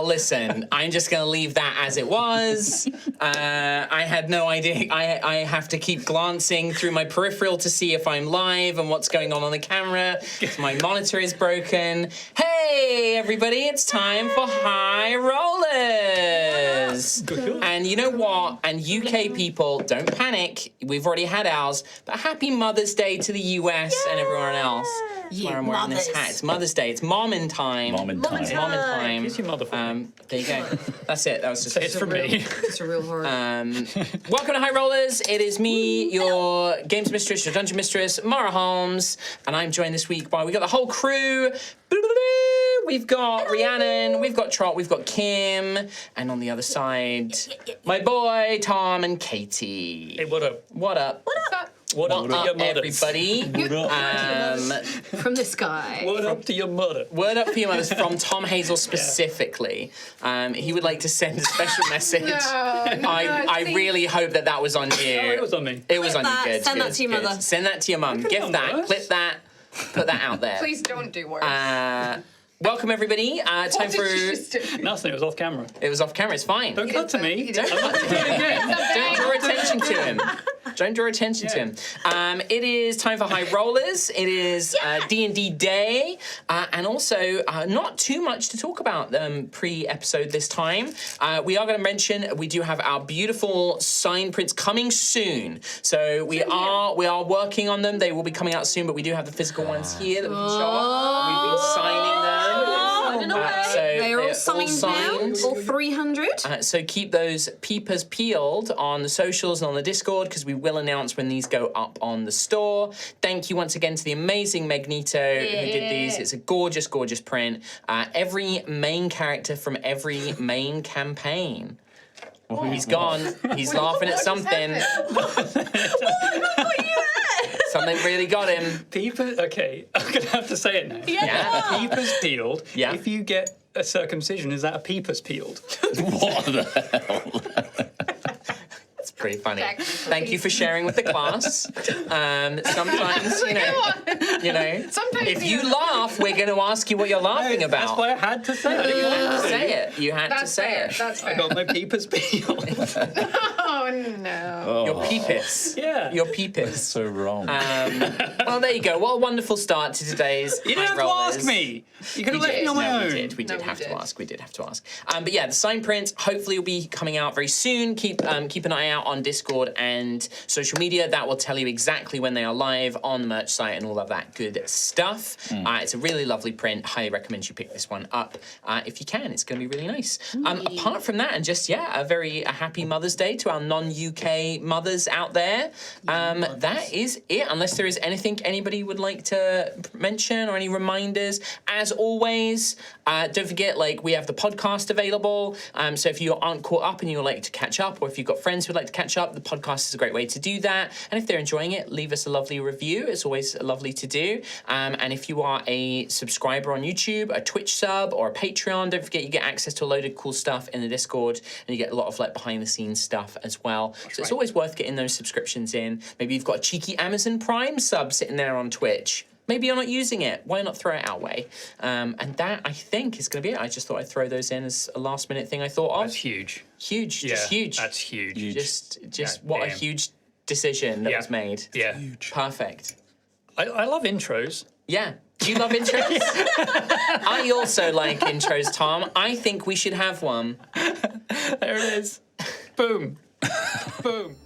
Listen, I'm just going to leave that as it was. I had no idea. I have to keep glancing through my peripheral to see if I'm live and what's going on the camera. My monitor is broken. Hey, everybody, it's time for High Rollers. And you know what? And UK people, don't panic. We've already had ours. But happy Mother's Day to the US and everyone else. That's why I'm wearing this hat. It's Mother's Day. It's Mom-in time. Mom-in time. Kiss your mother for me. There you go. That's it. That was just It's for me. It's a real horror. Welcome to High Rollers. It is me, your games mistress, your dungeon mistress, Mara Holmes, and I'm joined this week by, we got the whole crew. We've got Rhiannon, we've got Trot, we've got Kim, and on the other side, my boy, Tom and Katie. Hey, what up? What up? What up? What up to your mother? Everybody. From this guy. What up to your mother? Word up for your mothers from Tom Hazel specifically. He would like to send a special message. I really hope that was on you. Oh, it was on me. It was on you. Good. Send that to your mother. Send that to your mum. Give that. worse. Clip that. Put that out there. Please don't do worse. Welcome everybody. Time What for. did you just do? Nothing, it was off camera. It was off camera. It's fine. Don't cut to me. Don't I'm about to do it again. Don't draw attention to him. Don't draw attention to him. It is time for High Rollers. It is D&D Day. And also, not too much to talk about pre-episode this time. We are going to mention, we do have our beautiful sign prints coming soon. So we are working on them. They will be coming out soon, but we do have the physical ones here that we can show up. We've been signing them. They're all signed now, all 300. So keep those peepers peeled on the socials and on the Discord, because we will announce when these go up on the store. Thank you once again to the amazing Magneto who did these. It's a gorgeous, gorgeous print. Every main character from every main campaign. He's gone. He's laughing at something. Something really got him. Peepers, okay, I'm going to have to say it now. Yeah. Peepers peeled. Yeah. If you get a circumcision, is that a peepers peeled? What the hell? It's pretty funny. Technically. Thank you for sharing with the class. Sometimes, you know, Sometimes if you laugh, we're going to ask you what you're laughing about. That's why I had to say it. You had to say it. You had to That's say fair. it. That's I fair. got my peepers peeled. Oh no. Your peepus. Yeah. Your peepus. So wrong. Well, there you go. What a wonderful start to today's You didn't have to ask me. You could have let me on my No, own. we did No, have we to did. ask. We did have to ask. But yeah, the sign prints hopefully will be coming out very soon. Keep an eye out on Discord and social media. That will tell you exactly when they are live on the merch site and all of that good stuff. It's a really lovely print. Highly recommend you pick this one up if you can. It's going to be really nice. Apart from that, and just a happy Mother's Day to our non-UK mothers out there. That is it. Unless there is anything anybody would like to mention or any reminders, as always, don't forget, we have the podcast available. So if you aren't caught up and you would like to catch up, or if you've got friends who'd like to catch up, the podcast is a great way to do that. And if they're enjoying it, leave us a lovely review. It's always lovely to do. And if you are a subscriber on YouTube, a Twitch sub, or a Patreon, don't forget you get access to a load of cool stuff in the Discord, and you get a lot of behind the scenes stuff as well. So it's always worth getting those subscriptions in. Maybe you've got a cheeky Amazon Prime sub sitting there on Twitch. Maybe you're not using it. Why not throw it our way? And that, I think, is going to be it. I just thought I'd throw those in as a last-minute thing I thought of. That's huge. Huge, Yeah, just huge. That's huge. Just Yeah, what a damn. huge decision that was made. Yeah. Perfect. I love intros. Yeah. Do you love intros? I also like intros, Tom. I think we should have one. There it is. Boom. Boom.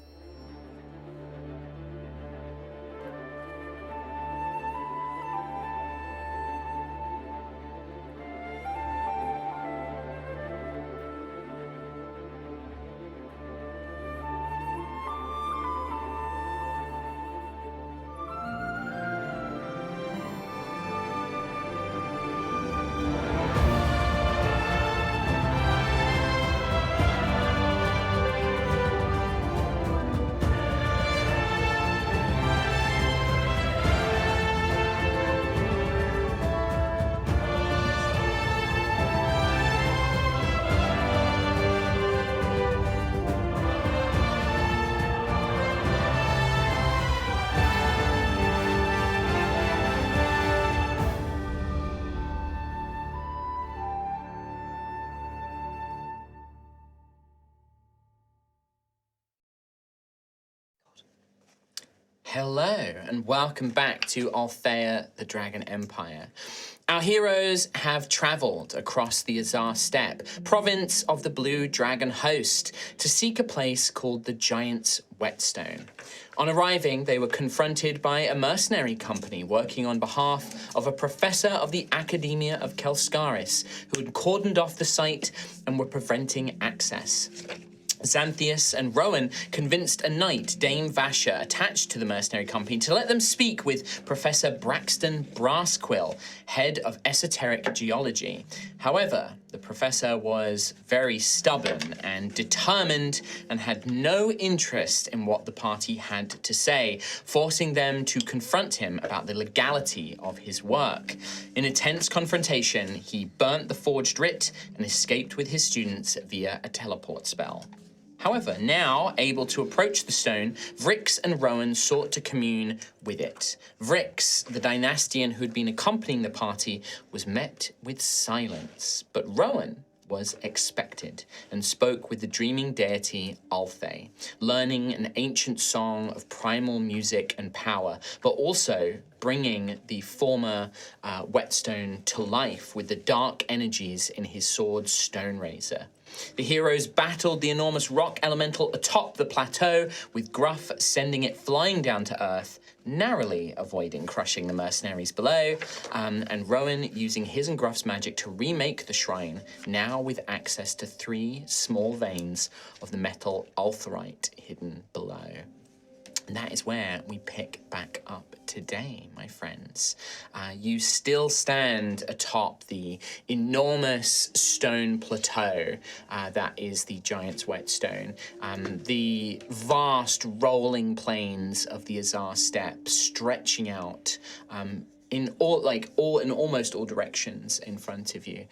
Hello, and welcome back to Altheya, the Dragon Empire. Our heroes have travelled across the Azarr Steppe, province of the Blue Dragon Host, to seek a place called the Giant's Whetstone. On arriving, they were confronted by a mercenary company working on behalf of a professor of the Academia of Kelskaris, who had cordoned off the site and were preventing access. Xanthias and Rowan convinced a knight, Dame Vasha, attached to the mercenary company, to let them speak with Professor Braxton Brassquill, head of esoteric geology. However, the professor was very stubborn and determined and had no interest in what the party had to say, forcing them to confront him about the legality of his work. In a tense confrontation, he burnt the forged writ and escaped with his students via a teleport spell. However, now able to approach the stone, Vrix and Rowan sought to commune with it. Vrix, the dynastian who had been accompanying the party, was met with silence, but Rowan was expected and spoke with the dreaming deity Altheya, learning an ancient song of primal music and power, but also bringing the former whetstone to life with the dark energies in his sword Stone Razor. The heroes battled the enormous rock elemental atop the plateau, with Gruff sending it flying down to Earth, narrowly avoiding crushing the mercenaries below, and Rowan using his and Gruff's magic to remake the shrine, now with access to 3 small veins of the metal altherite hidden below. And that is where we pick back up today, my friends. You still stand atop the enormous stone plateau that is the Giant's Whetstone. The vast rolling plains of the Azarr Steppe stretching out in almost all directions in front of you.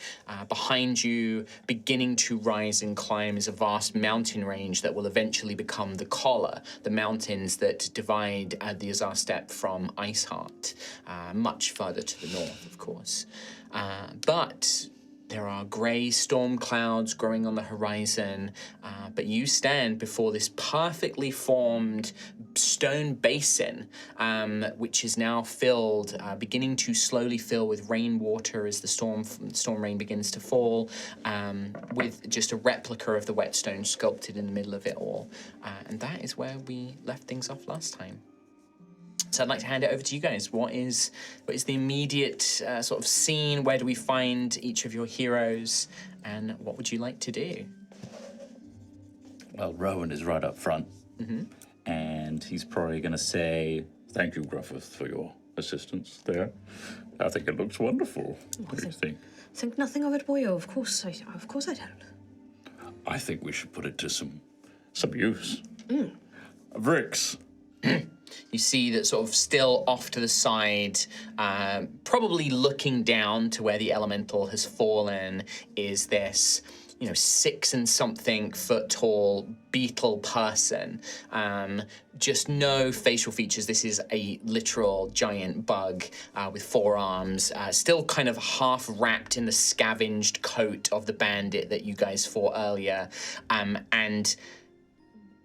Behind you, beginning to rise and climb, is a vast mountain range that will eventually become the Collar, the mountains that divide the Azarr Steppe from Iceheart, much further to the north, of course. But there are grey storm clouds growing on the horizon, but you stand before this perfectly formed stone basin, which is now filled, beginning to slowly fill with rainwater as the storm rain begins to fall, with just a replica of the whetstone sculpted in the middle of it all. And that is where we left things off last time. So I'd like to hand it over to you guys. What is the immediate sort of scene? Where do we find each of your heroes? And what would you like to do? Well, Rowan is right up front. Mm-hmm. And he's probably going to say, "Thank you, Gruffith, for your assistance there. I think it looks wonderful." What do you think? Think nothing of it, boyo. Of course I don't. I think we should put it to some use. Vrix. You see that sort of still off to the side, probably looking down to where the elemental has fallen, is this, 6-and-something foot tall beetle person. Just no facial features. This is a literal giant bug with 4 arms, still kind of half wrapped in the scavenged coat of the bandit that you guys fought earlier, and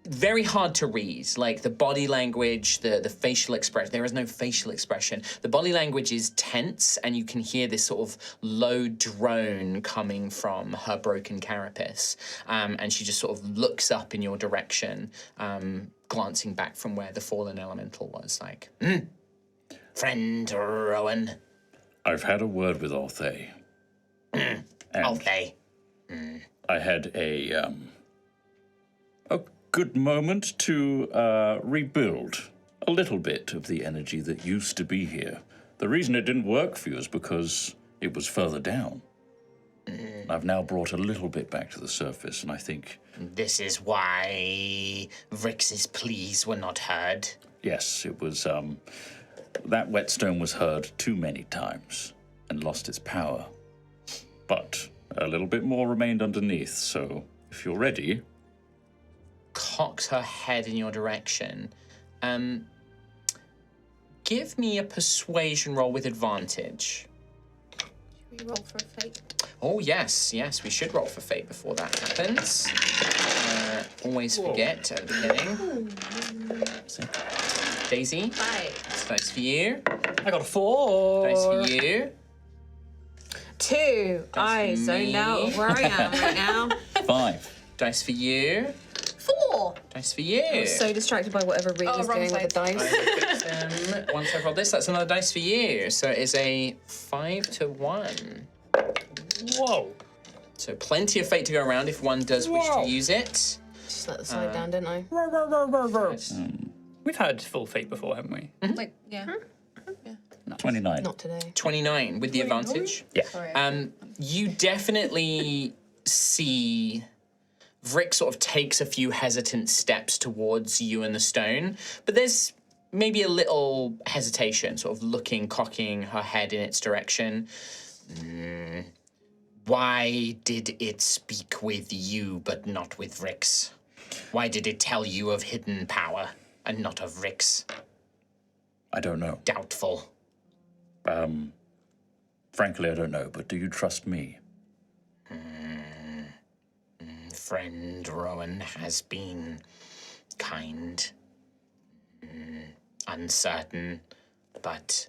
very hard to read. Like the body language, the facial expression, there is no facial expression. The body language is tense, and you can hear this sort of low drone coming from her broken carapace. And she just sort of looks up in your direction, glancing back from where the fallen elemental was, like, "Friend Rowan." I've had a word with Altheya. Altheya. I had a good moment to rebuild a little bit of the energy that used to be here. The reason it didn't work for you is because it was further down. I've now brought a little bit back to the surface, and I think... This is why Vrix's pleas were not heard? Yes, it was, that whetstone was heard too many times and lost its power. But a little bit more remained underneath, so if you're ready... Cocks her head in your direction. Give me a persuasion roll with advantage. Should we roll for fate? Oh, yes, we should roll for fate before that happens. Always forget at the beginning. Daisy. 5. Dice for you. I got a 4. Dice for you. 2. I zoned out of where I am right now. 5. Dice for you. 4. Dice for you. So distracted by whatever Reed was wrong doing with the side. dice. Once I've rolled this, that's another dice for you. So it's a 5 to 1. Whoa. So plenty of fate to go around if one does wish to use it. Just let the slide down, didn't I? We've had full fate before, haven't we? Like, yeah. 29. Not today. 29 with the advantage. Yeah. Sorry. You definitely see Vrick sort of takes a few hesitant steps towards you and the stone, but there's maybe a little hesitation, sort of looking, cocking her head in its direction. Why did it speak with you but not with Vrick's? Why did it tell you of hidden power and not of Vrick's? I don't know. Doubtful. Frankly, I don't know, but do you trust me? Friend Rowan has been kind, uncertain, but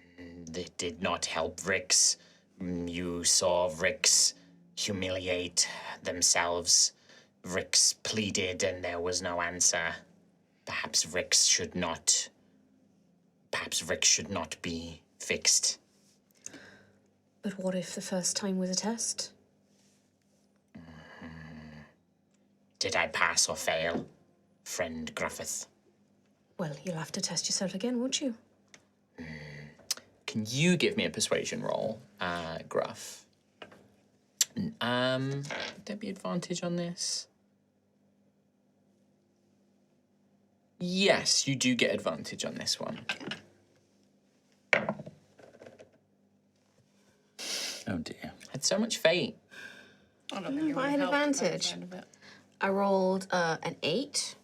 it did not help Vrix. You saw Vrix humiliate themselves. Vrix pleaded and there was no answer. Perhaps Vrix should not be fixed. But what if the first time was a test? Did I pass or fail, friend Griffith? Well, you'll have to test yourself again, won't you? Can you give me a persuasion roll, Gruff? Would there be advantage on this? Yes, you do get advantage on this one. Oh dear. Had so much fate. I don't think it I really had helped that advantage. side of it. I rolled an 8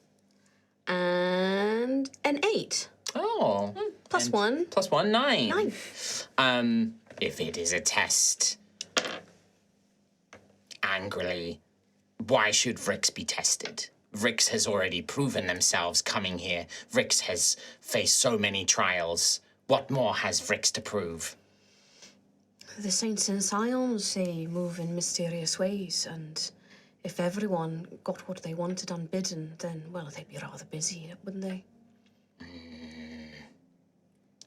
and an 8. Oh. Plus 1. Plus 1, 9. 9. If it is a test, angrily, why should Vrix be tested? Vrix has already proven themselves coming here. Vrix has faced so many trials. What more has Vrix to prove? The saints and scions, they move in mysterious ways, and if everyone got what they wanted unbidden, then, well, they'd be rather busy, wouldn't they?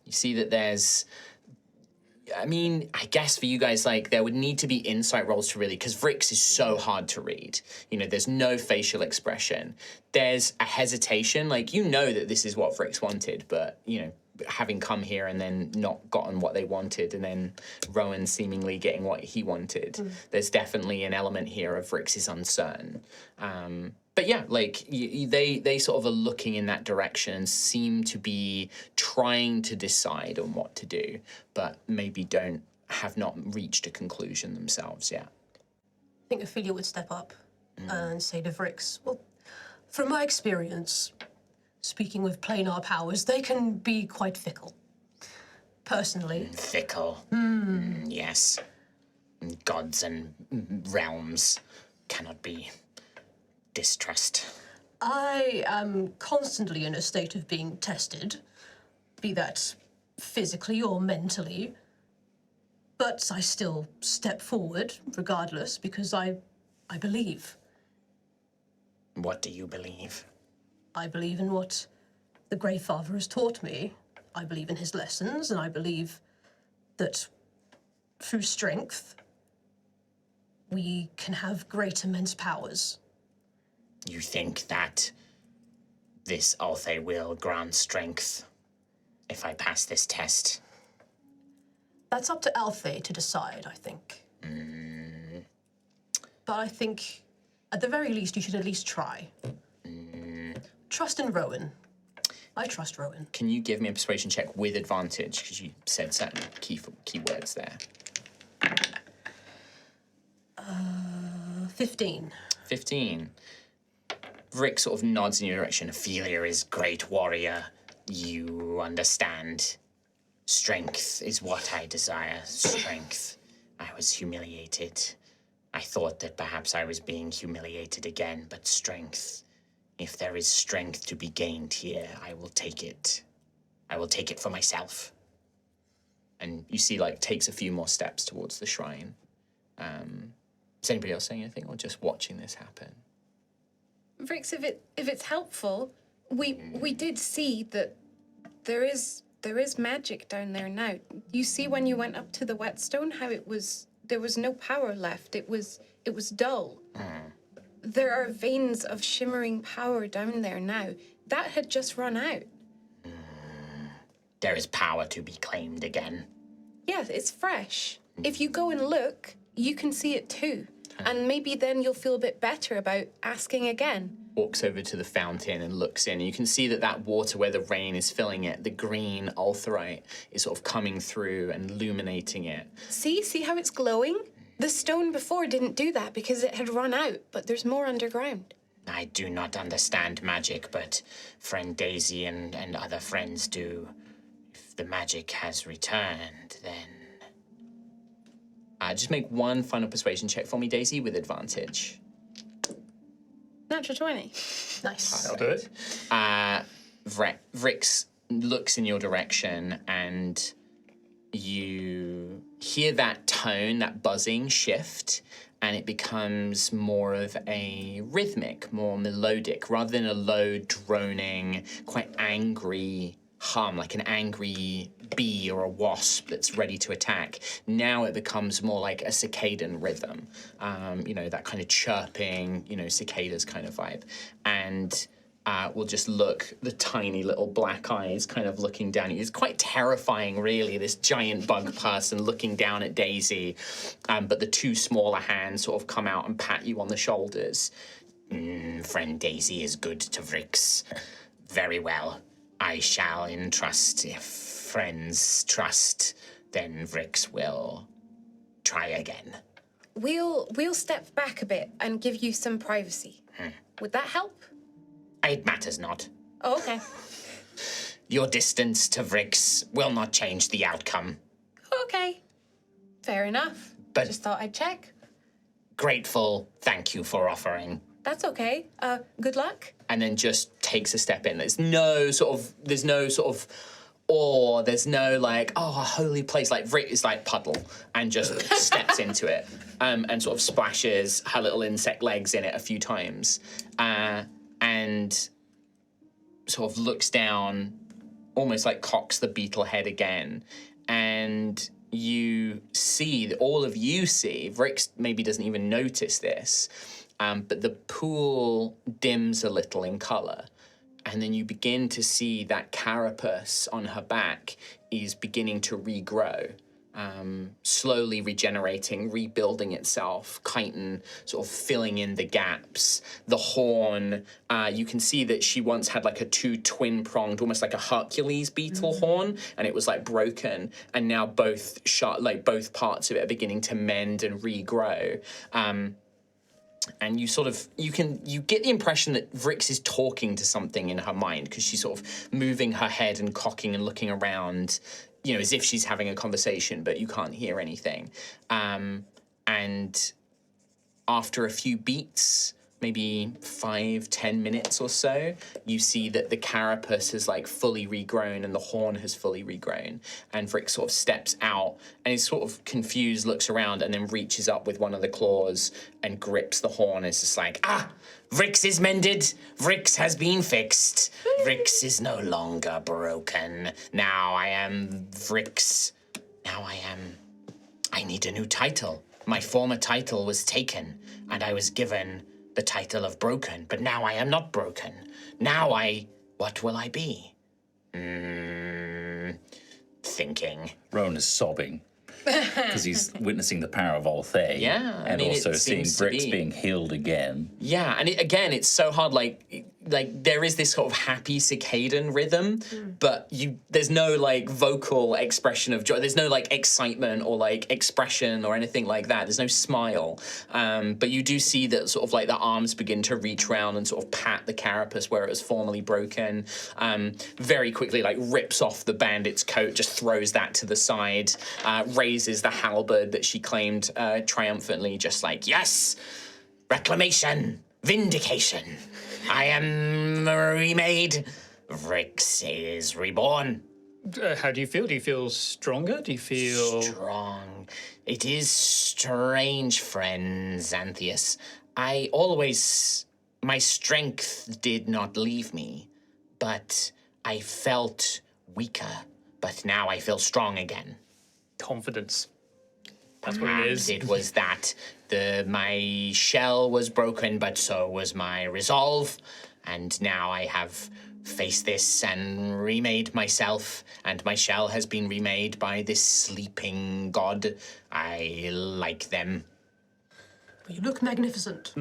You see that there's... I mean, I guess for you guys, like, there would need to be insight rolls to really... Because Vrix is so hard to read. You know, there's no facial expression. There's a hesitation. Like, you know that this is what Vrix wanted, but, you know, having come here and then not gotten what they wanted, and then Rowan seemingly getting what he wanted, there's definitely an element here of Vrix is uncertain. But yeah, like, they sort of are looking in that direction and seem to be trying to decide on what to do, but maybe have not reached a conclusion themselves yet. I think Ophelia would step up and say to Vrix, well, from my experience, speaking with planar powers, they can be quite fickle. Personally. Fickle. Yes. Gods and realms cannot be distrust. I am constantly in a state of being tested, be that physically or mentally, but I still step forward regardless because I believe. What do you believe? I believe in what the Grey Father has taught me. I believe in his lessons, and I believe that through strength, we can have great, immense powers. You think that this Altheya will grant strength if I pass this test? That's up to Altheya to decide, I think. But I think, at the very least, you should at least try. Trust in Rowan. I trust Rowan. Can you give me a persuasion check with advantage? Because you said certain key words there. 15. 15. Rick sort of nods in your direction. Ophelia is great warrior. You understand. Strength is what I desire. Strength. I was humiliated. I thought that perhaps I was being humiliated again, but strength If there is strength to be gained here, I will take it. I will take it for myself. And you see, like, takes a few more steps towards the shrine. Is anybody else saying anything, or just watching this happen? Vrix, if it's helpful, we did see that there is magic down there now. You see when you went up to the whetstone how there was no power left. It was dull. There are veins of shimmering power down there now. That had just run out. There is power to be claimed again. Yeah, it's fresh. If you go and look, you can see it too. And maybe then you'll feel a bit better about asking again. Walks over to the fountain and looks in. You can see that water where the rain is filling it, the green altherite is sort of coming through and illuminating it. See how it's glowing? The stone before didn't do that because it had run out, but there's more underground. I do not understand magic, but friend Daisy and other friends do. If the magic has returned, then... just make one final persuasion check for me, Daisy, with advantage. Natural 20. Nice. I'll do it. Vrix looks in your direction, and you hear that tone, that buzzing shift, and it becomes more of a rhythmic, more melodic, rather than a low, droning, quite angry hum, like an angry bee or a wasp that's ready to attack. Now it becomes more like a cicadan rhythm, that kind of chirping, cicadas kind of vibe. And we'll just look, the tiny little black eyes kind of looking down at you. It's quite terrifying, really, this giant bug person looking down at Daisy. But the two smaller hands sort of come out and pat you on the shoulders. Friend Daisy is good to Vrix. Very well. I shall entrust. If friends trust, then Vrix will try again. We'll step back a bit and give you some privacy. Would that help? It matters not. Oh, okay. Your distance to Vrix will not change the outcome. Okay. Fair enough. But- Just thought I'd check. Grateful, thank you for offering. That's okay. Good luck. And then just takes a step in. There's no sort of awe. There's no like, a holy place. Like Vrix is like puddle and just steps into it and sort of splashes her little insect legs in it a few times and sort of looks down, almost like cocks the beetle head again. And you see, all of you see, Vrix maybe doesn't even notice this, but the pool dims a little in colour. And then you begin to see that carapace on her back is beginning to regrow, slowly regenerating, rebuilding itself, chitin sort of filling in the gaps. The horn, you can see that she once had like a two twin-pronged, almost like a Hercules beetle horn, and it was like broken. And now both parts of it are beginning to mend and regrow. And you get the impression that Vrix is talking to something in her mind because she's sort of moving her head and cocking and looking around, as if she's having a conversation, but you can't hear anything. And after a few beats, maybe 5-10 minutes or so, you see that the carapace has like fully regrown and the horn has fully regrown. And Vrix sort of steps out and is sort of confused, looks around, and then reaches up with one of the claws and grips the horn. It's just like, Vrix is mended. Vrix has been fixed. Vrix is no longer broken. Now I am Vrix. I need a new title. My former title was taken and I was given the title of broken, but now I am not broken. What will I be? Thinking. Rowan is sobbing because he's witnessing the power of Altheya. Yeah, and also seeing Vrix being healed again. Yeah, and it's so hard. Like there is this sort of happy cicadan rhythm, but there's no like vocal expression of joy. There's no like excitement or like expression or anything like that. There's no smile. But you do see that sort of like the arms begin to reach around and sort of pat the carapace where it was formerly broken. Very quickly, like rips off the bandit's coat, just throws that to the side, raises the halberd that she claimed triumphantly, just like, yes, reclamation, vindication. I am remade. Vrix is reborn. How do you feel? Do you feel stronger? Do you feel... Strong. It is strange, friend Xanthias. My strength did not leave me, but I felt weaker. But now I feel strong again. Confidence. That's what it is. It was that my shell was broken, but so was my resolve. And now I have faced this and remade myself, and my shell has been remade by this sleeping god. I like them. You look magnificent.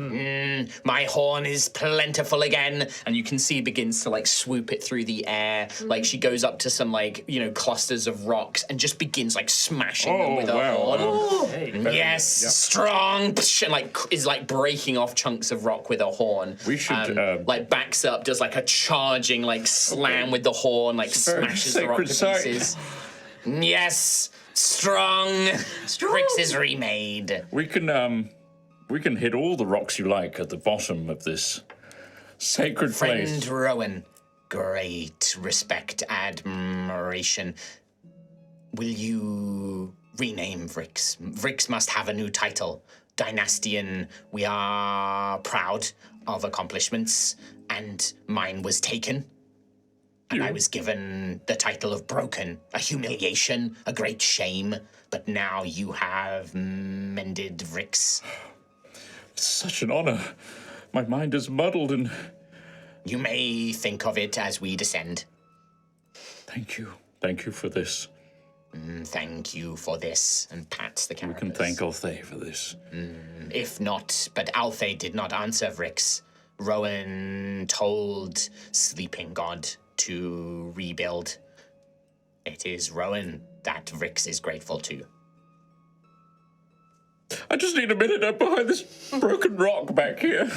My horn is plentiful again, and you can see it begins to like swoop it through the air. Like she goes up to some like clusters of rocks and just begins like smashing them with her horn. Yes, strong, and like is like breaking off chunks of rock with her horn. We should like backs up, does like a charging like slam with the horn, like smashes the rock to sacred pieces. Yes, strong. Vrix is remade. We can hit all the rocks you like at the bottom of this sacred Friend place. Rowan, great respect, admiration. Will you rename Vrix? Vrix must have a new title. Dynastian, we are proud of accomplishments, and mine was taken. And I was given the title of Broken, a humiliation, a great shame. But now you have mended Vrix. It's such an honor. My mind is muddled and... You may think of it as we descend. Thank you. Thank you for this. Thank you for this, and pats the We carapace. can thank Altheya for this. If not, but Altheya did not answer Vrix. Rowan told Sleeping God to rebuild. It is Rowan that Vrix is grateful to. I just need a minute up behind this broken rock back here.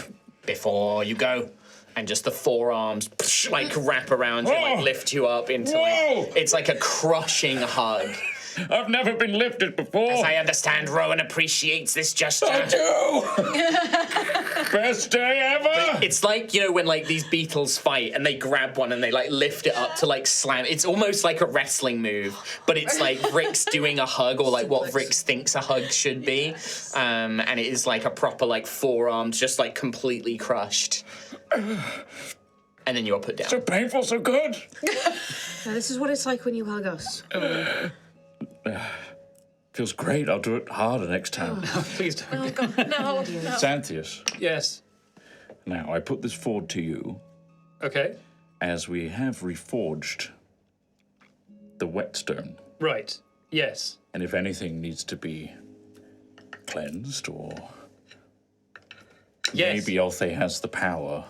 Before you go, and just the forearms like wrap around you, like lift you up into like, it's like a crushing hug. I've never been lifted before. As I understand, Rowan appreciates this gesture. I do! Best day ever! It's like, when like these beetles fight and they grab one and they like lift it up to like slam. It's almost like a wrestling move, but it's like Vrix doing a hug, or like what Vrix thinks a hug should be. And it is like a proper like forearms just like completely crushed. And then you are put down. So painful, so good. Now, this is what it's like when you hug us. Feels great. I'll do it harder next time. Please don't. Oh, God, no. Xanthias, Yes. now I put this forward to you Okay. as we have reforged the whetstone. Right. Yes. And if anything needs to be cleansed, or Yes. maybe Altheya has the power.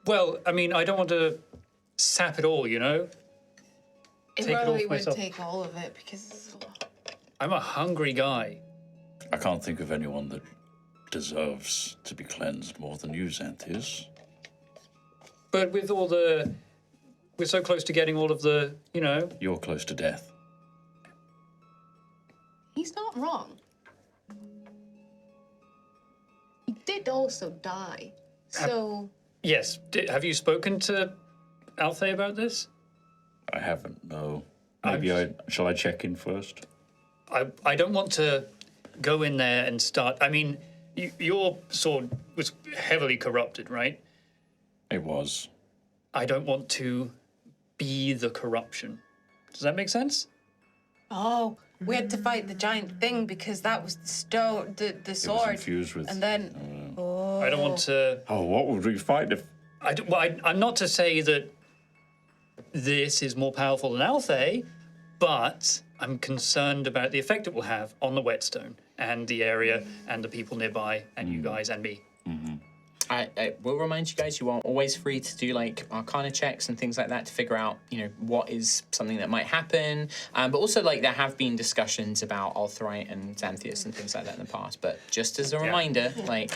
Well, I mean, I don't want to sap it all, It Take it probably off would myself. take all of it because it's a lot. I'm a hungry guy. I can't think of anyone that deserves to be cleansed more than you, Xanthias. But with all the... We're so close to getting all of the, You're close to death. He's not wrong. He did also die. So Yes. Have you spoken to Altheya about this? I haven't, no. Maybe shall I check in first? I don't want to go in there and start... I mean, your sword was heavily corrupted, right? It was. I don't want to be the corruption. Does that make sense? Oh, we had to fight the giant thing because that was the stone, the It was sword. infused with... And then, I don't want to... Oh, what would we fight if... I'm not to say that this is more powerful than Altheya, but I'm concerned about the effect it will have on the whetstone and the area and the people nearby and you guys and me. I will remind you guys, you are always free to do like arcana checks and things like that to figure out, what is something that might happen. But also, like, there have been discussions about Altherite and Xanthias and things like that in the past. But just as a reminder, like,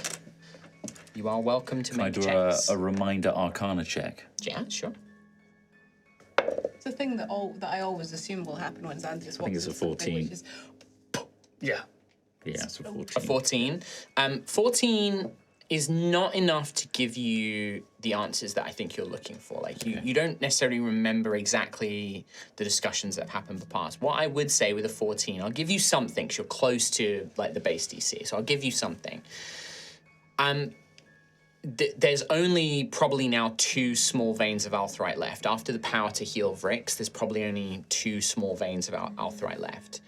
you are welcome to Can I make do checks. a reminder arcana check? Yeah, sure. it's the thing that I always assume will happen when Xanthias walks think it's a into something, 14. which is Yeah. Yeah, it's a 14. A 14. 14 is not enough to give you the answers that I think you're looking for. Like, you don't necessarily remember exactly the discussions that have happened in the past. What I would say with a 14, I'll give you something, because you're close to, like, the base DC, so I'll give you something. There's only probably now 2 small veins of Altherite left. After the power to heal Vrix, there's probably only 2 small veins of Altherite left.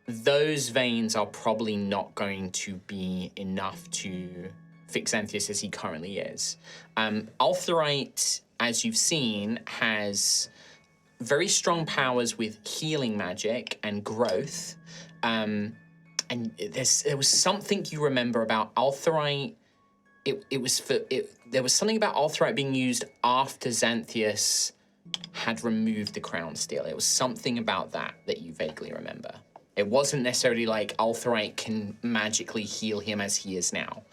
Those veins are probably not going to be enough to fix Xanthias as he currently is. Altherite, as you've seen, has very strong powers with healing magic and growth. And there was something you remember about Altherite. There was something about Altherite being used after Xanthias had removed the crown steel. It was something about that you vaguely remember. It wasn't necessarily like Altherite can magically heal him as he is now.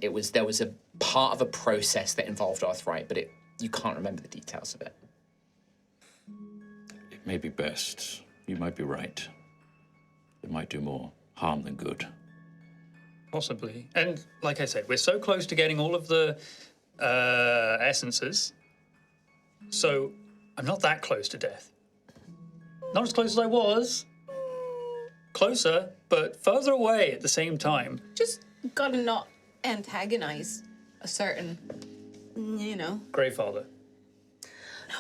There was a part of a process that involved Altherite, but you can't remember the details of it. It may be best. You might be right. It might do more harm than good. Possibly. And like I said, we're so close to getting all of the essences. So I'm not that close to death. Not as close as I was. Closer, but further away at the same time. Just gotta not antagonize a certain, Greyfather.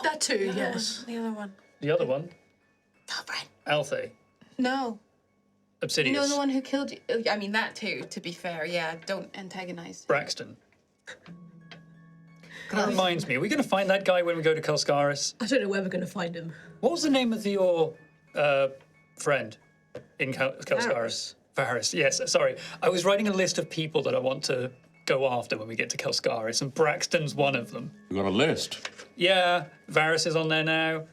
That too, yes. The other one. The other one, Valbrand. Altheya. No. Obsiddias. You know the one who killed you? I mean, that too, to be fair. Yeah, don't antagonize. Braxton. That reminds me, are we going to find that guy when we go to Kalskaris? I don't know where we're going to find him. What was the name of your friend in Kalskaris? Varys, yes, sorry. I was writing a list of people that I want to go after when we get to Kalskaris, and Braxton's one of them. You got a list? Yeah, Varys is on there now.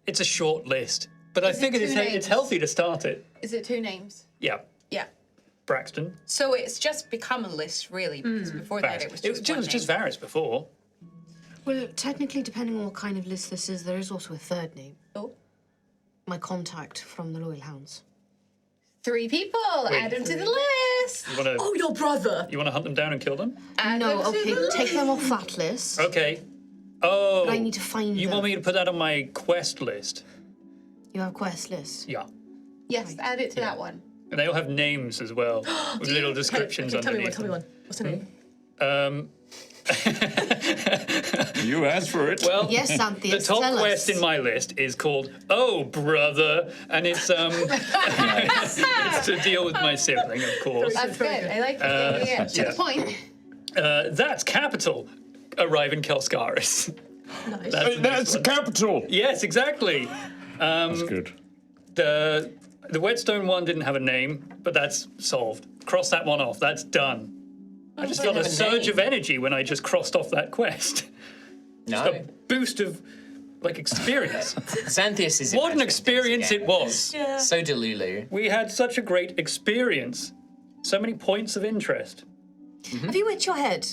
It's a short list, but I figured it's healthy to start it. Is it 2 names? Yeah, Yeah. Braxton. So it's just become a list, really, because before that Varys. it was just one just name. Varys before. Well, technically, depending on what kind of list this is, there is also a 3rd name. Oh. My contact from the Loyal Hounds. 3 people. Add them to the list. You want to? Oh, your brother! You want to hunt them down and kill them? Add No, them to okay, the take them off that list. Okay. Oh. But I need to find You them. want me to put that on my quest list? You have quest lists. Yeah. Yes, add it to that one. And they all have names as well, with little descriptions Okay, tell me underneath. one. What's the name? You asked for it. Well, Yes, Xanthias, the top tell quest us. in my list is called "Oh Brother," and it's it's to deal with my sibling, of course. That's good. I like it. Yeah. To yeah. the point. That's capital. Arrive in Kalskaris. Nice. That's the next one. capital. Yes, exactly. That's good. The Whetstone one didn't have a name, but that's solved. Cross that one off. That's done. I just felt a have a surge name. of energy when I just crossed off that quest. Just a No. boost of, experience. Xanthias is What an imagining experience things it was. Yeah. again. So Delulu. We had such a great experience. So many points of interest. Have you itched your head?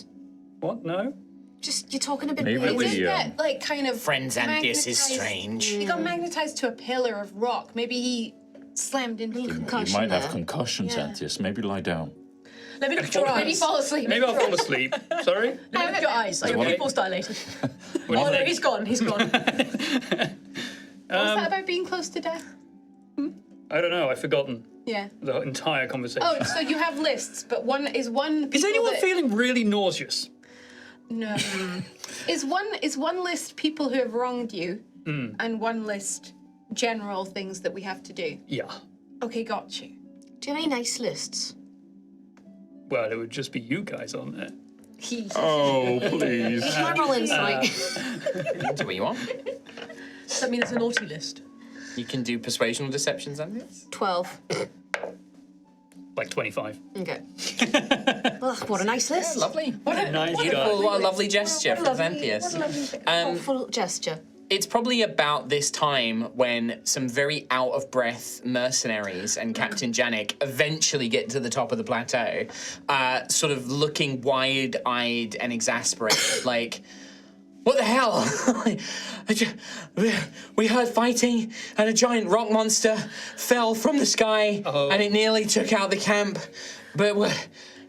What? No? Just, you're talking a bit Maybe weird. we- Did Yeah. get, like, kind of Friend Xanthias is magnetized- strange. He got magnetized to a pillar of rock. Maybe he slammed into You Concussion might have there. concussion, Yeah. Xanthias. Maybe lie down. Let me look at your Maybe eyes. fall asleep. Maybe I'll fall asleep. Sorry? Let me look at your eyes. Are your Okay. pupils dilated? What do Oh you no, think? he's gone. He's gone. What was that about being close to death? I don't know. I've forgotten Yeah. the entire conversation. Oh, so you have lists, but one Is people anyone that- feeling really nauseous? No. is one list people who have wronged you, and one list general things that we have to do? Yeah. Okay, got you. Do you have any nice lists? Well, it would just be you guys on there. Oh, please. Can I roll insight? Do what you want. Does that mean it's a naughty list? You can do persuasion or deception, Xanthias. 12. Like 25. Okay. Well, what a nice list. Lovely. What a Nice beautiful, guy. what a lovely gesture from Xanthias. Thoughtful gesture. It's probably about this time when some very out of breath mercenaries and Captain Janik eventually get to the top of the plateau, sort of looking wide eyed and exasperated, like, what the hell? We heard fighting and a giant rock monster fell from the sky and it nearly took out the camp. But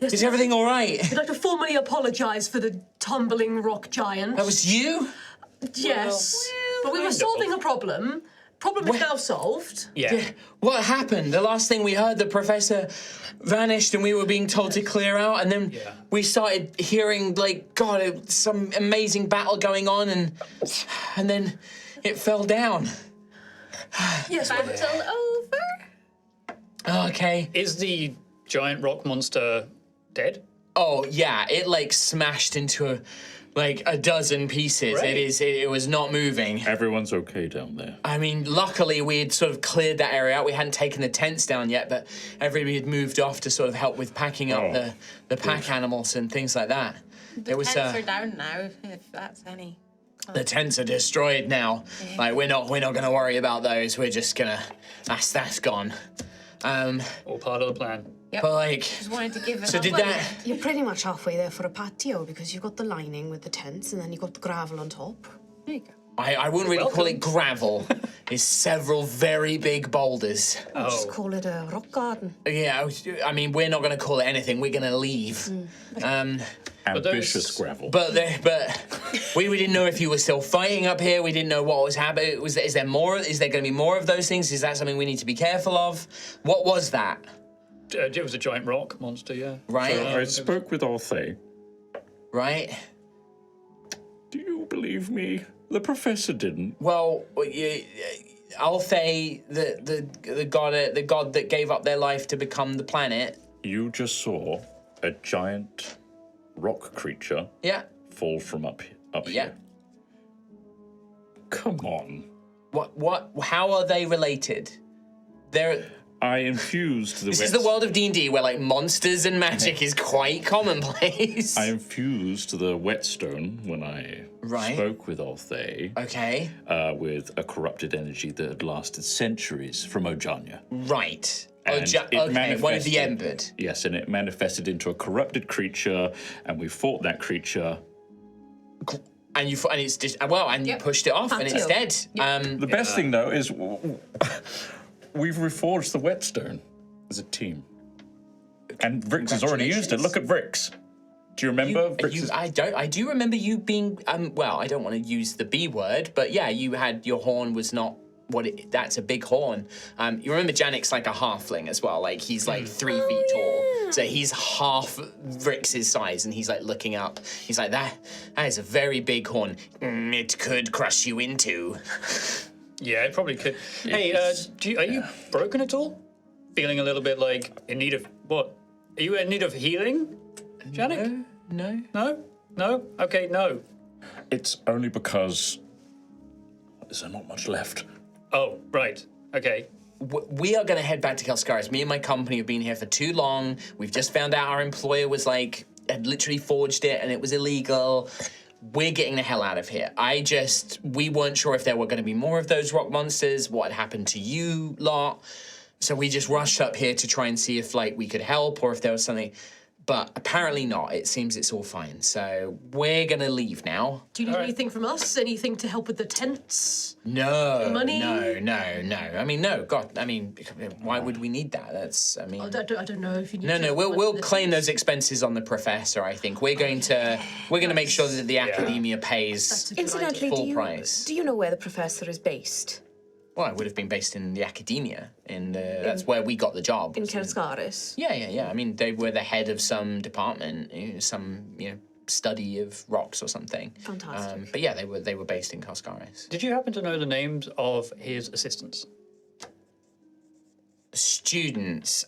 Yes, Is everything all right? I'd like to formally apologise for the tumbling rock giant. That was you? Yes. But we were solving a problem. Problem is now solved. Yeah. What happened? The last thing we heard, the professor vanished and we were being told to clear out, and then we started hearing, like, God, some amazing battle going on, and then it fell down. Yes, Battle over? Okay. Is the giant rock monster dead? Oh, yeah, it, like, smashed into a dozen pieces. Right. It was not moving. Everyone's okay down there. I mean, luckily we had sort of cleared that area out. We hadn't taken the tents down yet, but everybody had moved off to sort of help with packing up the pack animals and things like that. The tents are down now, if that's any. The tents are destroyed now. Yeah. Like we're not gonna worry about those. We're just gonna that's gone. All part of the plan. Yep. But like, Just wanted to give it so up. did that? You're pretty much halfway there for a patio because you've got the lining with the tents and then you've got the gravel on top. There you go. I wouldn't really call it gravel. It's several very big boulders. Just call it a rock garden. Yeah, I mean, we're not gonna call it anything. We're gonna leave. Ambitious gravel. But we didn't know if you were still fighting up here. We didn't know what was happening. Is there more? Is there going to be more of those things? Is that something we need to be careful of? What was that? It was a giant rock monster, yeah. Right, I spoke with Altheya. right. Do you believe me? The professor didn't. Well, Altheya, the god that gave up their life to become the planet. You just saw a giant rock creature Yeah. fall from up Yeah. here. Come on. What? How are they related? They're. I infused the This is the world of D&D where like monsters and magic is quite commonplace. I infused the whetstone when I Right. spoke with Altheya Okay. with a corrupted energy that had lasted centuries from Ojanya. Right. And it Okay, one of manifested- the embered. Yes, and it manifested into a corrupted creature, and we fought that creature. And it's just and you pushed it off and it's dead. The best thing, though, is we've reforged the whetstone as a team. And Vrix has already used it. Look at Vrix. Do you remember? I do remember you being well, I don't want to use the B word, but yeah, you had your horn was not that's a big horn. You remember Janek's like a halfling as well, like he's like 3 feet tall. So he's half Vrix's size and he's like looking up. He's like, that is a very big horn. It could crush you into. Yeah, it probably could. Hey, are you broken at all? Feeling a little bit like in need of what? Are you in need of healing, Janek? No. No? No? Okay, no. It's only because there's not much left. Oh, right. Okay. We are going to head back to Kelskaris. Me and my company have been here for too long. We've just found out our employer had literally forged it and it was illegal. We're getting the hell out of here. We weren't sure if there were going to be more of those rock monsters, what had happened to you lot. So we just rushed up here to try and see if we could help or if there was something. But apparently not. It seems it's all fine. So we're going to leave now. Do you need anything from us? Anything to help with the tents? No. Money? No. I mean, no. God, I mean, why would we need that? I don't know if you need No, we'll claim those expenses on the professor, I think. We're going to make sure that the academia pays Incidentally, full price. do you know where the professor is based? Well, I would have been based in the academia, that's where we got the job. In Kelskaris? Yeah. I mean, they were the head of some department, some study of rocks or something. Fantastic. But yeah, they were based in Kelskaris. Did you happen to know the names of his assistants? Students.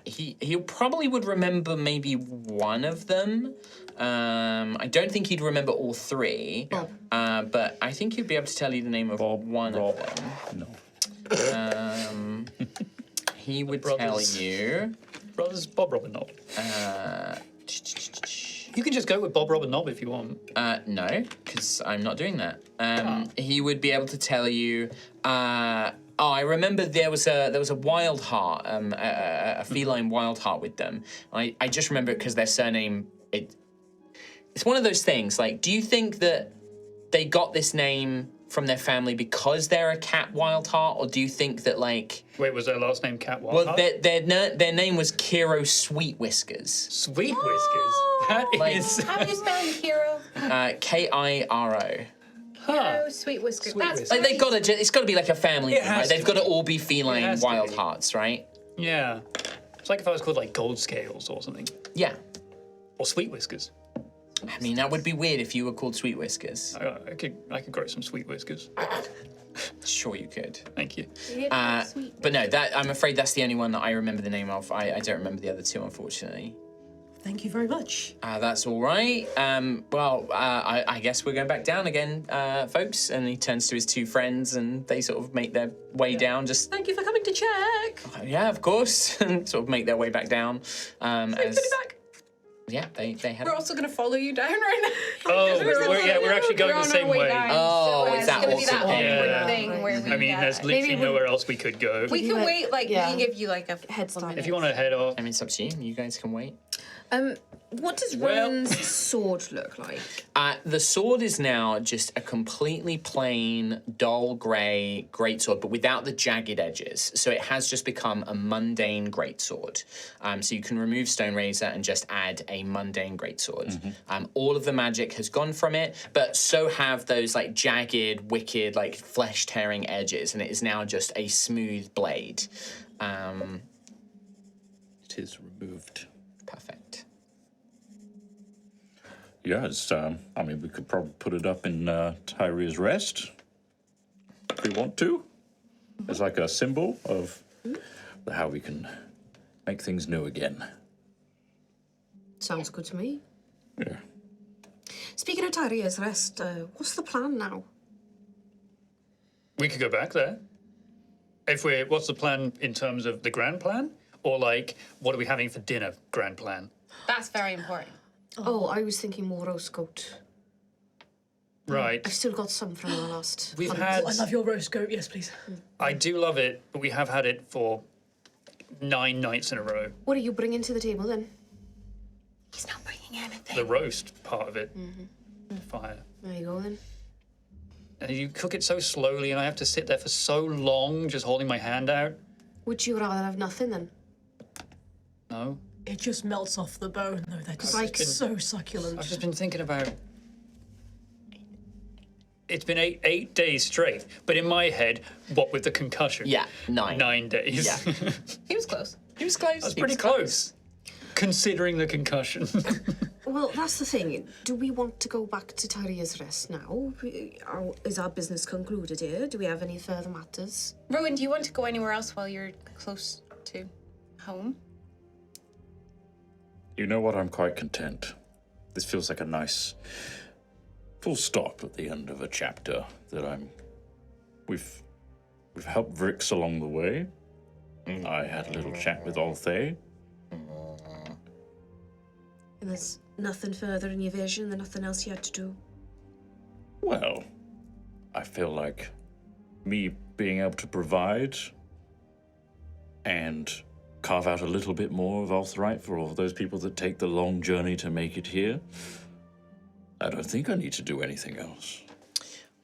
He probably would remember maybe one of them. I don't think he'd remember all three. But I think he'd be able to tell you the name of one of them. No. He would tell you. Brothers Bob Robin Knob. You can just go with Bob Robin Knob if you want. No, because I'm not doing that. He would be able to tell you. I remember there was a wild heart, a feline wild heart with them. I just remember it because their surname. It's one of those things. Like, do you think that they got this name from their family because they're a cat wild heart, or do you think that like? Wait, was their last name Cat Wild? Well, their name was Kiro Sweet Whiskers. Sweet Whiskers. That Like- is. How do you spell hero? Kiro. Huh. Oh, sweet whiskers. Sweet That's whiskers. Like they've got to. It's got to be like a family It name, right? has They've to got to be. all be It feline has to wild be. hearts, right? Yeah. It's like if I was called like Gold Scales or something, Yeah. or Sweet Whiskers. I mean, that would be weird if you were called Sweet Whiskers. I could grow some Sweet Whiskers. Sure, you could. Thank you. But no, that I'm afraid that's the only one that I remember the name of. I don't remember the other two, unfortunately. Thank you very much. That's all right. I guess we're going back down again, folks. And he turns to his two friends, and they sort of make their way down. Just Thank you for coming to check. yeah, of course, and sort of make their way back down. As, Back. yeah, they head. We're also going to follow you down right now. Oh, we're actually going the on same our way. down, Oh, so it's that gonna be that awkward awkward thing. Yeah. thing where we. I mean, there's literally Maybe we- nowhere else we could go. We can wait. Like Yeah. we can give you like a Head start. If you want to head off, I mean, it's up to you. You guys can wait. What does Well- Rowan's sword look like? The sword is now just a completely plain, dull grey greatsword, but without the jagged edges. So it has just become a mundane greatsword. So you can remove Stone Razor and just add a mundane greatsword. All of the magic has gone from it, but so have those like jagged, wicked, like flesh-tearing edges, and it is now just a smooth blade. It is removed. Perfect. Yeah, it's, I mean, we could probably put it up in Tyria's Rest if we want to. As like a symbol of how we can make things new again. Sounds good to me. Yeah. Speaking of Tyria's Rest, what's the plan now? we could go back there. What's the plan in terms of the grand plan? Or like, what are we having for dinner, grand plan? That's very important. Oh, I was thinking more roast goat. Right. I've still got some from our last We've hunt. had, I love your roast goat. Yes, please. I do love it, but we have had it for 9 nights in a row. What are you bringing to the table then? He's not bringing anything. The roast part of it. Fire. There you go then. And you cook it so slowly, and I have to sit there for so long just holding my hand out. Would you rather have nothing then? No. It just melts off the bone, though. They're just Like- so succulent. I've just been thinking about. It's been eight days straight, but in my head, what with the concussion? Yeah, 9. 9 days. Yeah. He was close. He was close. That's he pretty was close, considering the concussion. Well, that's the thing. Do we want to go back to Tyria's Rest now? Is our business concluded here? Do we have any further matters? Rowan, do you want to go anywhere else while you're close to home? You know what? I'm quite content. This feels like a nice full stop at the end of a chapter that we've helped Vrix along the way. I had a little chat with Altheya. And there's nothing further in your vision, there's nothing else you had to do? Well, I feel like me being able to provide and carve out a little bit more of Altherite for all those people that take the long journey to make it here. I don't think I need to do anything else.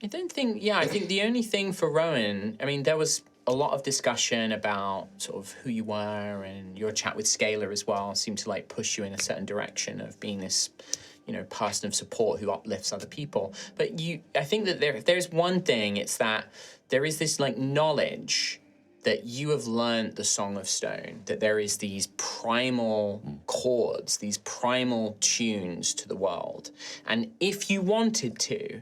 I don't think, I think the only thing for Rowan, I mean, there was a lot of discussion about sort of who you were, and your chat with Scalar as well seemed to like push you in a certain direction of being this, person of support who uplifts other people. But I think that there's one thing, it's that there is this like knowledge that you have learned the Song of Stone, that there is these primal chords, these primal tunes to the world. And if you wanted to,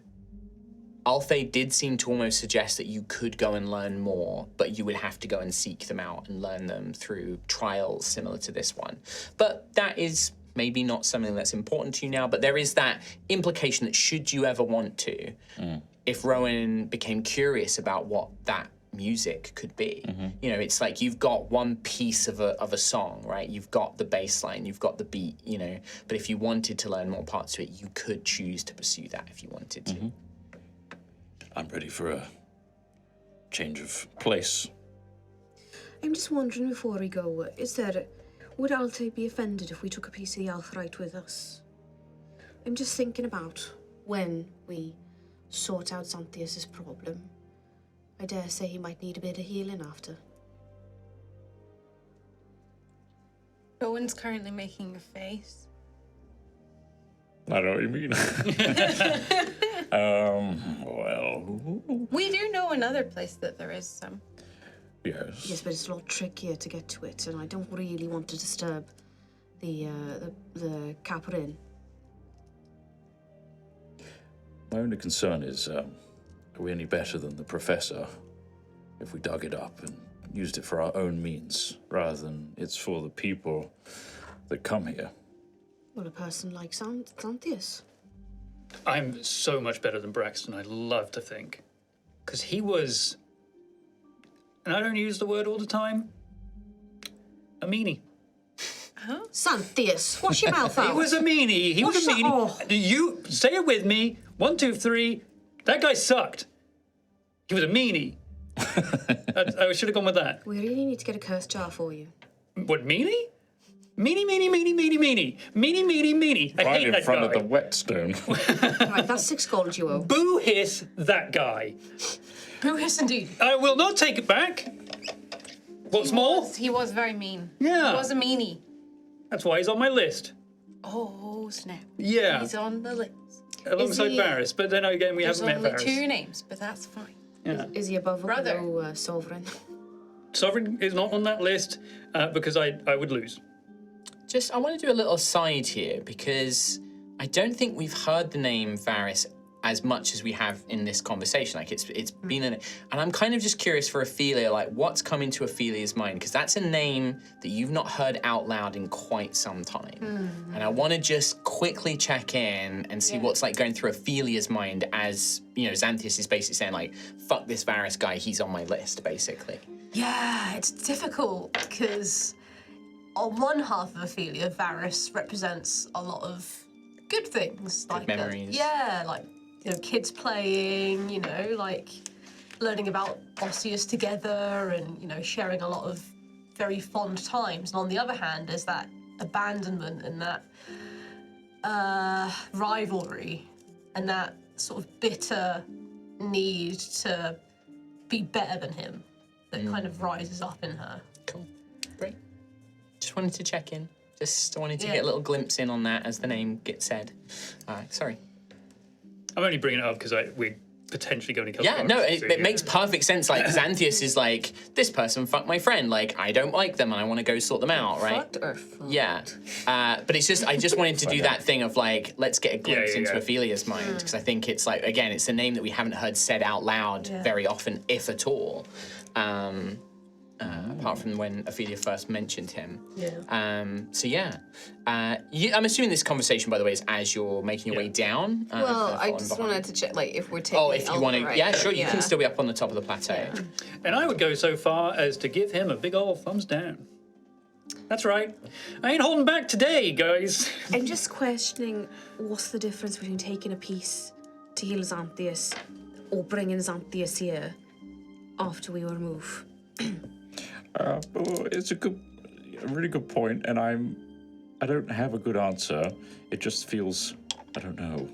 Altheya did seem to almost suggest that you could go and learn more, but you would have to go and seek them out and learn them through trials similar to this one. But that is maybe not something that's important to you now, but there is that implication that should you ever want to, if Rowan became curious about what that music could be, it's like you've got one piece of a song, right? You've got the bass line, you've got the beat, but if you wanted to learn more parts to it, you could choose to pursue that if you wanted to. I'm ready for a change of place. I'm just wondering before we go, would Altheya be offended if we took a piece of the Altherite with us? I'm just thinking about when we sort out Xanthias' problem. I dare say he might need a bit of healing after. Owen's currently making a face. I know what you mean. Well, We do know another place that there is some. yes. Yes, but it's a lot trickier to get to it, and I don't really want to disturb the Caprin. My only concern is, are we any better than the professor if we dug it up and used it for our own means, rather than it's for the people that come here? Well, a person like Xanthias. I'm so much better than Braxton, I love to think. Because he was, and I don't use the word all the time, a meanie. Xanthias, wash your mouth out. He was a meanie. He was a What's that? meanie. Oh. You say it with me. 1, 2, 3. That guy sucked. He was a meanie. I should have gone with that. We really need to get a curse jar for you. What, meanie? Meanie, meanie, meanie, meanie, meanie. Meanie, meanie, meanie. I Right hate in that front guy. of the whetstone. Right, that's 6 gold you owe. Boo hiss that guy. Oh, yes, indeed. I will not take it back. What's more, He was very mean. Yeah. He was a meanie. that's why he's on my list. Oh, snap. Yeah, He's on the list. alongside he- Varys. But then again, we There's haven't met only Varys. 2 names, but that's fine. Yeah. Is he above or Brother. below Sovereign? Sovereign is not on that list because I would lose. I want to do a little aside here because I don't think we've heard the name Varys as much as we have in this conversation. Like it's been and I'm kind of just curious for Ophelia, like what's come into Ophelia's mind, because that's a name that you've not heard out loud in quite some time. And I want to just quickly check in and see what's like going through Ophelia's mind as, you know, Xanthias is basically saying like, fuck this Varys guy, he's on my list, basically. Yeah, it's difficult because on one half of Ophelia, Varys represents a lot of good things. Like memories. Like, you know, kids playing, you know, like learning about Obsiddias together and, you know, sharing a lot of very fond times. And on the other hand, there's that abandonment and that rivalry and that sort of bitter need to be better than him that kind of rises up in her. Cool. Great. Just wanted to check in. Just wanted to Yeah. get a little glimpse in on that as the name gets said. Sorry. I'm only bringing it up because we're potentially going to kill. Yeah, no, Varys, so, it makes perfect sense. Like, Xanthias is like, this person fucked my friend. Like, I don't like them and I want to go sort them out, right? Fucked or fucked? Yeah. But it's just, I just wanted to do that thing of like, let's get a glimpse yeah, into yeah. Ophelia's mind. Because I think it's like, again, it's a name that we haven't heard said out loud very often, if at all. Apart from when Ophelia first mentioned him. Yeah. I'm assuming this conversation, by the way, is as you're making your way down. Well, kind of I following just behind. wanted to check, like, if we're taking. Oh, if you want to, right. yeah, sure, you can Yeah. still be up on the top of the plateau. And I would go so far as to give him a big old thumbs down. That's right. I ain't holding back today, guys. I'm just questioning what's the difference between taking a piece to heal Xanthias or bringing Xanthias here after we remove. It's a really good point, and I don't have a good answer. It just feels, I don't know,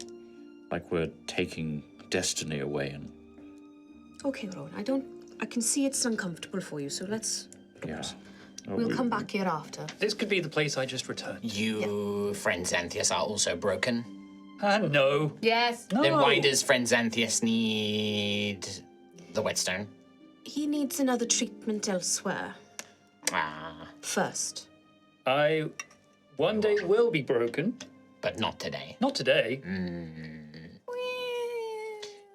like we're taking destiny away. And Okay, Rowan, I can see it's uncomfortable for you, so let's. yeah, We'll come back here after. This could be the place I just returned. You, friend Xanthias, are also broken. No. Yes. No. Then why does friend Xanthias need the whetstone? He needs another treatment elsewhere. First. I one day will be broken. But not today. Not today.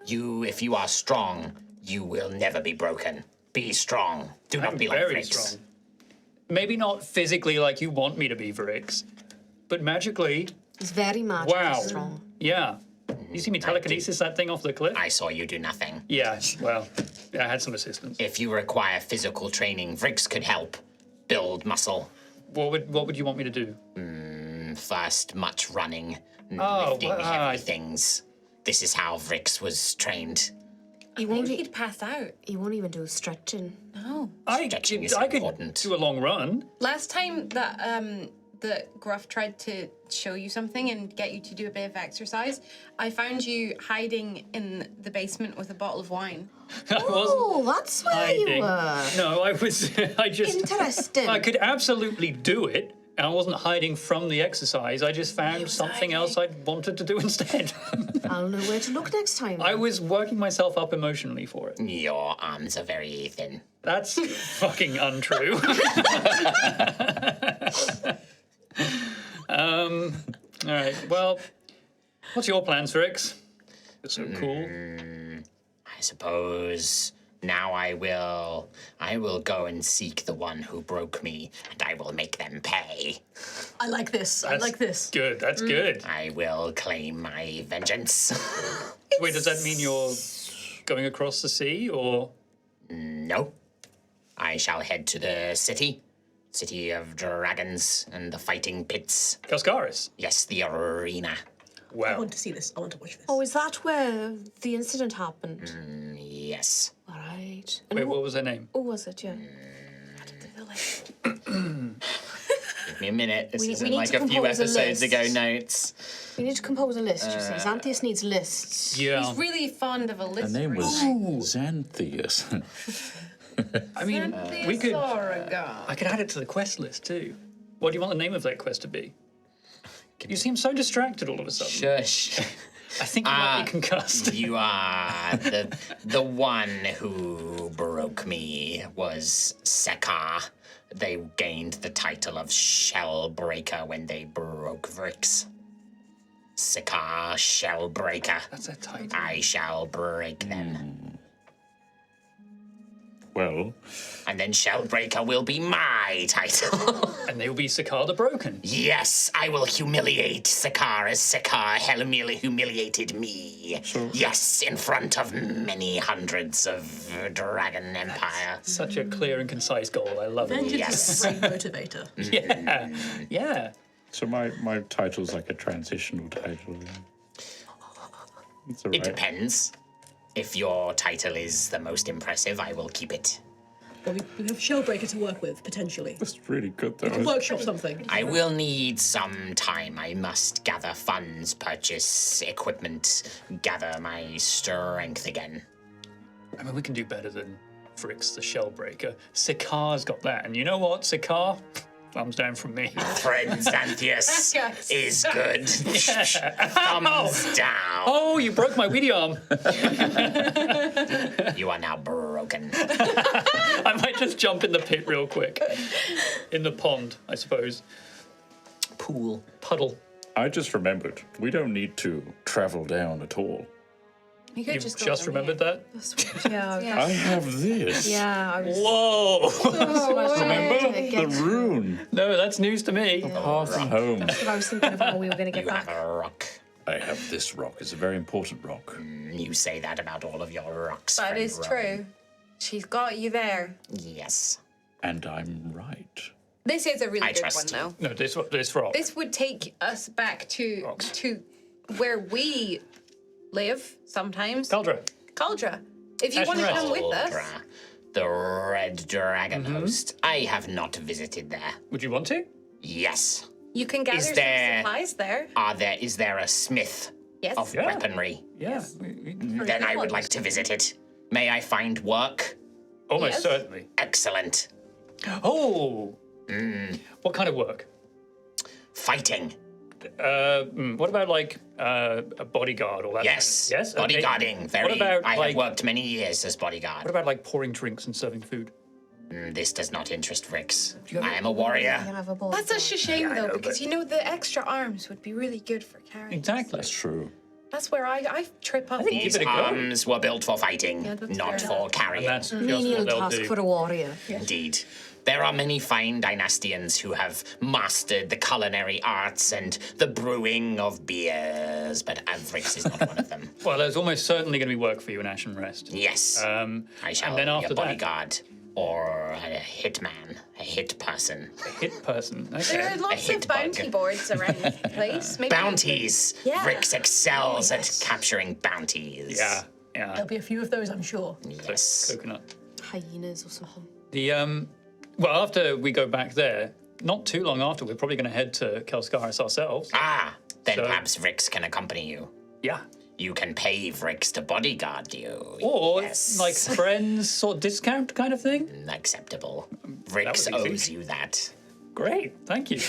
If you are strong, you will never be broken. Be strong. Do not I'm be like very Fritz. strong. Maybe not physically like you want me to be, Vrix, but magically, He's very magically wow. strong. Yeah. You see me telekinesis that thing off the cliff? I saw you do nothing. Yeah, well, I had some assistance. If you require physical training, Vrix could help build muscle. What would you want me to do? First, much running, Oh, lifting well, heavy things. This is how Vrix was trained. He I won't, think he'd pass out. he won't even do stretching. No. I Stretching could is important. do a long run. Last time that that Gruff tried to show you something and get you to do a bit of exercise, I found you hiding in the basement with a bottle of wine. I wasn't Oh, that's where you hiding. were. No, I was. I just. Interesting. I could absolutely do it. And I wasn't hiding from the exercise. I just found something else I wanted to do instead. I'll know where to look next time. I was working myself up emotionally for it. Your arms are very thin. That's fucking untrue. All right. Well, what's your plans, Rix? You're so cool. I suppose now I will go and seek the one who broke me, and I will make them pay. I like this. I like this. Good. That's good. I will claim my vengeance. Wait, does that mean you're going across the sea, or? No. I shall head to the city of dragons and the fighting pits. Cascaris? Yes, the arena. I Wow. want to see this. I want to watch this. Oh, is that where the incident happened? Yes. All right. And Wait, what was her name? who was it? Yeah. Give me a minute. This We isn't need like to a few compose a episodes list. ago notes. We need to compose a list, you see. Xanthias needs lists. Yeah. He's really fond of a list. Her name was reading. Xanthias. I mean, we could. Azarr. I could add it to the quest list too. What do you want the name of that quest to be? You seem so distracted all of a sudden. Shush. I think you might be concussed. You are the one who broke me was Sekar. They gained the title of Shellbreaker when they broke Vrix. Sekar Shellbreaker. That's a title. I shall break them. Well, And then Shellbreaker will be my title. And they will be Cicada Broken. Yes, I will humiliate Sekar as Sekar humiliated me. Yes, in front of many hundreds of Dragon Empire. Such a clear and concise goal. I love it. Vengeance Yes. is a great motivator. Yeah. Yeah. so my title's like a transitional title. It's all It right. depends. If your title is the most impressive, I will keep it. Well, we have Shellbreaker to work with, potentially. It's really good though. Workshop something. I will need some time. I must gather funds, purchase equipment, gather my strength again. I mean, we can do better than Frix the Shellbreaker. Sikar's got that. And you know what, Sikar? Thumbs down from me. Friend Xanthias is good. Thumbs down. Oh, you broke my weedy arm. You are now broken. I might just jump in the pit real quick. In the pond, I suppose. Pool. Puddle. I just remembered we don't need to travel down at all. You could You've just, just remembered that? Yeah. Yeah. I have this. Yeah, I was. Whoa! Remember the rune? No, that's news to me. Path home. I was thinking of how we were going to get You have back. a rock. I have this rock. It's a very important rock. You say that about all of your rocks. That friend is Rowan. true. She's got you there. Yes. And I'm right. This is a really I good trust one, you. though. No, this rock. This would take us back to Rocks. where we live sometimes. Caldra. Caldra. If you Ashen want to Rest. come with us, Aldra, the Red Dragon host. I have not visited there. Would you want to? Yes. you can gather some there- supplies there. Is there a smith Yes. of Yeah. weaponry? Yeah. Then I would like to visit it. May I find work? Almost Yes. certainly. Excellent. Oh! What kind of work? Fighting. What about like a bodyguard or that? Yes. Yes. Okay. Bodyguarding. Very. What about I have like worked many years as bodyguard. what about like pouring drinks and serving food? This does not interest Rix. you have I am a warrior. Can have a ball. That's such a shame, I though, know, because but- you know the extra arms would be really good for carrying. Exactly. That's true. That's where I trip up. think These Give it a go. arms were built for fighting, Yeah, that's not fair. for carrying. That's just Menial what they'll task do. for a warrior. Indeed. There are many fine dynastians who have mastered the culinary arts and the brewing of beers, but Avrix is not one of them. Well, there's almost certainly going to be work for you in Ashen Rest. Yes. I shall and then be after a that- bodyguard or a hitman, a hit person. Hit person. There Okay. are lots hit of bounty bug. boards around the place. Maybe Bounties. Yeah. Vrix excels at capturing bounties. Yeah. Yeah. There'll be a few of those, I'm sure. Yes. Coconut. Hyenas or something. The well, after we go back there, not too long after, we're probably going to head to Kelskaris ourselves. Then So- perhaps Vrix can accompany you. Yeah. You can pay Vrix to bodyguard you. Or yes. like friends sort of discount kind of thing. Acceptable. That Vrix was easy. owes you that. Great, thank you.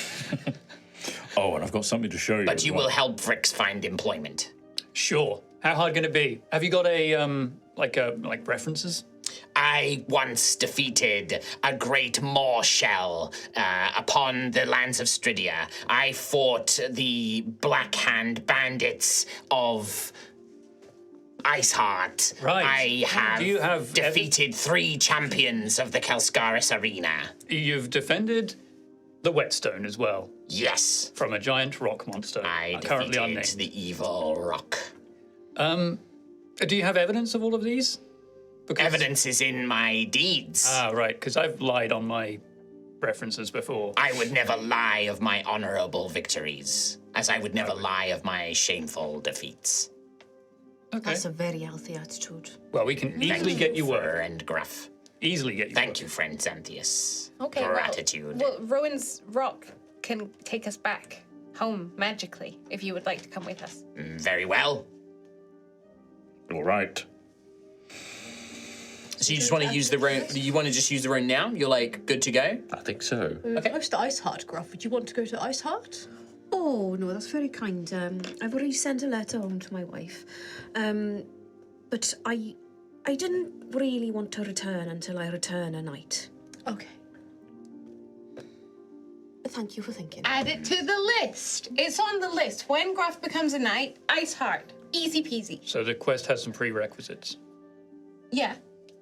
Oh, and I've got something to show you. But as you well. will help Vrix find employment. Sure. How hard can it be? Have you got a like references? I once defeated a great maw shell upon the lands of Stridia. I fought the Black Hand bandits of Iceheart. Right. I have, Do you have defeated 3 champions of the Kelskaris arena. You've defended the Whetstone as well Yes, from a giant rock monster, I currently defeated unnamed. the evil rock. Do you have evidence of all of these? Because, Evidence is in my deeds. Ah, right, because I've lied on my references before. I would never lie of my honorable victories, as I would never lie of my shameful defeats. Okay. That's a very healthy attitude. Well, we can easily get you work. And gruff. Easily get you Thank you, friend Xanthius. Okay, Gratitude. Well, Rowan's rock can take us back home magically if you would like to come with us. Very well. All right. So you just want to use the rune? You want to just use the rune now? You're like good to go? I think so. Close to Iceheart, Gruff. Would you want to go to Iceheart? Oh, no, that's very kind. I've already sent a letter home to my wife. But I didn't really want to return until I return a night. Okay. Thank you for thinking. Add it to the list. It's on the list. When Gruff becomes a knight, Iceheart. Easy peasy. So the quest has some prerequisites. Yeah,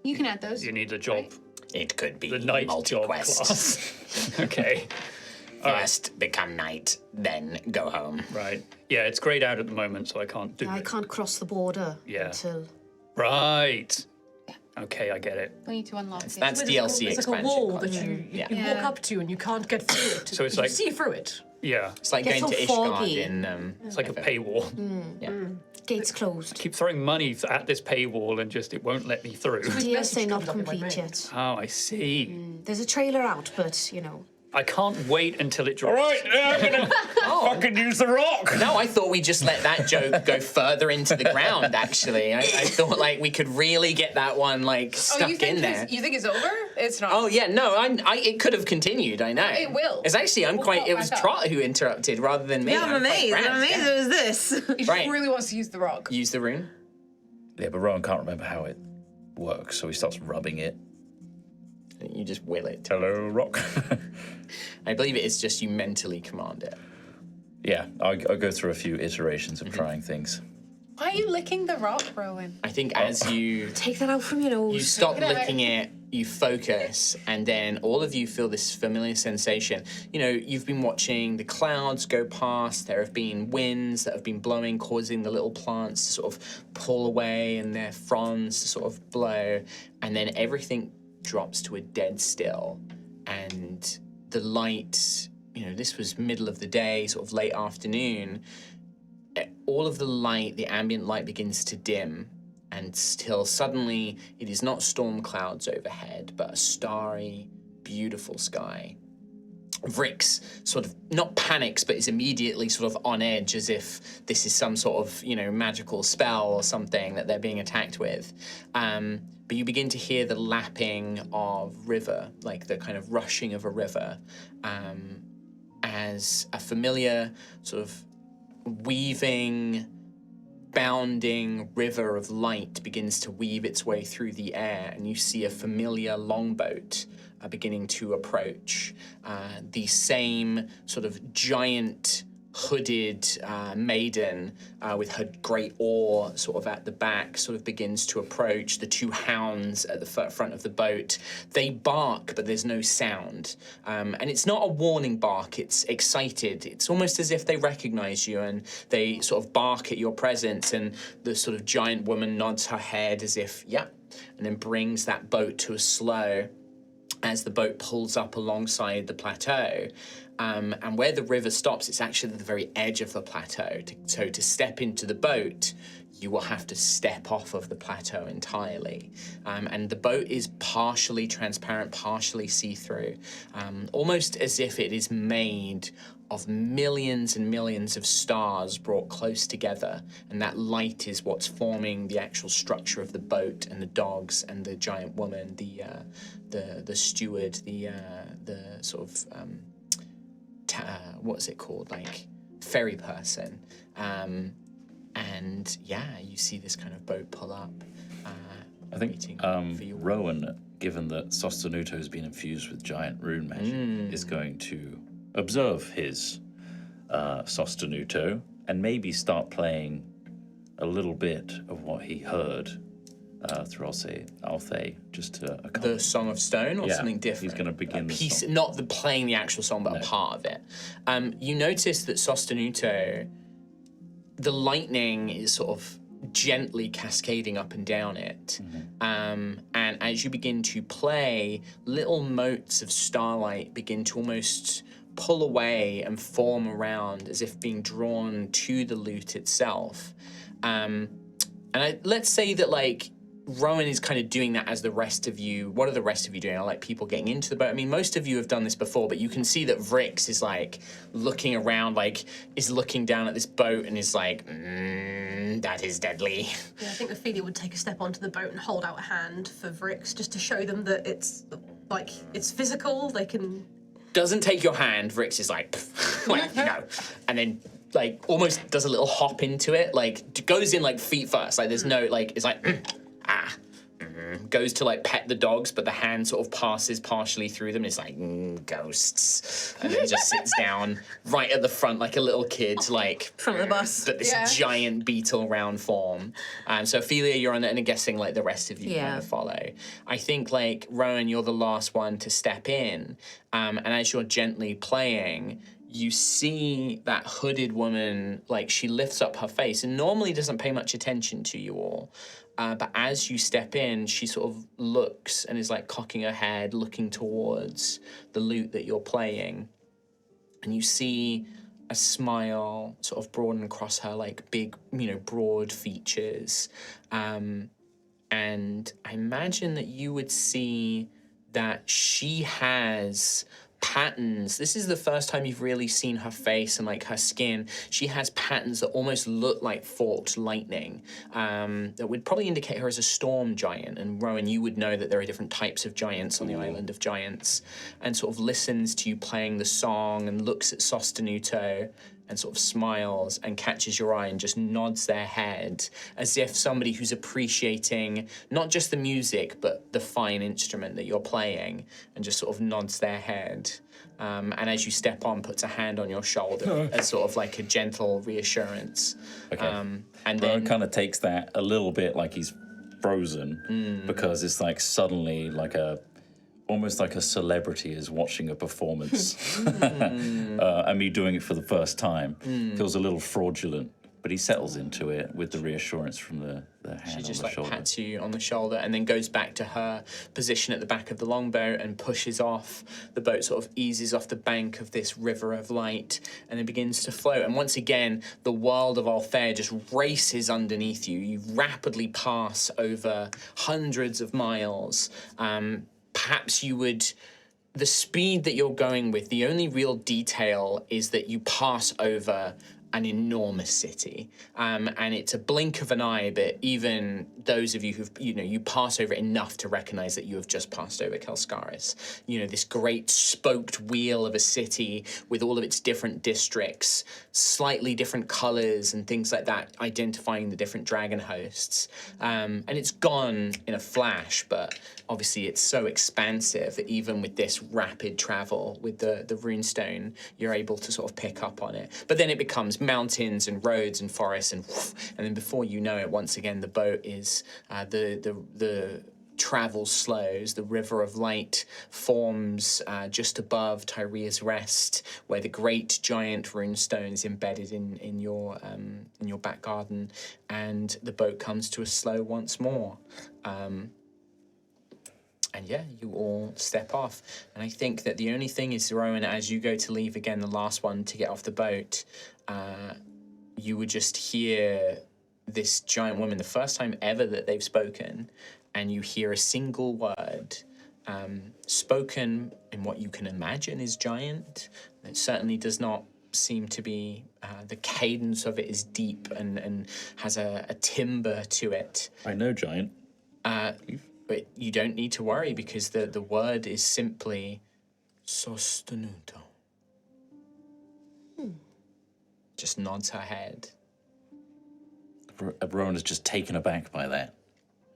you can add those. You need the job, It could be the knight job multi-quest. class. Okay, First become knight, then go home. right. Yeah, it's grayed out at the moment, so I can't do I it. can't cross the border Yeah. until... Right. Okay, I get it. We need to unlock it. That's DLC It's expansion. like a wall that content. you Yeah. walk up to and you can't get through it. So it's you like- see through it. Yeah, It's like Gets going to all Ishgard foggy. in. it's like a paywall. Gates closed. Keep throwing money at this paywall and just it won't let me through. DLC not comes up in my complete brain. yet. Oh, I see. There's a trailer out, but, you know... I can't wait until it drops. All right, I'm gonna fucking use the rock. No, I thought we just let that joke go further into the ground. Actually, I thought like we could really get that one like stuck you think in there. You think it's over? It's not. Oh yeah, no, it could have continued. I know It will. It's actually I'm quite. It was back up. Trot who interrupted rather than me. Yeah, I'm amazed. I'm amazed it was this. He Right. really wants to use the rock. Use the rune. Yeah, but Rowan can't remember how it works, so he starts rubbing it. You just will it. Hello, rock. I believe it is just you mentally command it. Yeah, I go through a few iterations of trying things. Why are you licking the rock, Rowan? I think as you Take that out from your nose. you stop Look at it. licking it, you focus, and then all of you feel this familiar sensation. You know, you've been watching the clouds go past, there have been winds that have been blowing, causing the little plants to sort of pull away and their fronds to sort of blow, and then everything drops to a dead still. And the light, you know, this was middle of the day, sort of late afternoon, all of the light, the ambient light begins to dim, and still suddenly it is not storm clouds overhead, but a starry, beautiful sky. Vrix sort of not panics, but is immediately sort of on edge, as if this is some sort of, you know, magical spell or something that they're being attacked with. But you begin to hear the lapping of river, like the kind of rushing of a river, as a familiar sort of weaving, bounding river of light begins to weave its way through the air, and you see a familiar longboat beginning to approach. The same sort of giant hooded maiden with her great oar sort of at the back sort of begins to approach. The 2 hounds at the front of the boat, they bark, but there's no sound. And it's not a warning bark, it's excited. It's almost as if they recognize you and they sort of bark at your presence, and the sort of giant woman nods her head as if, yeah, and then brings that boat to a slow as the boat pulls up alongside the plateau. And where the river stops, it's actually at the very edge of the plateau. So to step into the boat, you will have to step off of the plateau entirely. And the boat is partially transparent, partially see-through, almost as if it is made of millions and millions of stars brought close together, and that light is what's forming the actual structure of the boat and the dogs and the giant woman, the steward, the sort of what's it called, like ferry person, and yeah, you see this kind of boat pull up. I think Rowan, given that Sostenuto has been infused with giant rune magic, is going to observe his Sostenuto and maybe start playing a little bit of what he heard through Altheya, just to the Song of Stone, or something different. He's going to begin a the piece, song. not the playing the actual song, but a part of it. You notice that Sostenuto, the lightning is sort of gently cascading up and down it. And as you begin to play, little motes of starlight begin to almost pull away and form around as if being drawn to the lute itself. Let's say that, like, Rowan is kind of doing that as the rest of you. What are the rest of you doing? Are, like, people getting into the boat? I mean, most of you have done this before, but you can see that Vrix is, like, looking around, like, is looking down at this boat and is like, that is deadly. Yeah, I think Ophelia would take a step onto the boat and hold out a hand for Vrix, just to show them that it's, like, it's physical, they can... Doesn't take your hand. Vrix is like, and then, like, almost does a little hop into it, like, goes in, like, feet first. Like, there's no, like, it's like, goes to, like, pet the dogs, but the hand sort of passes partially through them. It's like, ghosts. And then just sits down right at the front like a little kid, like... Front of the bus. But this giant beetle round form. So, Ophelia, you're on it, and I'm guessing, like, the rest of you kind of follow. I think, like, Rowan, you're the last one to step in. And as you're gently playing, you see that hooded woman, like, she lifts up her face and normally doesn't pay much attention to you all. But as you step in, she sort of looks and is, like, cocking her head, looking towards the lute that you're playing. And you see a smile sort of broaden across her, like, big, broad features. And I imagine that you would see that she has patterns. This is the first time you've really seen her face and, like, her skin. She has patterns that almost look like forked lightning, that would probably indicate her as a storm giant. And Rowan, you would know that there are different types of giants on the island of giants, and sort of listens to you playing the song and looks at Sostenuto and sort of smiles and catches your eye and just nods their head as if somebody who's appreciating not just the music, but the fine instrument that you're playing, and just sort of nods their head. And as you step on, puts a hand on your shoulder as sort of like a gentle reassurance. Okay. And Rowan then kind of takes that a little bit like he's frozen, because it's like suddenly like almost like a celebrity is watching a performance. And me doing it for the first time feels a little fraudulent, but he settles into it with the reassurance from the hand she on just, the like, shoulder. pats you on the shoulder and then goes back to her position at the back of the longboat and pushes off. The boat sort of eases off the bank of this river of light and then begins to float. And once again, the world of Altheya just races underneath you. You rapidly pass over hundreds of miles. Perhaps you would... The speed that you're going with, the only real detail is that you pass over an enormous city. And it's a blink of an eye, but even those of you who've, you pass over enough to recognize that you have just passed over Kelskaris. This great spoked wheel of a city with all of its different districts, slightly different colors and things like that, identifying the different dragon hosts. And it's gone in a flash, but obviously it's so expansive that even with this rapid travel with the runestone, you're able to sort of pick up on it. But then it becomes mountains and roads and forests, and then before you know it, once again, the boat is the travel slows. The river of light forms just above Tyria's Rest, where the great giant runestone is embedded in your back garden, and the boat comes to a slow once more. yeah, you all step off. And I think that the only thing is, Rowan, as you go to leave again, the last one to get off the boat, you would just hear this giant woman, the first time ever that they've spoken, and you hear a single word spoken in what you can imagine is giant. It certainly does not seem to be, the cadence of it is deep and has a timbre to it. I know, giant. But you don't need to worry because the word is simply sostenuto. Just nods her head. Rowan is just taken aback by that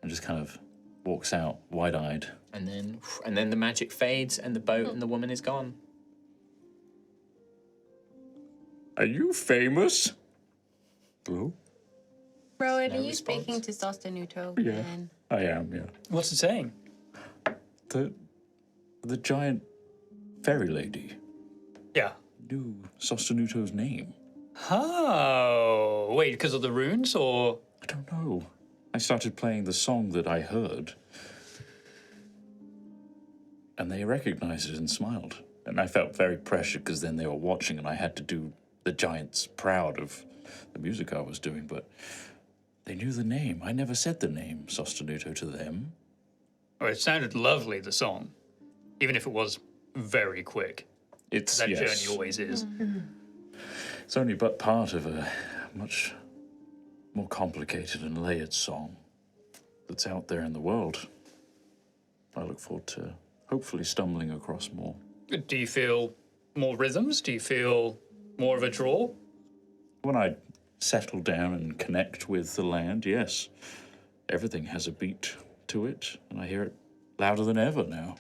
and just kind of walks out wide-eyed. And then the magic fades and the boat and the woman is gone. Are you famous? Hello? Rowan, No are you response. speaking to Sostenuto? Yeah. Then? I am, yeah. What's it saying? The giant fairy lady Yeah. knew Sostenuto's name. Oh, wait, because of the runes, or? I don't know. I started playing the song that I heard, and they recognized it and smiled. And I felt very pressured because then they were watching and I had to do the giants proud of the music I was doing, but they knew the name. I never said the name Sostenuto to them. Oh, it sounded lovely, the song, even if it was very quick. It's That yes. journey always is. It's only but part of a much more complicated and layered song that's out there in the world. I look forward to hopefully stumbling across more. Do you feel more rhythms? Do you feel more of a draw? When I settle down and connect with the land, yes, everything has a beat to it, and I hear it louder than ever now.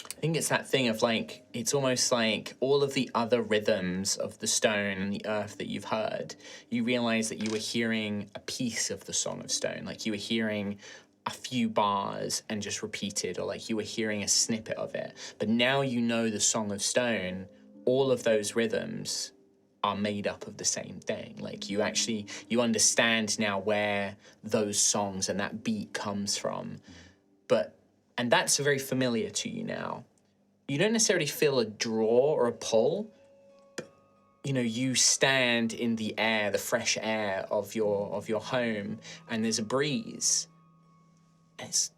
I think it's that thing of like, it's almost like all of the other rhythms of the stone and the earth that you've heard, you realize that you were hearing a piece of the Song of Stone. Like you were hearing a few bars and just repeated, or like you were hearing a snippet of it. But now you know the Song of Stone, all of those rhythms are made up of the same thing. Like you understand now where those songs and that beat comes from. And that's very familiar to you now. You don't necessarily feel a draw or a pull, but, you stand in the air, the fresh air of your home, and there's a breeze. And it's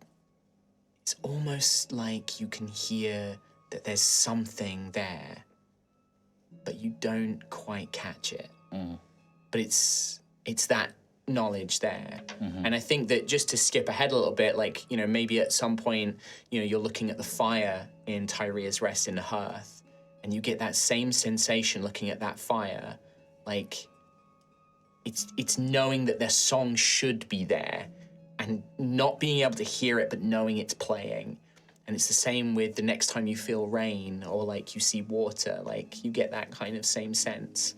almost like you can hear that there's something there, but you don't quite catch it. But it's that knowledge there. And I think that just to skip ahead a little bit, like, maybe at some point, you're looking at the fire in Tyria's Rest in the hearth, and you get that same sensation looking at that fire. Like, it's knowing that their song should be there, and not being able to hear it, but knowing it's playing. And it's the same with the next time you feel rain, or like you see water, like you get that kind of same sense.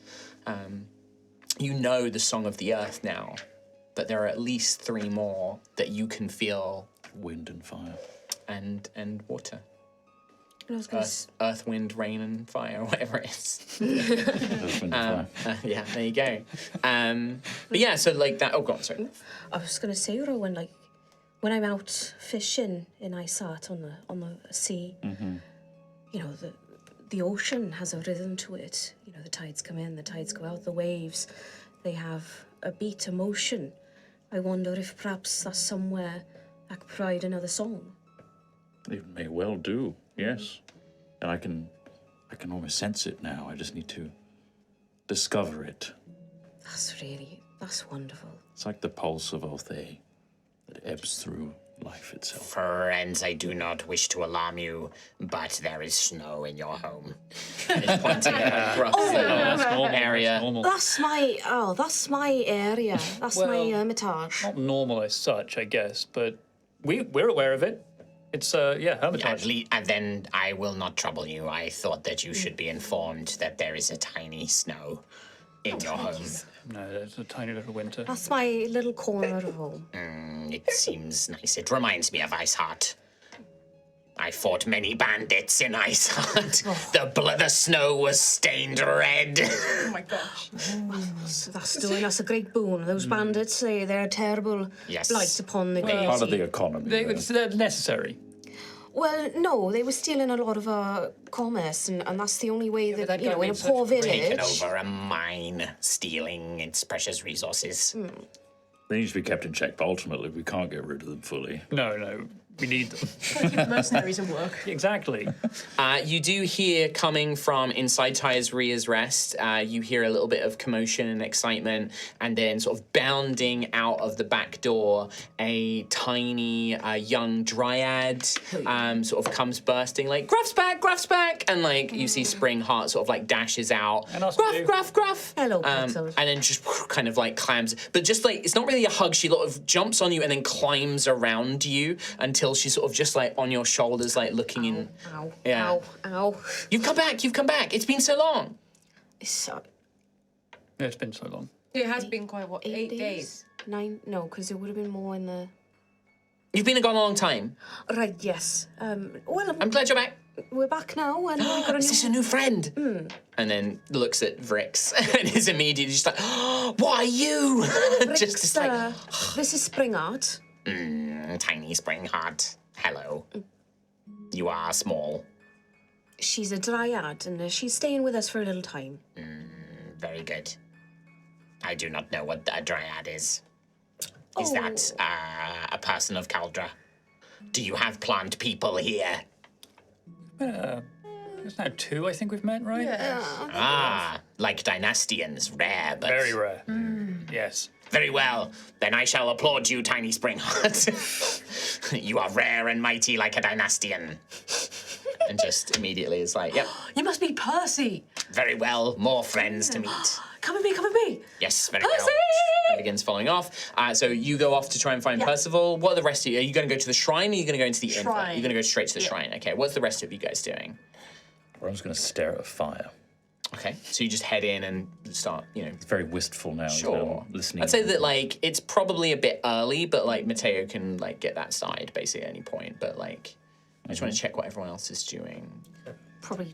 You know the Song of the Earth now, but there are at least 3 more that you can feel. Wind and fire. And water. I was gonna Earth, wind, rain, and fire, whatever it is. Earth, wind and fire. Yeah, there you go. But yeah, so like that. Oh, God, sorry. I was gonna say, Rowan, like when I'm out fishing in Isart on the sea, the ocean has a rhythm to it. The tides come in, the tides go out, the waves, they have a beat, a motion. I wonder if perhaps that's somewhere I could provide another song. It may well do, yes. And I can almost sense it now. I just need to discover it. That's wonderful. It's like the pulse of Altheya that ebbs through life itself. Friends, I do not wish to alarm you, but there is snow in your home. It's pointing across the area. Normal. That's my area. That's my hermitage. Not normal as such, I guess, but we're aware of it. It's, hermitage. And then I will not trouble you. I thought that you should be informed that there is a tiny snow in your home. No, it's a tiny little winter. That's my little corner of home. It seems nice. It reminds me of Iceheart. I fought many bandits in Iceheart. The snow was stained red. Oh my gosh. That's a great boon. Those bandits, they're a terrible Yes. blight upon the Part of the deity. economy. They're necessary. Well, no, they were stealing a lot of our commerce, and that's the only way but that, that you guy know, in a made such poor great- Taking village. over a mine, stealing its precious resources. They need to be kept in check, but ultimately we can't get rid of them fully. No, we need them. Keep the mercenaries in work. Exactly. You do hear coming from inside Azarr Rest, you hear a little bit of commotion and excitement, and then sort of bounding out of the back door, a tiny young dryad sort of comes bursting like, Gruff's back! And like you see Spring Heart sort of like dashes out. And us Gruff, too. Gruff! Hello, Petzl. And then just kind of like clams, but just like, it's not really a hug, she sort of jumps on you and then climbs around you until she's sort of just like on your shoulders, like looking in. Ow, Yeah. ow. You've come back. It's been so long. It's so, Yeah, it's been so long. It has been quite, what, 8 days? 9? No, because it would have been more in the... You've been gone a long time. Right, yes. Well, I'm glad you're back. we're back now, and we've got a Is new... this a new friend? And then looks at Vrix and is immediately just like, oh, what are you? just like, this is Springart. tiny Spring Heart. Hello. You are small. She's a dryad, and she's staying with us for a little time. Very good. I do not know what a dryad is. Is that a person of Caldra? Do you have plant people here? There's now 2 I think we've met, right? Ah, like Dynastians, rare, but... Very rare. Yes. Very well. Then I shall applaud you, Tiny Springheart. You are rare and mighty like a Dynastian. And just immediately is like, yep, You must be Percy. very well, more friends to meet. Come with me. Yes, very Percy! well. And begins following off. So you go off to try and find Percival. What are the rest of you? Are you going to go to the shrine or are you going to go into the inn? Shrine. You're going to go straight to the shrine. Okay, what's the rest of you guys doing? I was going to stare at a fire. Okay, so you just head in and start, It's very wistful now. Sure. Listening. I'd say that, like, it's probably a bit early, but, like, Mateo can, like, get that side, basically, at any point. But, like, I just want to check what everyone else is doing. Probably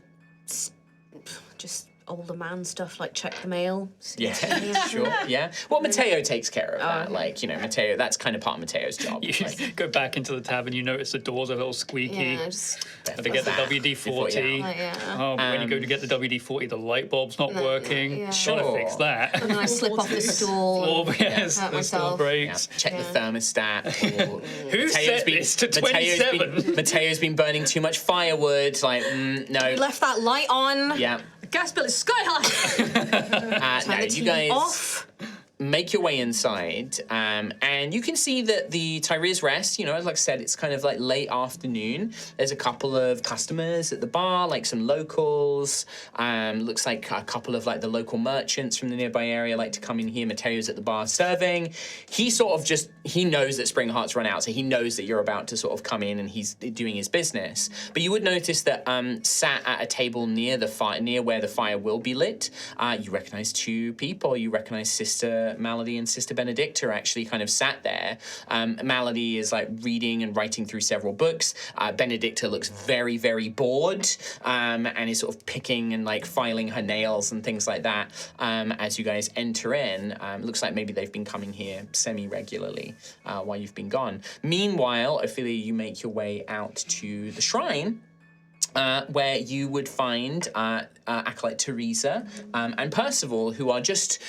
just older man stuff, like check the mail. Yeah, sure, yeah. Well, Mateo takes care of that. Like, Mateo, that's kind of part of Mateo's job. You Like, go back into the tavern, you notice the doors are a little squeaky. Yeah, just... Have to get the WD-40. yeah. Oh, when you go to get the WD-40, the light bulb's not working. yeah. Gotta Sure. fix that. And then I slip off the stool. Oh, yes, hurt the store myself. breaks. check the thermostat. Who set this to 27? Mateo's been burning too much firewood. Like, no. We left that light on. Yeah. The gas bill is sky high. No, the you TV guys off. make your way inside, and you can see that the Azarr Rest, like I said, it's kind of like late afternoon. There's a couple of customers at the bar, like some locals. Looks like a couple of like the local merchants from the nearby area like to come in here. Mateo's at the bar serving. He sort of he knows that Spring Heart's run out, so he knows that you're about to sort of come in and he's doing his business. But you would notice that sat at a table near the fire, near where the fire will be lit, you recognize 2 people. You recognize Sister Malady and Sister Benedicta actually kind of sat there. Malady is like reading and writing through several books. Benedicta looks very, very bored and is sort of picking and like filing her nails and things like that. As you guys enter in, looks like maybe they've been coming here semi-regularly while you've been gone. Meanwhile, Ophelia, you make your way out to the shrine. Where you would find Acolyte Teresa and Percival, who are just,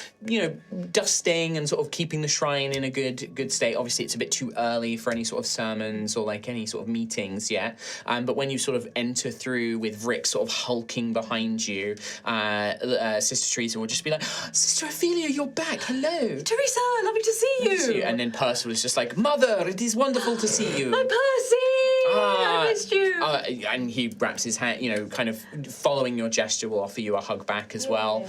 dusting and sort of keeping the shrine in a good state. Obviously, it's a bit too early for any sort of sermons or like any sort of meetings yet. But when you sort of enter through with Rick sort of hulking behind you, Sister Teresa will just be like, Sister Ophelia, you're back. Hello. Teresa, lovely to see you. And then Percival is just like, Mother, it is wonderful to see you. I'm Percy. I missed you. And he wraps his hand, kind of following your gesture, will offer you a hug back as well.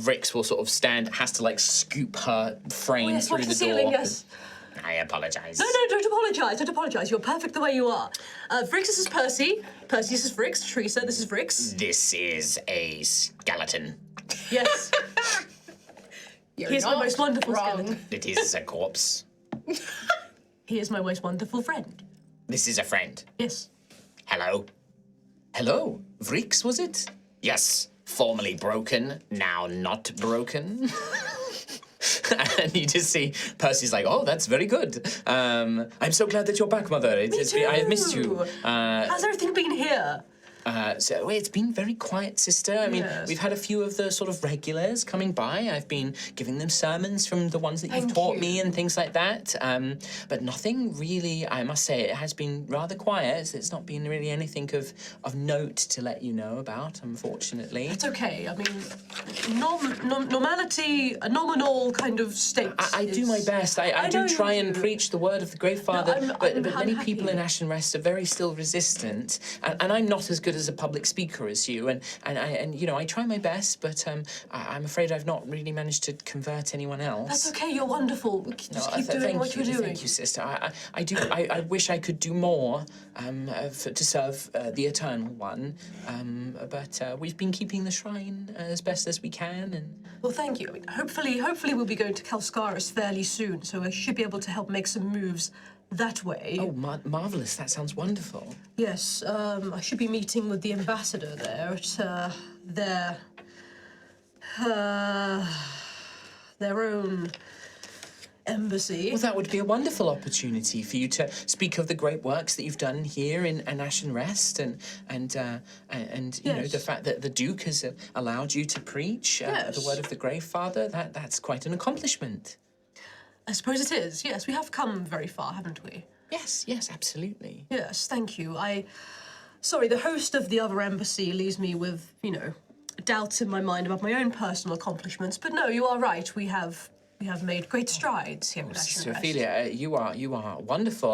Rix will sort of has to like scoop her frame through the door. Ceiling, yes. I apologize. No, don't apologise. Don't apologise. You're perfect the way you are. Vrix, this is Percy. Percy, this is Vrix. Teresa, this is Vrix. This is a skeleton. Yes. Here's my most wonderful skeleton. It is a corpse. Here's my most wonderful friend. This is a friend. Yes. Hello. Hello. Vrix, was it? Yes. Formerly broken, now not broken. and you just see Percy's like, oh, that's very good. I'm so glad that you're back, Mother. I've missed you. How's everything been here? So it's been very quiet, sister. I mean, Yes. we've had a few of the sort of regulars coming by. I've been giving them sermons from the ones that you've taught me and things like that. But nothing really, I must say, it has been rather quiet. It's not been really anything of note to let you know about, unfortunately. It's okay. I mean, normality, a nominal kind of state. I do my best. I do know you try and do. preach the word of the Great Father, but I'm many happy. people in Ashen Rest are very still resistant, and I'm not as good as a public speaker as you, and you know, I try my best, but I'm afraid I've not really managed to convert anyone else. That's okay. You're wonderful. Just keep doing what you're doing. Thank you, sister. I wish I could do more to serve the Eternal One, but we've been keeping the shrine as best as we can, and Well, thank you. I mean, hopefully we'll be going to Kalskaris fairly soon, so I should be able to help make some moves that way. oh, marvelous! That sounds wonderful. Yes, I should be meeting with the ambassador there at their own embassy. Well, that would be a wonderful opportunity for you to speak of the great works that you've done here in Ashen Rest, and you know, the fact that the Duke has allowed you to preach the word of the Grey Father. That's quite an accomplishment. I suppose it is. Yes, we have come very far, haven't we? Yes, absolutely. Yes, thank you. Sorry, the host of the other embassy leaves me with, you know, doubts in my mind about my own personal accomplishments. But no, you are right. We have made great strides here at Ashen Sister Rest. Ophelia, you are wonderful.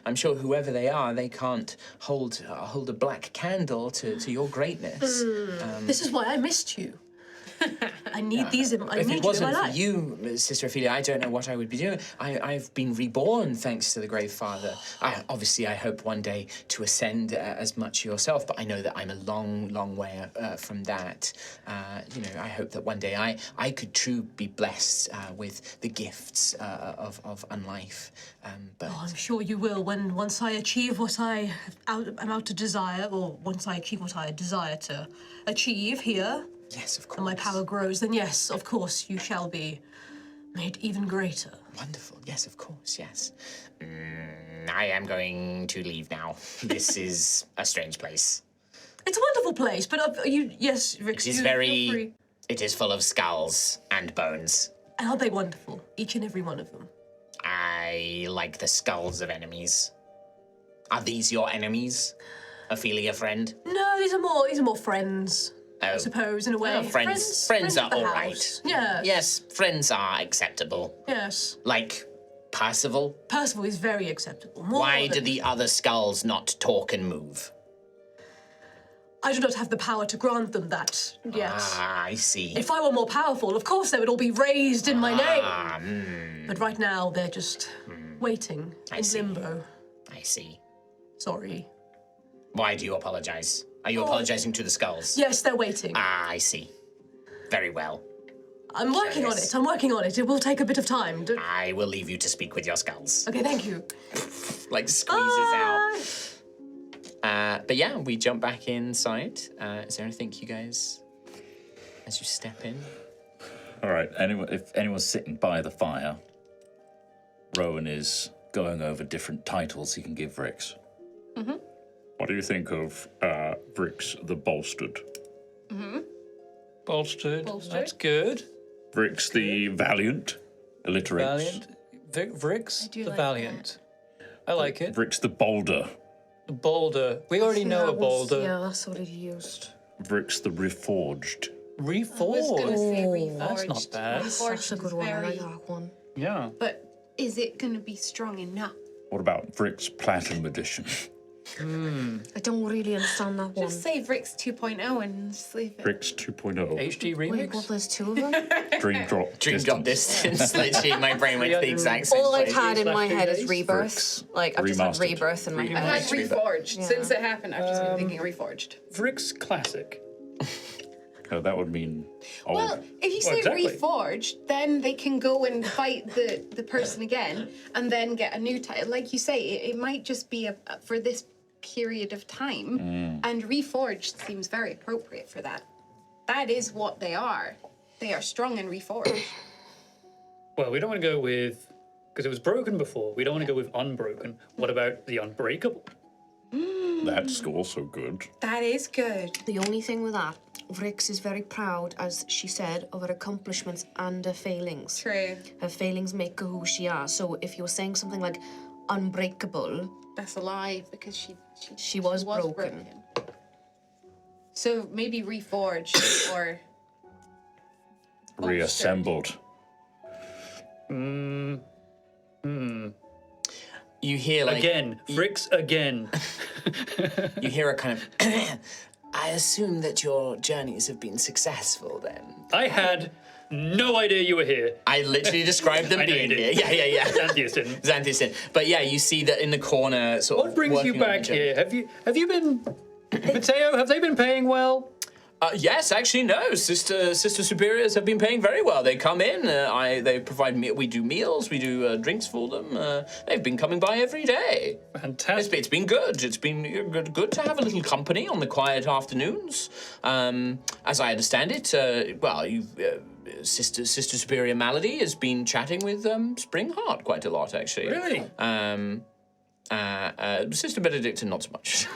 I'm sure whoever they are, they can't hold a black candle to your greatness. This is why I missed you. I need these. I If need it you in wasn't my for life. you, Sister Ophelia, I don't know what I would be doing. I've been reborn thanks to the Grey Father. Obviously, I hope one day to ascend as much yourself, but I know that I'm a long way from that. You know, I hope that one day I could truly be blessed with the gifts of unlife. But Oh, I'm sure you will once I achieve what I'm out to desire, or once I achieve what I desire to achieve here, yes, of course. and my power grows, then yes, of course, you shall be made even greater. Wonderful. Yes, of course. Yes. I am going to leave now. This is a strange place. It's a wonderful place, but yes, Rick, It is feel very. free. It is full of skulls and bones. Are they wonderful? Each and every one of them. I like the skulls of enemies. Are these your enemies, Ophelia, friend? No, these are more friends. I Oh. suppose, in a way. Well, friends are of the all house. right. Yes. Yes, friends are acceptable. Yes. Like Percival. Percival is very acceptable. More Why do than- the other skulls not talk and move? I do not have the power to grant them that yet. Ah, I see. If I were more powerful, of course they would all be raised in my name. Ah, But right now, they're just waiting in see. limbo. I see. Sorry. Why do you apologize? Are you apologizing to the skulls? Yes, they're waiting. Ah, I see. Very well. I'm working on it. I'm working on it. It will take a bit of time. I will leave you to speak with your skulls. Okay, thank you. Like squeezes out. But yeah, we jump back inside. Is there anything you guys, as you step in? All right. If anyone's sitting by the fire, Rowan is going over different titles he can give Rix. Mm-hmm. What do you think of Rix the Bolstered? Bolstered. Bolstered. That's good. Rix the Valiant, alliterates. Valiant. Vrix do the like Valiant. I like it. Rix the Boulder, The Boulder. We already know a boulder. Yeah, that's what he used. Rix the Reforged. I was gonna say Reforged. reforged. That's not bad. Reforged That's a good is one. I very- like that one. Yeah. But is it gonna be strong enough? What about Rix Platinum Edition? I don't really understand that one. Just say Rix 2.0 and just leave it. Rix 2.0. HD Wait, remix. what? There's two of them. Dream Drop. Dream drop distance. Literally, my brain went to the exact same All I've place. had in my head is Days? Rebirth. Bricks. Like, I've just had Remastered. Rebirth in my I head. had Reforged. Since it happened, I've just been thinking Reforged. Vrix Classic. Oh, that would mean old. Well, if you say exactly. Reforged, then they can go and fight the person again and then get a new title. Like you say, it might just be for this period of time. And Reforged seems very appropriate for that. That is what they are. They are strong and reforged. Well, we don't want to go with... Because it was broken before. We don't want to go with unbroken. What about the unbreakable? That's also good. That is good. The only thing with that, Vrix is very proud, as she said, of her accomplishments and her failings. True. Her failings make her who she are. So if you're saying something like unbreakable, That's a lie because she was broken. So maybe reforged or Reassembled. You hear like Again. Fricks again. you hear a kind of. I assume that your journeys have been successful then. I had no idea you were here. I literally described them I know being you here. did. Yeah. Xanthias didn't. Xanthias didn't. But yeah, you see that in the corner, sort of. What brings you working on the back journey. here? Have you been... Mateo, have they been paying well? Yes, actually, no. Sister Superiors have been paying very well. They come in. They provide we do meals. We do drinks for them. They've been coming by every day. Fantastic. It's been good. It's been good to have a little company on the quiet afternoons. As I understand it, Sister Superior Malady has been chatting with Springheart quite a lot, actually. Really? Sister Benedicta, not so much.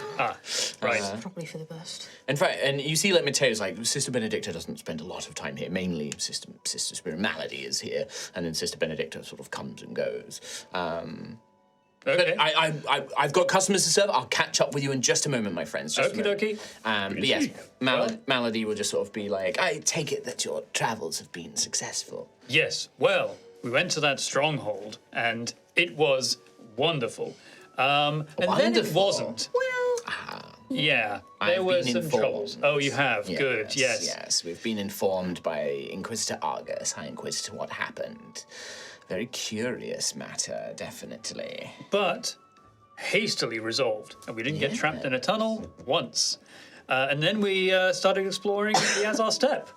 Right. Probably for the best. In fact, and you see, like Mateo's like, Sister Benedicta doesn't spend a lot of time here. Mainly, Sister Spirit Malady is here, and then Sister Benedicta sort of comes and goes. Okay. I've got customers to serve. I'll catch up with you in just a moment, my friends. Just a Okie moment. dokie. But yes, Malady will just sort of be like, I take it that your travels have been successful. Yes. Well, we went to that stronghold, and it was wonderful. And then it Wonderful. wasn't. Yeah, I've there were been some informed. troubles. Oh, you have? Good, yes. Yes, we've been informed by Inquisitor Argus, High Inquisitor, what happened. Very curious matter, definitely. But hastily resolved. And we didn't get trapped in a tunnel once. And then we started exploring the Azarr Steppe.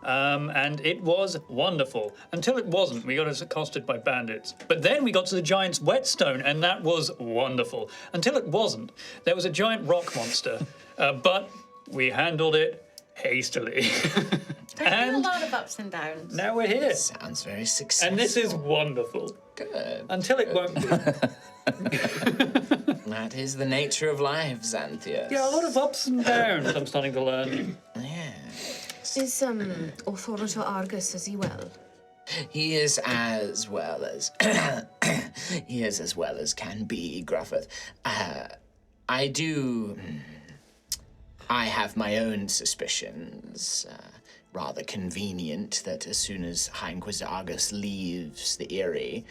And it was wonderful. Until it wasn't. We got accosted by bandits. But then we got to the giant's whetstone, and that was wonderful. Until it wasn't. There was a giant rock monster. But we handled it hastily. There's been a And lot of ups and downs. now we're here. Sounds very successful. And this is wonderful. good. Until it won't be. That is the nature of life, Xanthias. Yeah, a lot of ups and downs, I'm starting to learn. Yeah. Is Authority Argus, is he well? He is as well as can be, Gruffith. I have my own suspicions. Rather convenient that as soon as High Inquisitor Argus leaves the Eyrie,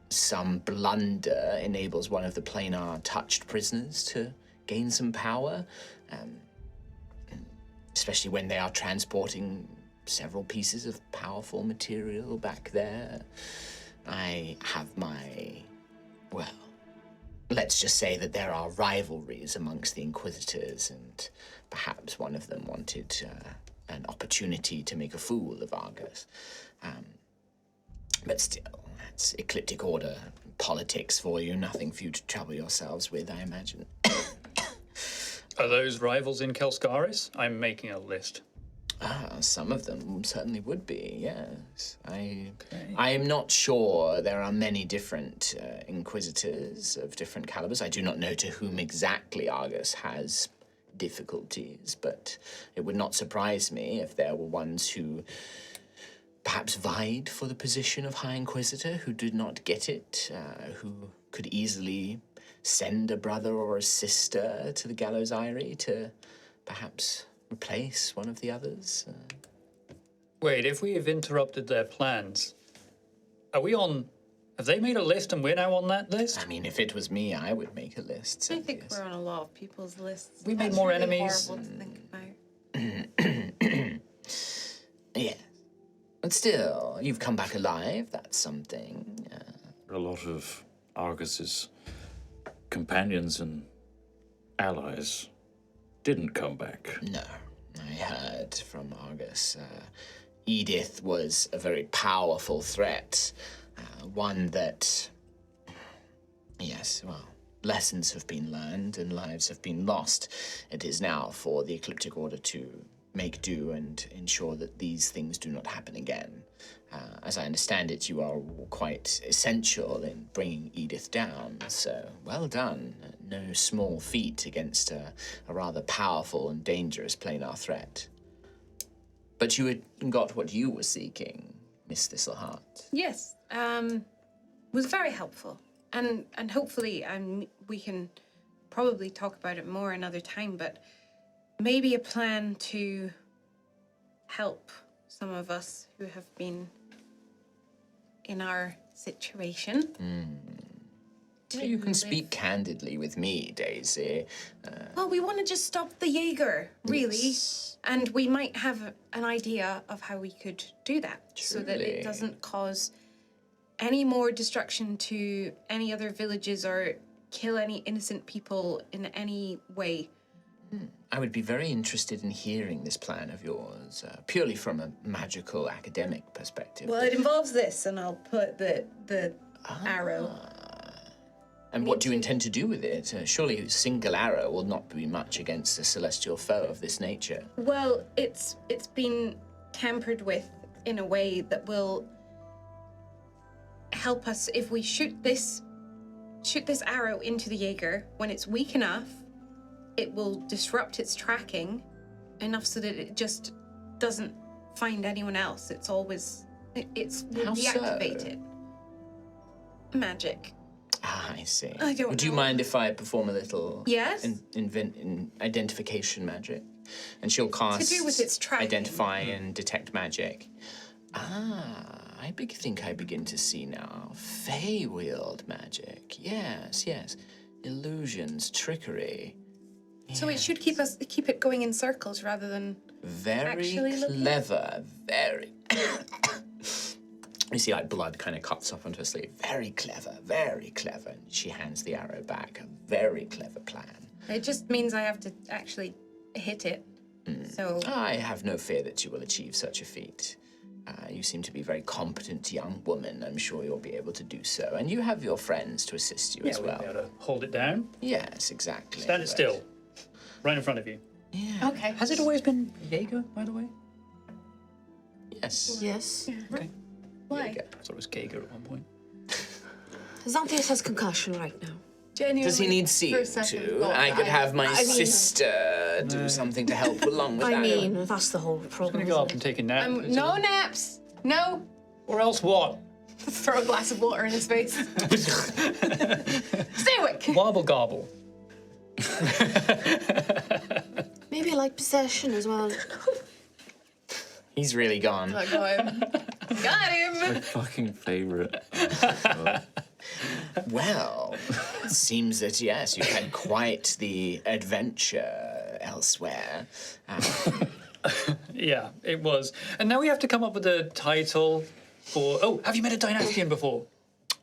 some blunder enables one of the planar touched prisoners to gain some power. Especially when they are transporting several pieces of powerful material back there. I have let's just say that there are rivalries amongst the Inquisitors, and perhaps one of them wanted an opportunity to make a fool of Argus. But still, that's Ecliptic Order politics for you, nothing for you to trouble yourselves with, I imagine. Are those rivals in Kelskaris? I'm making a list. Some of them certainly would be, yes. I am not sure. There are many different Inquisitors of different calibers. I do not know to whom exactly Argus has difficulties, but it would not surprise me if there were ones who perhaps vied for the position of High Inquisitor, who did not get it, who could easily send a brother or a sister to the Gallows Eyrie to perhaps replace one of the others. Wait, if we have interrupted their plans, are we on... Have they made a list and we're now on that list? I mean, if it was me, I would make a list. I think we're on a lot of people's lists. We made That's more really enemies. horrible to think about. Yeah. But still, you've come back alive. That's something. A lot of Argus's companions and allies didn't come back. No, I heard from Argus. Edith was a very powerful threat. One that, yes, well, lessons have been learned and lives have been lost. It is now for the Ecliptic Order to make do and ensure that these things do not happen again. As I understand it, you are quite essential in bringing Edith down, so well done. No small feat against a rather powerful and dangerous planar threat. But you had got what you were seeking, Miss Thistleheart. Yes, was very helpful, and hopefully we can probably talk about it more another time. But maybe a plan to help some of us who have been in our situation. You can speak candidly with me, Daisy. Well, we want to just stop the Jaeger, really. And we might have an idea of how we could do that so that Truly. it doesn't cause any more destruction to any other villages or kill any innocent people in any way. I would be very interested in hearing this plan of yours, purely from a magical academic perspective. Well, it involves this, and I'll put the arrow. And what do you intend to do with it? Surely a single arrow will not be much against a celestial foe of this nature. Well, it's been tampered with in a way that will help us if we shoot this arrow into the Jaeger. When it's weak enough, it will disrupt its tracking enough so that it just doesn't find anyone else. It's always will How so? deactivate it. Magic. Ah, I see. I don't Would you know. mind if I perform a little Yes? identification magic? And she'll cast do with its tracking. identify and detect magic. Ah, I think I begin to see now. Feywield magic. Yes. Illusions, trickery. So it should keep it going in circles rather than Very actually looking? clever. Very. You see, like, blood kind of cuts off onto her sleeve. Very clever, very clever. And she hands the arrow back. A very clever plan. It just means I have to actually hit it. So I have no fear that you will achieve such a feat. You seem to be a very competent young woman. I'm sure you'll be able to do so. And you have your friends to assist you as We'll well. be able to hold it down. Yes, exactly. Stand it but- still. Right in front of you. Yeah. okay. Has it always been Jaeger, by the way? Yes. Yes. Okay. Why? I thought it was Jaeger at one point. Xanthias has concussion right now. Genuinely, Does he need for a seeing second, to? thought I could that have my I mean- sister do something to help along with I that. mean, that's the whole I'm problem. gonna go up isn't and it? take a nap. No naps. No. Or else what? Throw a glass of water in his face. Stay awake. Wobble gobble. Maybe like possession as well. He's really gone. Got him. Got him. My fucking favorite. Well, it seems that, yes, you had quite the adventure elsewhere. Yeah, it was. And now we have to come up with a title for... Oh, have you met a Dynastian before?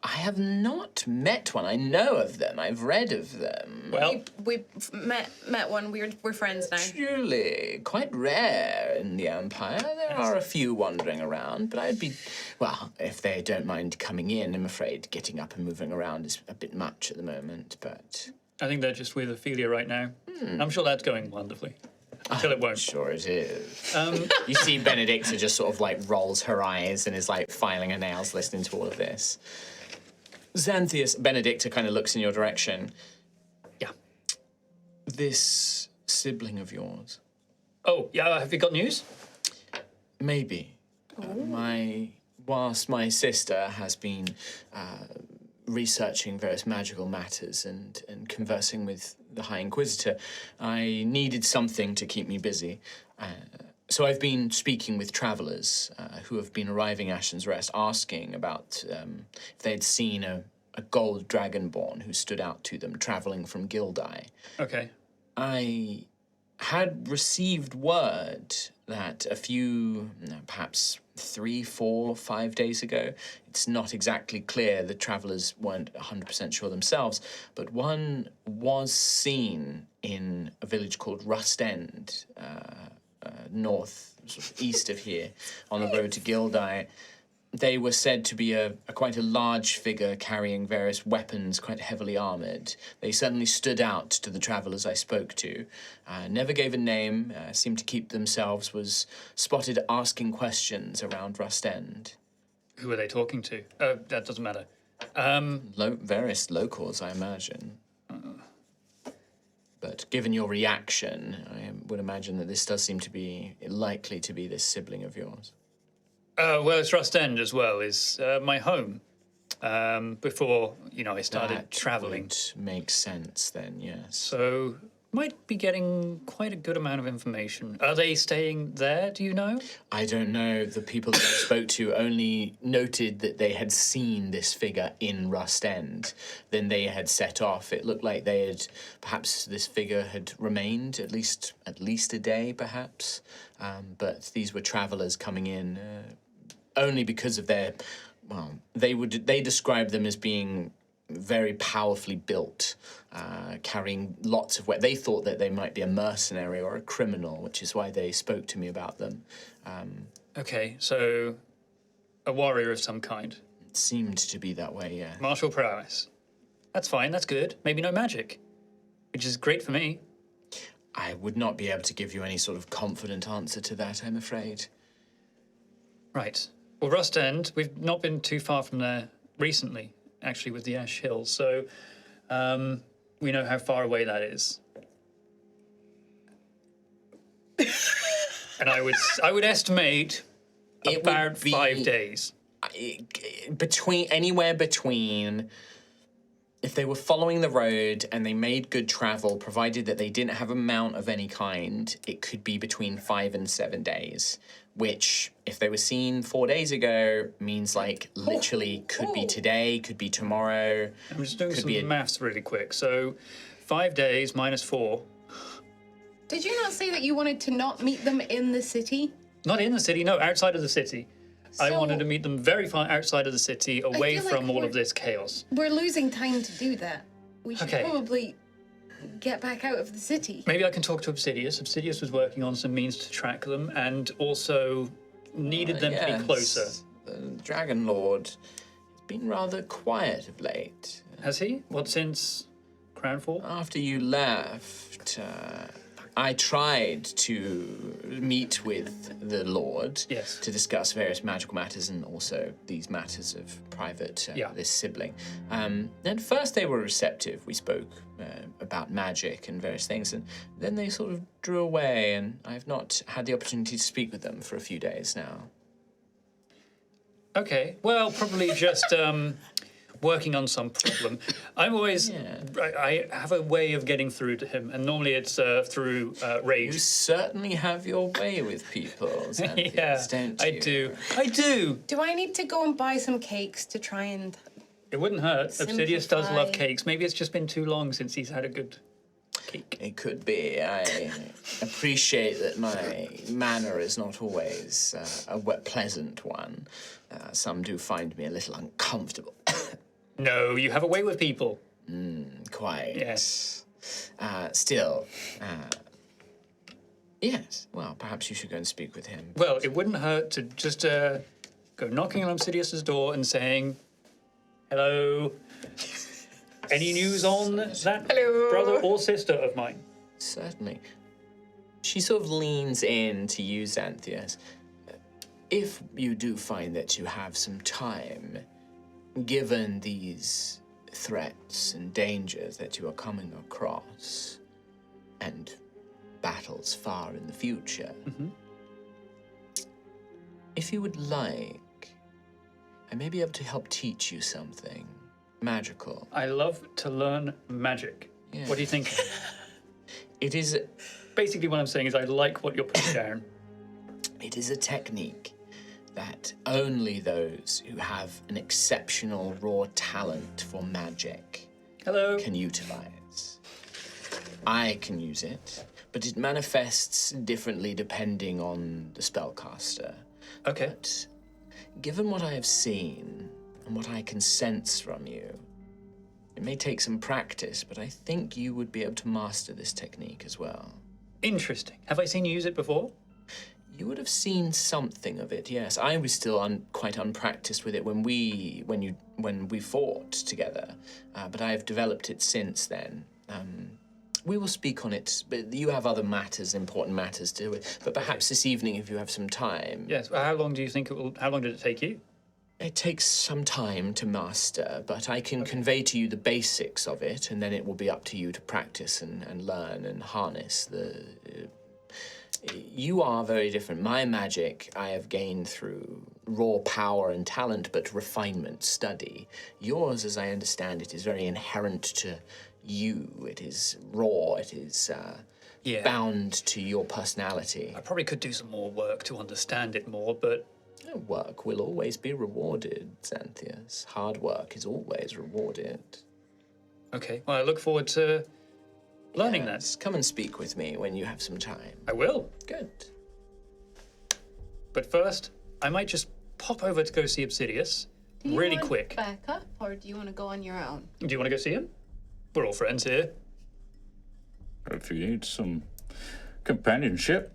I have not met one. I know of them. I've read of them. Well, We met one. We're friends now. Truly, quite rare in the Empire. There are a few wandering around, but I'd be... Well, if they don't mind coming in, I'm afraid getting up and moving around is a bit much at the moment, but... I think they're just with Ophelia right now. I'm sure that's going wonderfully. Until it won't. Sure it is. You see Benedicta just sort of, like, rolls her eyes and is, like, filing her nails listening to all of this. Xanthias, Benedicta kind of looks in your direction. Yeah. This sibling of yours, Oh, yeah, have you got news? maybe. Whilst my sister has been researching various magical matters and conversing with the High Inquisitor, I needed something to keep me busy. So I've been speaking with travellers who have been arriving at Ashen's Rest, asking about if they'd seen a gold dragonborn who stood out to them travelling from Gildai. Okay. I had received word that a few, perhaps 3, 4, 5 days ago, it's not exactly clear, the travellers weren't 100% sure themselves, but one was seen in a village called Rust End, north, sort of east of here, on the road to Gildai. they were said to be a quite a large figure carrying various weapons, quite heavily armoured. They certainly stood out to the travellers I spoke to. Never gave a name, seemed to keep themselves, was spotted asking questions around Rust End. Who are they talking to? That doesn't matter. Various locals, I imagine. But given your reaction, I would imagine that this does seem to be likely to be this sibling of yours. Well, it's Rust End as well, is my home. Before, I started travelling. Would make sense then, yes. So, might be getting quite a good amount of information. Are they staying there, do you know? I don't know. The people that I spoke to only noted that they had seen this figure in Rust End. Then they had set off. It looked like perhaps this figure had remained at least a day, perhaps. But these were travellers coming in only because of their, they described them as being very powerfully built, carrying lots of they thought that they might be a mercenary or a criminal, which is why they spoke to me about them. Okay, so a warrior of some kind. It seemed to be that way, yeah. Martial prowess. That's fine, that's good. Maybe no magic, which is great for me. I would not be able to give you any sort of confident answer to that, I'm afraid. Right. Well, Rust End, we've not been too far from there recently, actually, with the Ash Hills, so we know how far away that is. And I would estimate about 5 days. Anywhere between, if they were following the road and they made good travel, provided that they didn't have a mount of any kind, it could be between 5 and 7 days. Which, if they were seen 4 days ago, means literally could be today, could be tomorrow. I'm just doing some maths really quick. So 5 days minus 4. Did you not say that you wanted to not meet them in the city? Not in the city, no, outside of the city. I wanted to meet them very far outside of the city, away from all of this chaos. We're losing time to do that. We should Okay. probably get back out of the city. Maybe I can talk to Obsiddias. Obsiddias was working on some means to track them and also needed them to be closer. The Dragon Lord has been rather quiet of late. Has he? What, since Crownfall? After you left, I tried to meet with the Lord to discuss various magical matters and also these matters of private, this sibling. At first they were receptive. We spoke about magic and various things, and then they sort of drew away, and I've not had the opportunity to speak with them for a few days now. Okay, well, probably just working on some problem. I'm always, I have a way of getting through to him, and normally it's through rage. You certainly have your way with people, Xanthias, don't you? I do. Do I need to go and buy some cakes to try and... It wouldn't hurt. Obsidias does love cakes. Maybe it's just been too long since he's had a good cake. It could be. I appreciate that my manner is not always a pleasant one. Some do find me a little uncomfortable. No, you have a way with people. Quite. Yes. Still, yes. Well, perhaps you should go and speak with him. Well, it wouldn't hurt to just go knocking on Obsidias's door and saying, "Hello. Any news on that brother or sister of mine?" Certainly. She sort of leans in to you, Xanthias. If you do find that you have some time, given these threats and dangers that you are coming across, and battles far in the future, if you would like, I may be able to help teach you something magical. I love to learn magic. Yeah. What do you think? It is... Basically what I'm saying is I like what you're putting down. It is a technique that only those who have an exceptional raw talent for magic can utilize. I can use it, but it manifests differently depending on the spellcaster. Okay. But given what I have seen and what I can sense from you, it may take some practice, but I think you would be able to master this technique as well. Interesting. Have I seen you use it before? You would have seen something of it, yes. I was still quite unpracticed with it when we fought together, but I have developed it since then. We will speak on it, but you have other matters, important matters to do with. But perhaps this evening, if you have some time. Yes. Well, how long do you think it will? How long did it take you? It takes some time to master, but I can convey to you the basics of it, and then it will be up to you to practice and learn and harness the. You are very different. My magic I have gained through raw power and talent, but refinement, study. Yours, as I understand it, is very inherent to you. It is raw. It is bound to your personality. I probably could do some more work to understand it more, but Work will always be rewarded, Xanthias. Hard work is always rewarded. okay. Well, I look forward to learning that. Yes, come and speak with me when you have some time. I will. Good. But first, I might just pop over to go see Obsiddias really quick. Backup, or do you want to go on your own? Do you want to go see him? We're all friends here. If you need some companionship,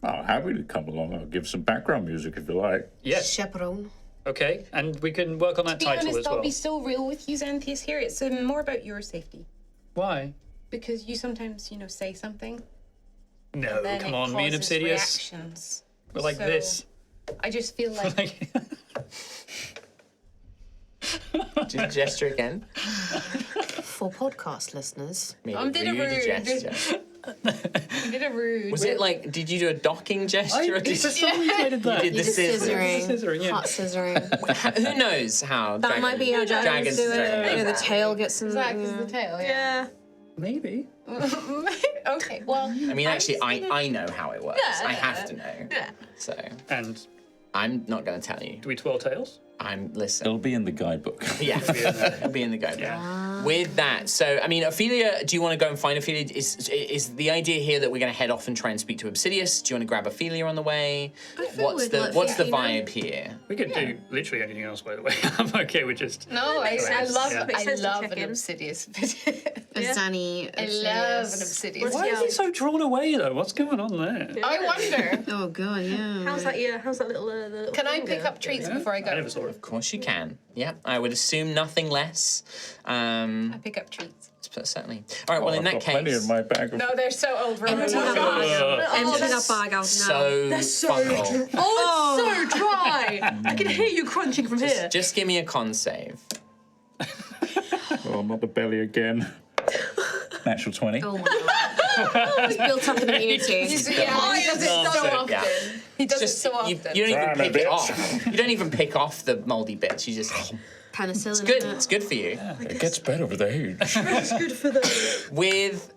I'll happily come along. I'll give some background music if you like. Yes. Chaperone. Okay, and we can work on that To be title honest, as well. I'll be so real with you, Xanthias, here. It's more about your safety. Why? Because you sometimes, say something. No, Then come it on, me and causes Obsidias. reactions. We're like So, this. I just feel like Do the gesture again. For podcast listeners. Maybe did a rude rude. gesture. you did a rude. Was it like, did you do a docking gesture? or did For some reason I did that. you did the The scissors? scissoring. Scissoring, yeah. Hot scissoring. Who knows how? That might be how dragons do it. You know, the tail gets in Exactly, the tail, yeah. Maybe. Okay, well. I mean, actually, I know how it works. I have to know. Yeah. So And I'm not going to tell you. do we twirl tails? Listen. It'll be in the guidebook. Yeah, it'll be in the guidebook. With that, so I mean, Ophelia, do you want to go and find Ophelia? Is the idea here that we're going to head off and try and speak to Obsidias? Do you want to grab Ophelia on the way? What's the vibe here? We could do literally anything else, by the way. I'm okay with just. No, I love, Yeah. I love check an in. Obsidias. As Danny. I love an Obsidias. Why is he so drawn away, though? What's going on there? I wonder. Oh, God, yeah. How's that? Yeah. How's that little? little Can I finger? pick up treats before I go? I never saw it. Of course you can. Yeah, I would assume nothing less. I pick up treats. Certainly. All right. Well, in I've that got plenty case, in my bag. No, they're so old. Empty that bag. Empty that bag out now. so funnel. Oh, it's so dry. I can hear you crunching from here. Just give me a con save. Oh, not the belly again. Natural 20. Oh, my God. It's built up an immunity. He does it so often. Yeah. He does it Just so you often. don't even Trying a pick bit. it off. You don't even pick off the moldy bits. You just. Penicillin. It's good. in it. It's good for you. It gets better with age. It's good for the. With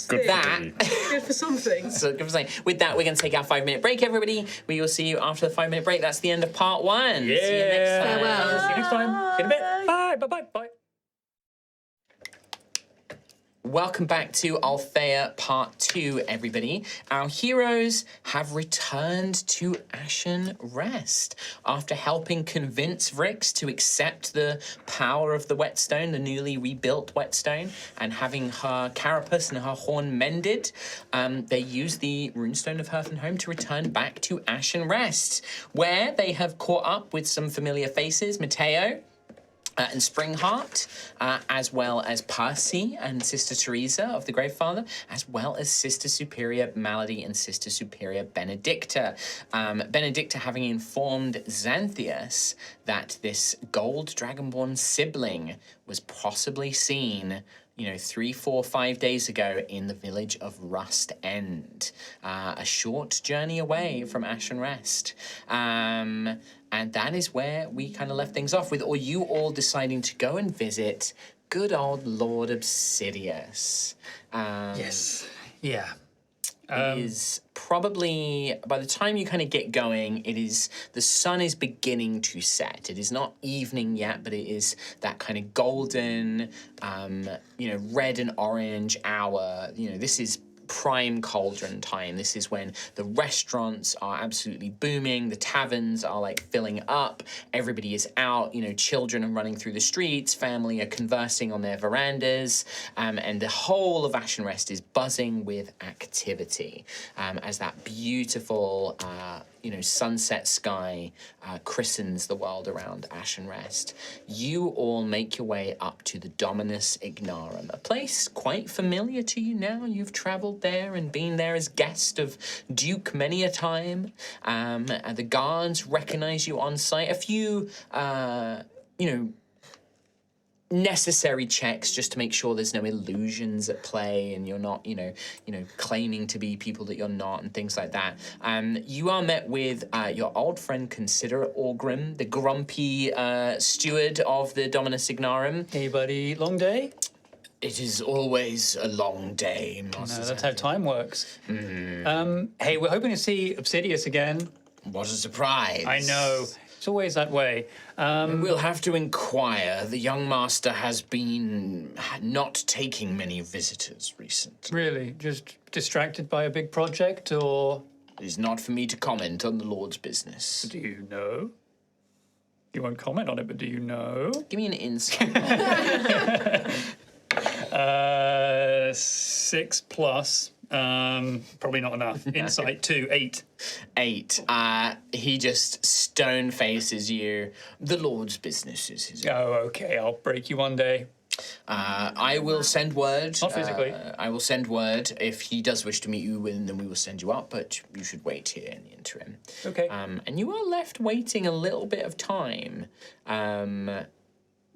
Good for that. me. Good for something. So, with that, we're going to take our 5-minute break, everybody. We will see you after the 5-minute break. That's the end of part 1. See you next time. Farewell. See you next time. In a bit. Bye. Bye. Bye. Welcome back to Altheya Part 2, everybody. Our heroes have returned to Ashen Rest after helping convince Vrix to accept the power of the whetstone, the newly rebuilt whetstone, and having her carapace and her horn mended. They used the runestone of Hearth and Home to return back to Ashen Rest, where they have caught up with some familiar faces, Mateo, and Springheart, as well as Percy and Sister Teresa of the Gravefather, as well as Sister Superior Malady and Sister Superior Benedicta. Benedicta having informed Xanthias that this gold dragonborn sibling was possibly seen 3, 4, 5 days ago in the village of Rust End, a short journey away from Ashen Rest. And that is where we kind of left things off with, you all deciding to go and visit good old Lord Obsiddias. Yes. Yeah. It is probably, by the time you kind of get going, the sun is beginning to set. It is not evening yet, but it is that kind of golden, red and orange hour. This is prime cauldron time. This is when the restaurants are absolutely booming, the taverns are like filling up, everybody is out, children are running through the streets, family are conversing on their verandas, and the whole of Ashen Rest is buzzing with activity as that beautiful sunset sky christens the world around Ashen Rest. You all make your way up to the Dominus Ignarum, a place quite familiar to you now. You've travelled there and been there as guest of Duke many a time. And the guards recognise you on sight. A few, necessary checks just to make sure there's no illusions at play and you're not, claiming to be people that you're not and things like that. You are met with your old friend Considerate Orgrim, the grumpy steward of the Dominus Ignarum. Hey, buddy, long day? It is always a long day, Master. No, that's how time works. Hey, we're hoping to see Obsiddias again. What a surprise. I know. It's always that way. We'll have to inquire. The young master has been not taking many visitors recently. Really? Just distracted by a big project, or...? It is not for me to comment on the Lord's business. Do you know? You won't comment on it, but do you know? Give me an insight. 6 plus. Probably not enough. Insight 2, 8. 8. He just stone faces you. The Lord's business is his own. Oh, okay. I'll break you one day. I will send word. Not physically. I will send word. If he does wish to meet you, then we will send you up, but you should wait here in the interim. Okay. And you are left waiting a little bit of time.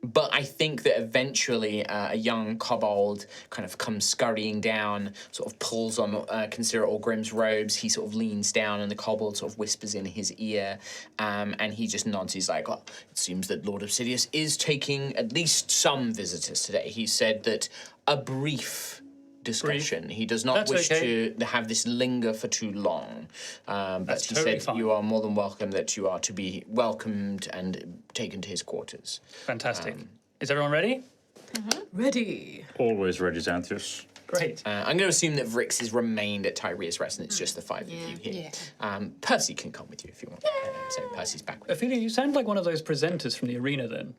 But I think that eventually a young kobold kind of comes scurrying down, sort of pulls on Considerate Orgrim's robes. He sort of leans down and the kobold sort of whispers in his ear. And he just nods. He's like, well, it seems that Lord Obsiddias is taking at least some visitors today. He said that a brief discussion. He does not wish to have this linger for too long. But he said you are more than welcome, that you are to be welcomed and taken to his quarters. Fantastic. Is everyone ready? Ready. Always ready, Xanthius. Great. I'm going to assume that Vrix has remained at Tyria's Rest and it's just the 5 of you here. Percy can come with you if you want. So Percy's back with you. Ophelia, you sound like one of those presenters from the arena then.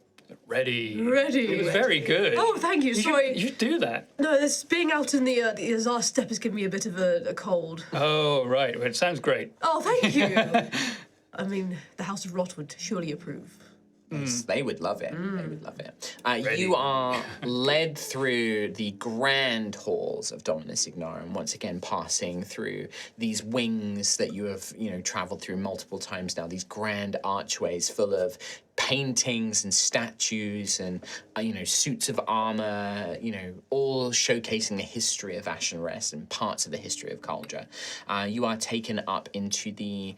Ready. Ready. It was very good. Oh, thank you. Sorry. You should do that. No, this being out in the Azarr Steppe has given me a bit of a cold. Oh, right. Well, it sounds great. Oh, thank you. I mean, the House of Rot would surely approve. Yes, they would love it. They would love it. You are led through the grand halls of Dominus Ignarum, once again passing through these wings that you have, travelled through multiple times now, these grand archways full of paintings and statues and, suits of armor, all showcasing the history of Ashen Rest and parts of the history of Cauldron. You are taken up into the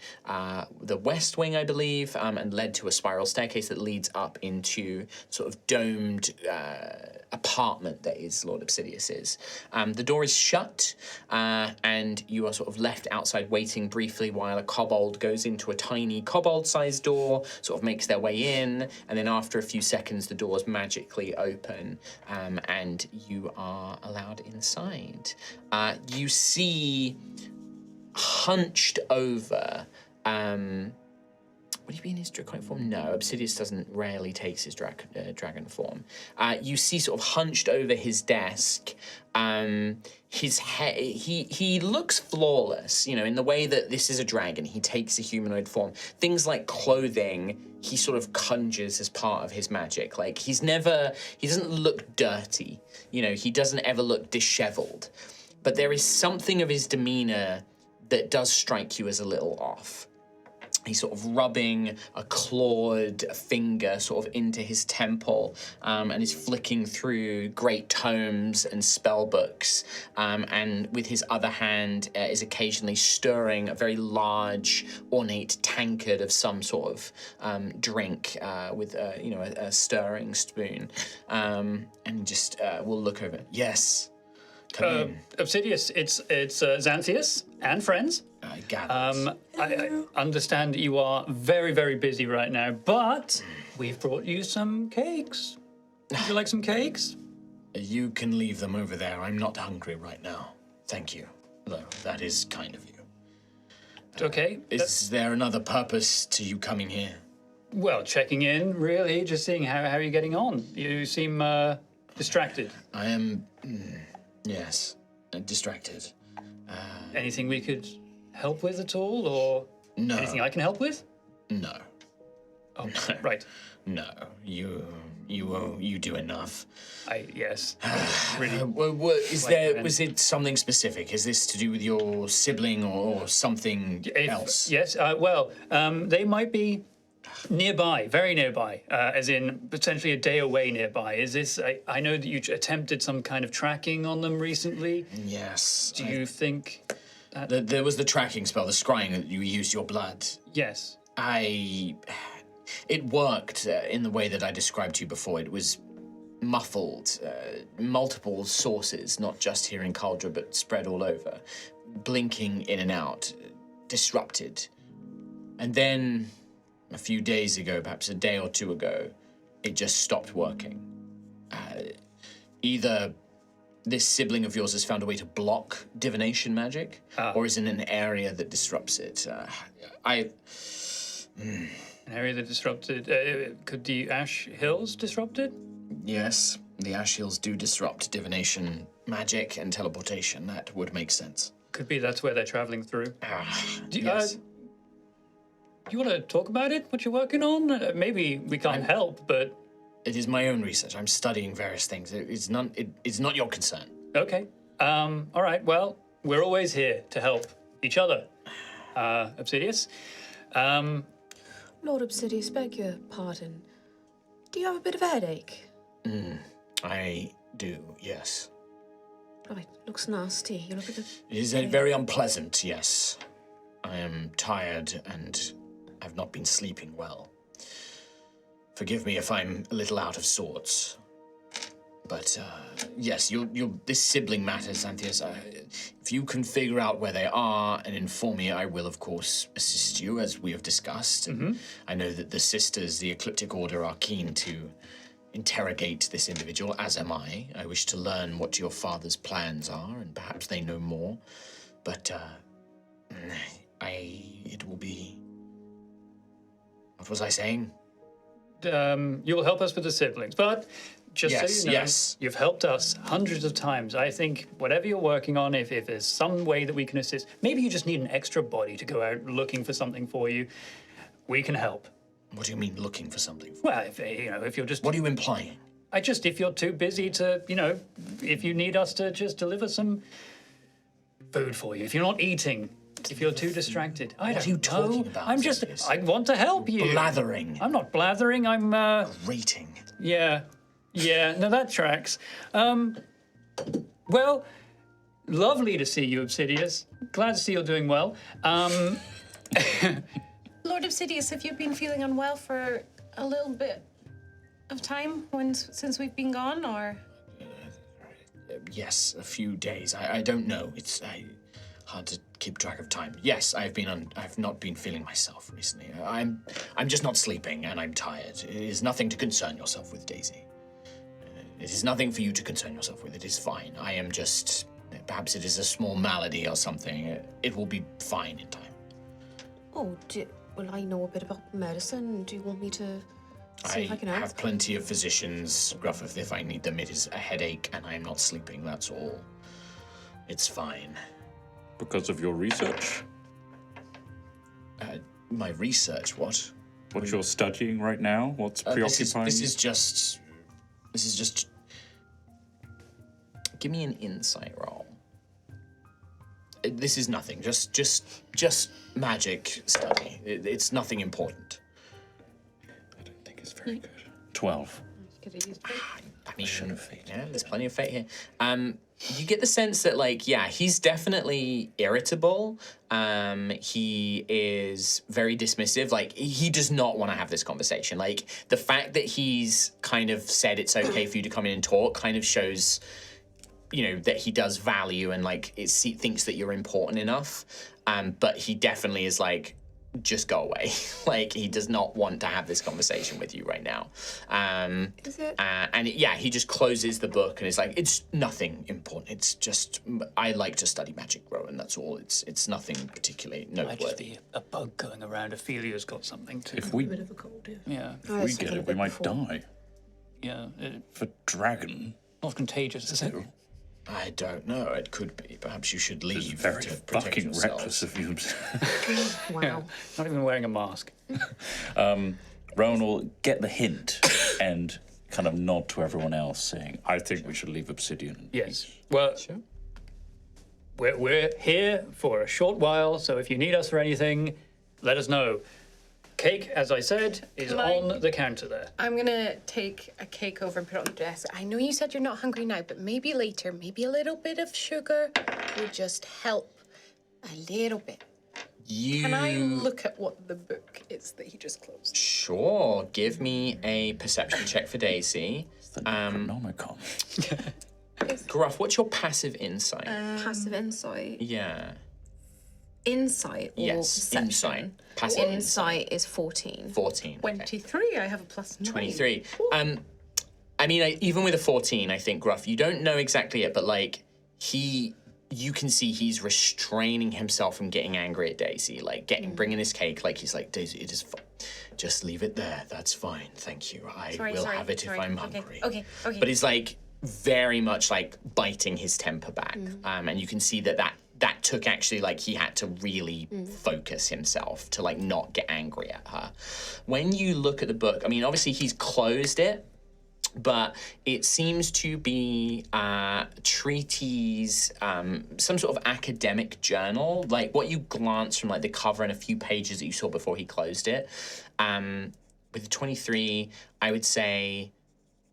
west wing, I believe, and led to a spiral staircase that leads up into sort of domed apartment that is Lord Obsidias's. The door is shut, and you are sort of left outside waiting briefly while a kobold goes into a tiny kobold-sized door, sort of makes their way in, and then after a few seconds the doors magically open, and you are allowed inside. You see hunched over, would he be in his draconic form? No, Obsidias rarely takes his dragon form. You see sort of hunched over his desk, his head, he looks flawless, in the way that this is a dragon. He takes a humanoid form. Things like clothing, he sort of conjures as part of his magic. Like, he doesn't look dirty, he doesn't ever look disheveled. But there is something of his demeanor that does strike you as a little off. He's sort of rubbing a clawed finger sort of into his temple, and is flicking through great tomes and spell books, and with his other hand is occasionally stirring a very large, ornate tankard of some sort of drink with a stirring spoon, and just will look over. Yes. Come in. Obsidias, it's Xanthius and friends. I gather. I understand you are very, very busy right now, but we've brought you some cakes. Would you like some cakes? You can leave them over there. I'm not hungry right now. Thank you. though. That is kind of you. Okay. Is there another purpose to you coming here? Well, checking in, really, just seeing how you're getting on. You seem distracted. I am, yes, distracted. Anything we could help with at all, or No. anything I can help with? No. Oh, right. No. You do enough. Yes. Really. Was it something specific? Is this to do with your sibling or something else? Yes. They might be nearby, very nearby, as in potentially a day away nearby. Is this? I know that you attempted some kind of tracking on them recently. Yes. Do you think? There was the tracking spell, the scrying, that you used your blood. Yes. It worked in the way that I described to you before. It was muffled, multiple sources, not just here in Cauldra, but spread all over, blinking in and out, disrupted. And then, a few days ago, perhaps a day or two ago, it just stopped working. Either this sibling of yours has found a way to block divination magic, or is in an area that disrupts it. An area that disrupted. Could the Ash Hills disrupt it? Yes, the Ash Hills do disrupt divination magic and teleportation. That would make sense. Could be that's where they're traveling through. Yes. Do you want to talk about it? What you're working on? Maybe we can't help, but It is my own research. I'm studying various things. It's not your concern. okay. All right. Well, we're always here to help each other. Obsidias. Lord Obsidias, beg your pardon. Do you have a bit of a headache? I do, yes. Right, looks nasty. You look at the... It is very unpleasant, yes. I am tired and I've not been sleeping well. Forgive me if I'm a little out of sorts. But, yes, this sibling matters, Antheus. If you can figure out where they are and inform me, I will, of course, assist you, as we have discussed. And I know that the sisters, the Ecliptic Order, are keen to interrogate this individual, as am I. I wish to learn what your father's plans are, and perhaps they know more. But, it will be... What was I saying? You'll help us with the siblings, but just Yes, so you know, yes. you've helped us hundreds of times. I think whatever you're working on, if there's some way that we can assist, maybe you just need an extra body to go out looking for something for you, we can help. What do you mean, looking for something? Well, if you're just... What are you implying? if you're too busy to, if you need us to just deliver some food for you, if you're not eating, if you're too distracted. What are you talking about? I'm just, Antheus? I want to help you. Blathering. I'm not blathering, I'm, Rating. Yeah, no, that tracks. Well, lovely to see you, Obsidias. Glad to see you're doing well. Lord Obsidias, have you been feeling unwell for a little bit of time since we've been gone, or? Yes, a few days. I don't know. It's hard to keep track of time. Yes, I've not been feeling myself recently. I'm just not sleeping, and I'm tired. It is nothing to concern yourself with, Daisy. It is nothing for you to concern yourself with. It is fine. I am just... Perhaps it is a small malady or something. It will be fine in time. Oh, well, I know a bit about medicine. Do you want me to see if I can help? have plenty of physicians, Gruff, if I need them. It is a headache, and I am not sleeping, that's all. It's fine. Because of your research? My research, what? What you're studying right now? What's preoccupying This you? is just... Give me an insight roll. This is nothing. Just magic study. It's nothing important. I don't think it's very good. 12. I mean, yeah, there's plenty of fate here. You get the sense that, he's definitely irritable. He is very dismissive. He does not want to have this conversation. The fact that he's kind of said it's okay for you to come in and talk kind of shows, that he does value and, thinks that you're important enough. But he definitely is just go away. Like, he does not want to have this conversation with you right now. Is it? He just closes the book and is like, it's nothing important. It's just, I like to study magic, Rowan, that's all. It's nothing particularly Might just noteworthy. be a bug going around. Ophelia's got something too. If we Bit of a cold, yeah. Yeah, if we get it, we might die. yeah. For dragon. Not contagious, is it? I don't know, it could be. Perhaps you should It's leave very to protect fucking yourselves. reckless of you. Wow. Not even wearing a mask. Rowan will get the hint and kind of nod to everyone else, saying, I think we should leave Obsidian in Yes. peace. Well, we're here for a short while, so if you need us for anything, let us know. Cake, as I said, is Can I- on the counter there. I'm gonna take a cake over and put it on the desk. I know you said you're not hungry now, but maybe later, maybe a little bit of sugar would just help a little bit. Can I look at what the book is that he just closed? Sure, give me a perception check for Daisy. The Necronomicon. Gruff, what's your passive insight? Passive insight. Yeah. Insight or Yes, perception? insight. Passive Insight is 14. 14. Okay. 23, I have a plus 9. 23. I mean, even with a 14, I think, Gruff, you don't know exactly it, but, like, you can see he's restraining himself from getting angry at Daisy, like, bringing his cake, like, he's like, Daisy, it is fine. Just leave it there. That's fine. Thank you. I will have it if I'm hungry. Okay. But he's, like, very much, like, biting his temper back. And you can see that took actually, like, he had to really focus himself to, like, not get angry at her. When you look at the book, I mean, obviously he's closed it, but it seems to be treatise, some sort of academic journal, like what you glance from, like, the cover and a few pages that you saw before he closed it. With the 23, I would say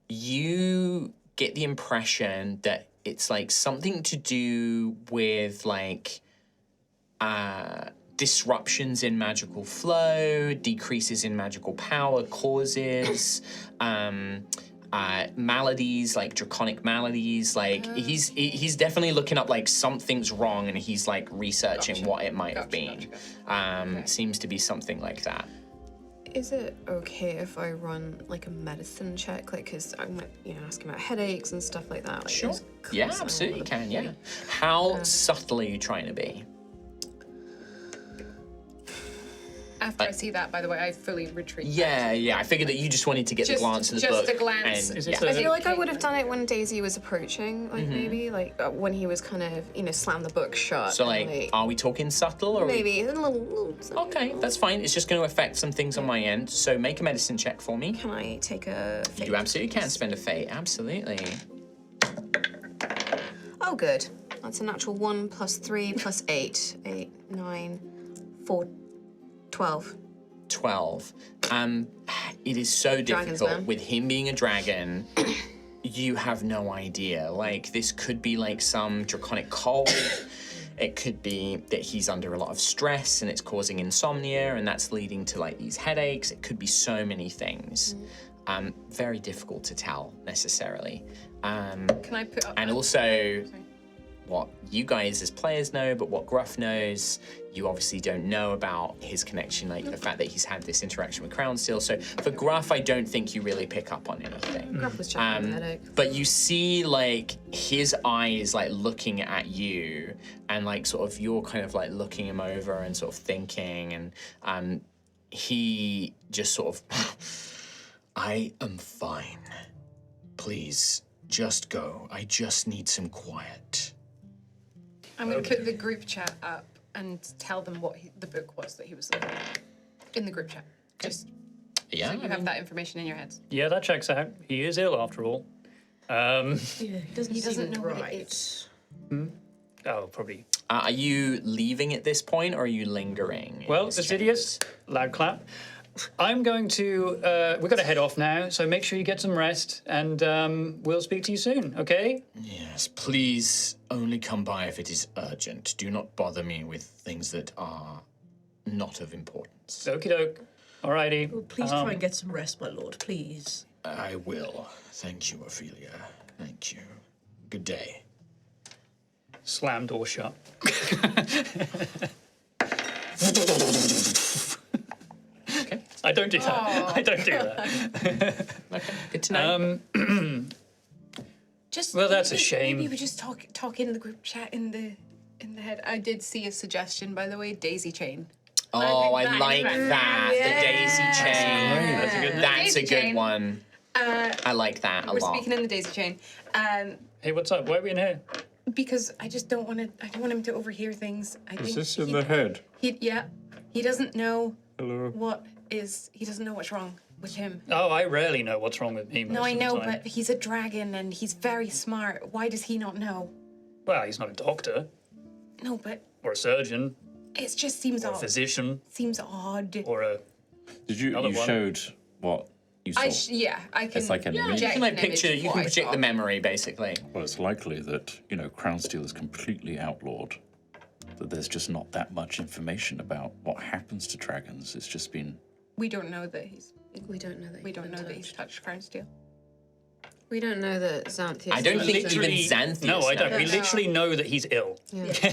you get the impression that it's, like, something to do with, like, disruptions in magical flow, decreases in magical power, causes, maladies, like draconic maladies. Like, he's definitely looking up, like, something's wrong, and he's, like, researching what it might have been. Seems to be something like that. Is it okay if I run like a medicine check? Like, because I'm, asking about headaches and stuff like that. Like, Sure. just Yeah, constantly absolutely with can, the- yeah. How subtle are you trying to be? After I see that, by the way, I fully retreat. Yeah, I figured that you just wanted to get the Just- glance of the just book. a glance. And, Is yeah. it I feel like I would have done it when Daisy was approaching, like maybe like when he was kind of, slammed the book shut. So, and, like, are we talking subtle or? maybe a little. Okay, that's fine. It's just going to affect some things on my end. So make a medicine check for me. Can I take a? You fate? absolutely can spend a fate. Absolutely. Oh, good. That's a natural 1 plus 3 plus 8. 8, 9, 4, 12. 12. It is so Dragons, difficult man. with him being a dragon. You have no idea. Like, this could be like some draconic cold. It could be that he's under a lot of stress and it's causing insomnia, and that's leading to, like, these headaches. It could be so many things. Very difficult to tell necessarily. Can I put up? And also, what you guys as players know, but what Gruff knows, you obviously don't know about his connection, like the fact that he's had this interaction with Crownsteel. So for Gruff, I don't think you really pick up on anything. Gruff was checking the headache. But you see, like, his eyes, like, looking at you, and, like, sort of you're kind of, like, looking him over and sort of thinking, and he just sort of, I am fine. Please, just go. I just need some quiet. I'm going to put the group chat up and tell them what the book was that he was looking at in the group chat. Just Yeah, so you have that information in your heads. Yeah, that checks out. He is ill after all. Yeah, he doesn't doesn't seem know what it right. Oh, probably. Are you leaving at this point, or are you lingering? in Well, this Obsiddias, loud clap. I'm going to. We've got to head off now, so make sure you get some rest, and we'll speak to you soon. Okay? Yes, please only come by if it is urgent. Do not bother me with things that are not of importance. Okie doke. Alrighty. Well, please try and get some rest, my lord, please. I will. Thank you, Ophelia. Thank you. Good day. Slam door shut. don't do that. I don't do that. Okay, good to know. Just Well, that's a maybe- shame. Maybe we just talk in the group chat in the head. I did see a suggestion, by the way, daisy chain. Oh, I that like is that. The daisy chain. That's a good. That's a Daisy good chain. one. I like that a We're lot. speaking in the daisy chain. Hey, what's up? Why are we in here? Because I just don't want to. I don't want him to overhear things. I think he- head? He doesn't know Hello. He doesn't know what's wrong with him. Oh, I rarely know what's wrong with me. Most No, I of the know, time. but he's a dragon and he's very smart. Why does he not know? Well, he's not a doctor No, but or a surgeon it just seems or a odd. physician Seems odd. or a. Did you? Another You one. showed what you saw. I can. It's like an image. You can like project an picture, image you of can what I project saw. the memory basically. Well, it's likely that, Crownsteel is completely outlawed. That there's just not that much information about what happens to dragons. It's just been. We don't know that he's. We don't know that. We don't know that he's touched Crownsteel. We don't know that Xanthias. I don't think even Literally- Xanthias No, I don't. We knows. literally know that he's ill.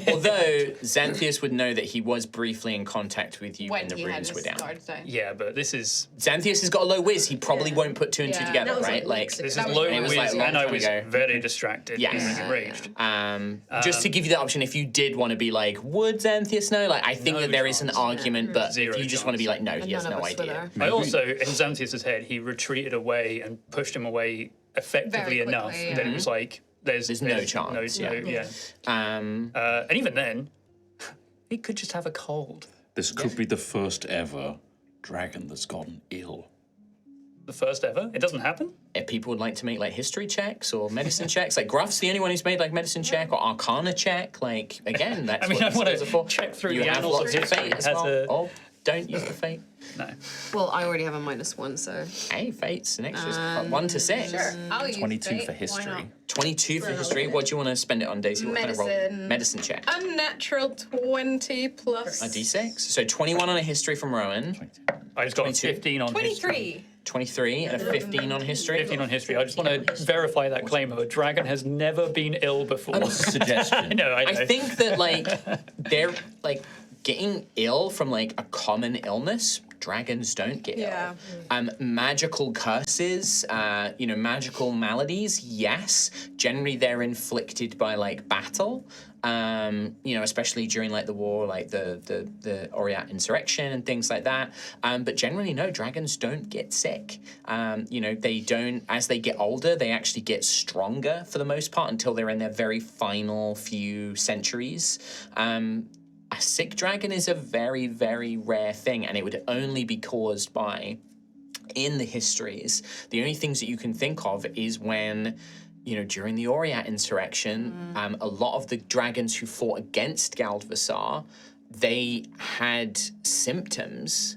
Although Xanthias would know that he was briefly in contact with you when When the he had runes his were down. guards down. Yeah, but this is Xanthias has got a low whiz. He probably won't put two and two Yeah. together, That was right? like Like, weeks this is That was- low it was whiz, like a long and I time was ago. very distracted Yes. and enraged. just to give you the option, if you did want to be like, would Xanthias know? Like, I think No that there is an chance. argument, but Zero if you just want to be like, no, he has none of no us were idea. there. I also, in Xanthias' head, he retreated away and pushed him away effectively Very quickly, enough yeah. that it was like, there's no chance, No, yeah. yeah. Um, And even then, he could just have a cold. This could be the first ever dragon that's gotten ill. The first ever. It doesn't happen. if people would like to make like history checks or medicine checks, like Gruff's the only one who's made like medicine check or arcana check. Like again, that's I mean, what I want those are for. to check through You the have annals of lots of history. fate as Has well. a- Oh, don't use the fate. No. Well, I already have a -1, so. Hey, fate's an extra 1 to 6. Sure. I'll use 22 fate. for Why history. not? 22 for history. What do you want to spend it on, Daisy? What kind of roll? Medicine. Medicine check. Unnatural 20 plus A d6. So 21 on a history from Rowan, I just got 22. 15 on history. 23. 23 and a 15 on history. 15 on history. I just want to verify that claim of a dragon has never been ill before. Suggestion. No, I know. I think that like they're like getting ill from like a common illness. Dragons don't get Yeah. ill. Magical curses, magical maladies, yes. Generally they're inflicted by like battle. Especially during like the war, like the Oriat insurrection and things like that. But generally, no, dragons don't get sick. They don't, as they get older, they actually get stronger for the most part until they're in their very final few centuries. A sick dragon is a very, very rare thing, and it would only be caused by, in the histories, the only things that you can think of is when, during the Oriat insurrection, a lot of the dragons who fought against Galdvassar, they had symptoms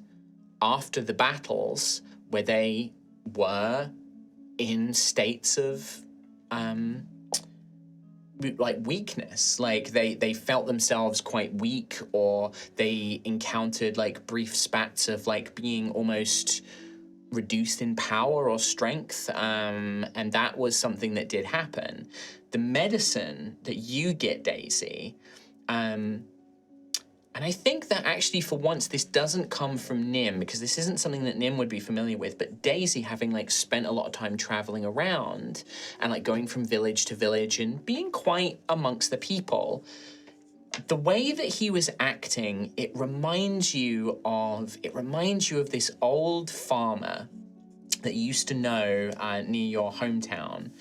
after the battles where they were in states of weakness, like they felt themselves quite weak, or they encountered like brief spats of like being almost reduced in power or strength, and that was something that did happen. The medicine that you get, Daisy, and I think that actually for once this doesn't come from Nim, because this isn't something that Nim would be familiar with, but Daisy, having like spent a lot of time traveling around and like going from village to village and being quite amongst the people, the way that he was acting, it reminds you of this old farmer that you used to know near your hometown,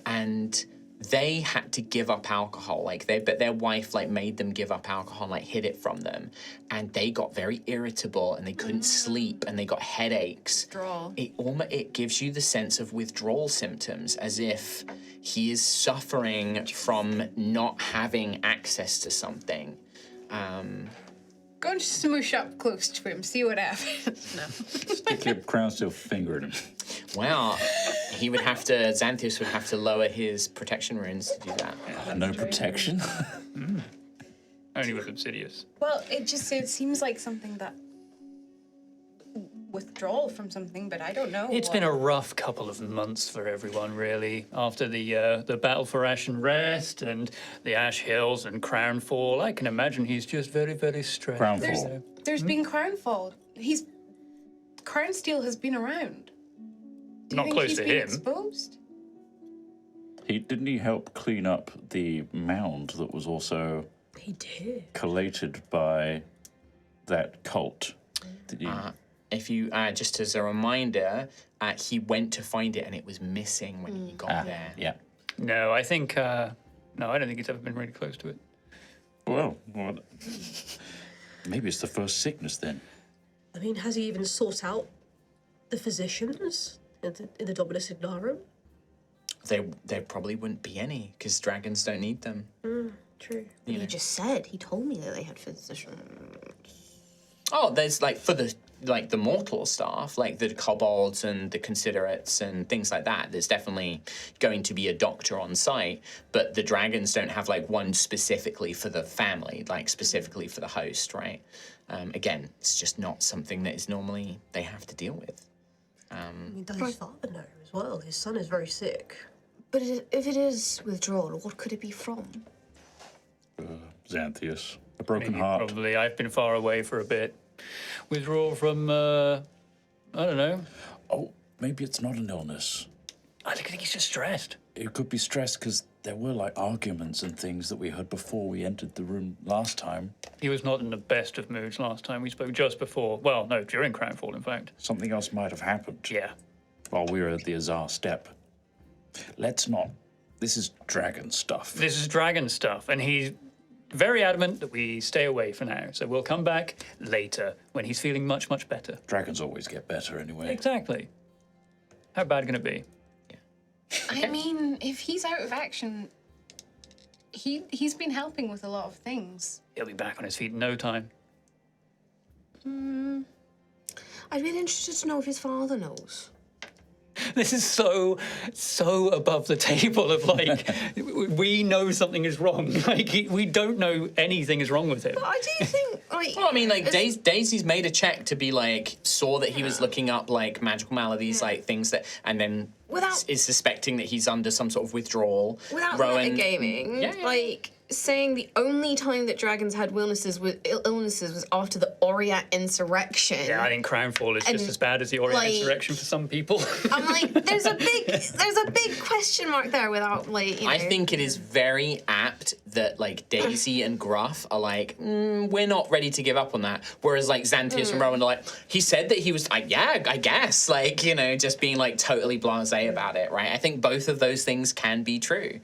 and they had to give up alcohol. But their wife made them give up alcohol, and hid it from them, and they got very irritable and they couldn't sleep and they got headaches. Withdrawal. It gives you the sense of withdrawal symptoms, as if he is suffering from not having access to something. Go and smoosh up close to him, see what happens. No. Stick your crown still finger at him. Well, Xanthias would have to lower his protection runes to do that. No protection. Only with Obsiddias. Well, it seems like something that withdrawal from something, but I don't know. It's been a rough couple of months for everyone, really. After the battle for Ashen Rest and the Ash Hills and Crownfall, I can imagine he's just very, very stressed. Crownfall. There's been Crownfall. Crown Steel has been around. Do you Not think close he's to been him. exposed? Didn't he help clean up the mound that was also He did. collated by that cult? Did you? If you, just as a reminder, he went to find it and it was missing when he got there. Yeah. No, I think. No, I don't think he's ever been really close to it. Well, maybe it's the first sickness then. I mean, has he even sought out the physicians in the Dominus Ignarum? There probably wouldn't be any because dragons don't need them. True. He just said, he told me that they had physicians. Oh, there's like for the mortal staff, like the kobolds and the considerates and things like that. There's definitely going to be a doctor on site, but the dragons don't have like one specifically for the family, like specifically for the host, right? Again, it's just not something that is normally they have to deal with. I mean, does his father know as well? His son is very sick. But if it is withdrawal, what could it be from? Xanthias, a broken Maybe, heart. probably. I've been far away for a bit. Withdrawal from, I don't know. Oh, maybe it's not an illness. I think he's just stressed. It could be stress because there were like arguments and things that we heard before we entered the room last time. He was not in the best of moods last time we spoke, just before. Well, no, during Crownfall, in fact. Something else might have happened Yeah. while we were at the Azarr Steppe. Let's not. This is dragon stuff. This is dragon stuff, and he's very adamant that we stay away for now. So we'll come back later when he's feeling much, much better. Dragons always get better anyway. Exactly. How bad can it be? I mean, if he's out of action, he's been helping with a lot of things. He'll be back on his feet in no time. I'd be interested to know if his father knows. This is so above the table of like, we know something is wrong. Like, we don't know anything is wrong with him. I do think, like... Well, I mean, like Daisy's made a check to be like saw that he was looking up like magical maladies, like things that, and then is suspecting that he's under some sort of withdrawal. Without Rowan, metagaming, Yeah. like saying the only time that dragons had illnesses was after the Oriat insurrection. Yeah, I think Crownfall is just And, as bad as the Orient like- insurrection for some people. I'm like, there's a big question mark there without like. You know. I think it is very apt that like Daisy and Gruff are like, we're not ready to give up on that. Whereas like Xanthias and Rowan are like, he said that he was like, yeah, I guess, like, you know, just being like totally blasé about it, right? I think both of those things can be true.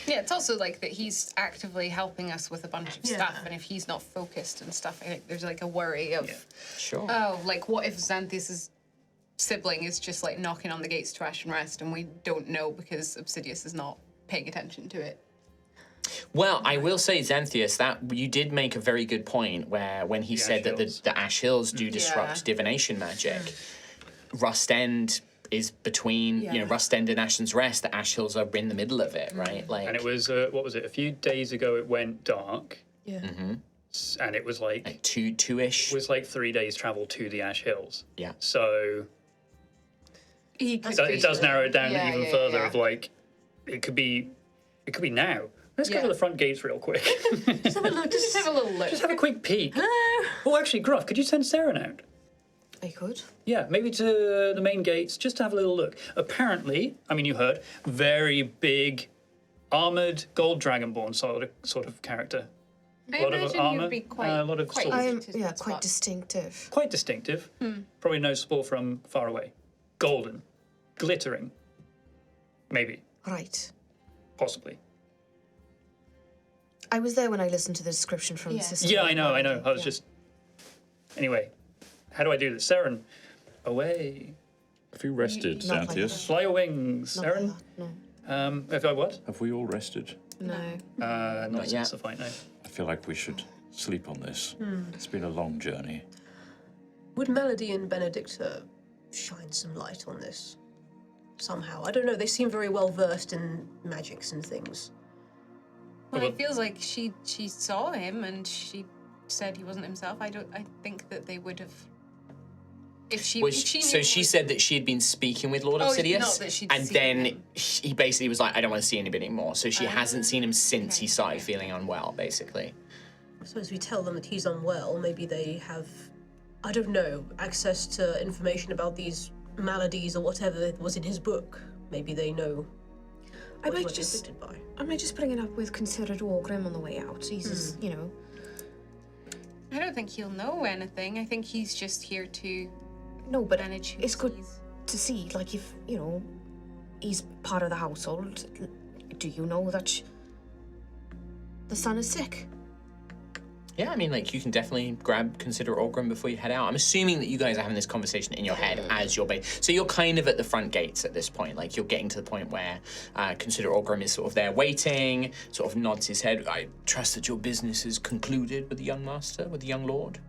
Yeah, it's also like that he's actively helping us with a bunch of stuff, and if he's not focused and stuff, I think there's like a worry of, Sure. oh, like what if Xanthias' sibling is just like knocking on the gates to Ashen Rest and we don't know because Obsiddias is not paying attention to it. Well, I will say, Xanthias, that you did make a very good point where when he said that the Ash Hills do disrupt divination magic, Rust End is between, you know, Rust End and Ashen's Rest. The Ash Hills are in the middle of it, right? Like, And it was, what was it, a few days ago it went dark. Yeah. And it was like two-ish. was like 3 days travel to the Ash Hills. Yeah. So He could it does narrow it down Yeah, even yeah, further yeah. of like, it could be now. Let's go to the front gates real quick. Just have a look. Just have a little look. Just have a quick peek. Oh, actually, Gruff, could you send Saren out? I could. Yeah, maybe to the main gates, just to have a little look. Apparently, I mean, you heard, very big, armoured, gold dragonborn sort of character. I A lot of imagine armour, he'd be quite, a lot of quite swords. easy to Quite spot. distinctive. Quite distinctive. Probably noticeable from far away. Golden. Glittering. Maybe. Right. Possibly. I was there when I listened to the description from the system. Yeah, I know. I was just... Anyway, how do I do this? Saren, away. Have you rested, Not like Xanthias? Fly your wings, Not Saren. like that, no. Have I what? Have we all rested? No. Not yet. since the fight, no. I feel like we should sleep on this. It's been a long journey. Would Melody and Benedicta shine some light on this? Somehow. I don't know. They seem very well versed in magics and things. Well, it feels like she saw him and she said he wasn't himself. I think that they would have. If she knew so she said that she had been speaking with Lord Oh, Obsidias, not that she'd and seen then him. he basically was like, I don't want to see anybody anymore. So she hasn't seen him since he started feeling unwell, basically. I suppose we tell them that he's unwell. Maybe they have I don't know, access to information about these maladies or whatever was in his book. Maybe they know. I what he might was just, afflicted by. I might just bring it up with considered Orgrim on the way out. He's, just, you know. I don't think he'll know anything. I think he's just here to No, but manage who it's good sees. to see, like, if, you know, he's part of the household. Do you know that the son is sick? Yeah, I mean, like, you can definitely consider Orgrim before you head out. I'm assuming that you guys are having this conversation in your head as you're so you're kind of at the front gates at this point. Like, you're getting to the point where consider Orgrim is sort of there waiting, sort of nods his head. I trust that your business is concluded with the young master, with the young lord.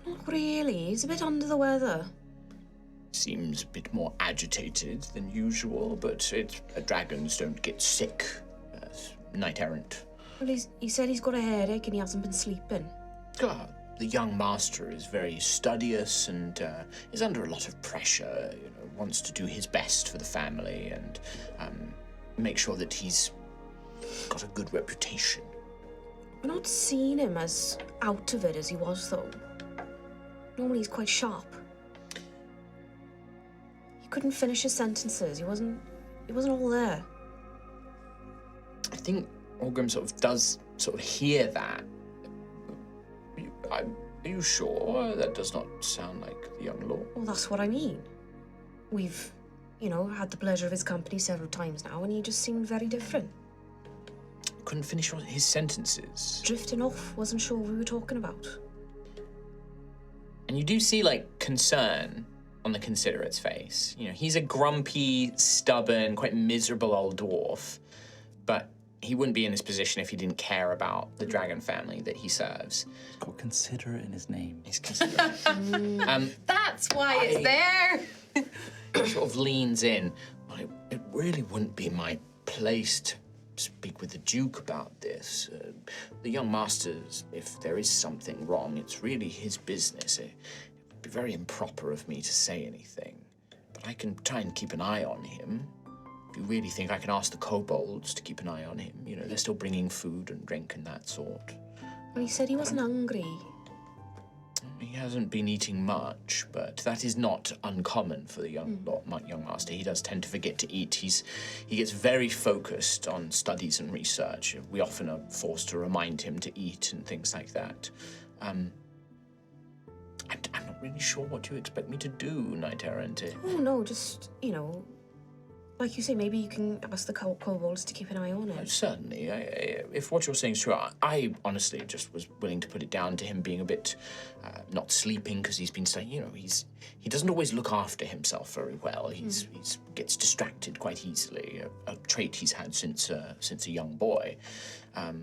Not really. He's a bit under the weather. Seems a bit more agitated than usual, but dragons don't get sick. Knight errant. Well, he said he's got a headache and he hasn't been sleeping. The young master is very studious and is under a lot of pressure. You know, wants to do his best for the family and make sure that he's got a good reputation. We're not seeing him as out of it as he was, though. Normally he's quite sharp. He couldn't finish his sentences. He wasn't all there. I think Orgrim does hear that. Are you sure? That does not sound like the young lord. Well, that's what I mean. We've, you know, had the pleasure of his company several times now, and he just seemed very different. Couldn't finish his sentences. Drifting off, wasn't sure what we were talking about. And you do see, like, concern on the Considerate's face. You know, he's a grumpy, stubborn, quite miserable old dwarf, but he wouldn't be in this position if he didn't care about the dragon family that he serves. He's got considerate in his name. He's considerate. That's why it's there. He sort of leans in. Well, it really wouldn't be my place to speak with the Duke about this. The young masters, if there is something wrong, it's really his business. It would be very improper of me to say anything. But I can try and keep an eye on him. If you really think I can ask the kobolds to keep an eye on him, you know, they're still bringing food and drink and that sort. Well, he said he wasn't hungry. He hasn't been eating much, but that is not uncommon for the young master. He does tend to forget to eat. He gets very focused on studies and research. We often are forced to remind him to eat and things like that. I'm not really sure what you expect me to do, Knight Errant. Oh, no, just, you know, like you say, maybe you can ask the kobolds to keep an eye on him. Certainly. If what you're saying is true, I honestly just was willing to put it down to him being a bit not sleeping because he's been saying, you know, he doesn't always look after himself very well. He gets distracted quite easily, a trait he's had since a young boy,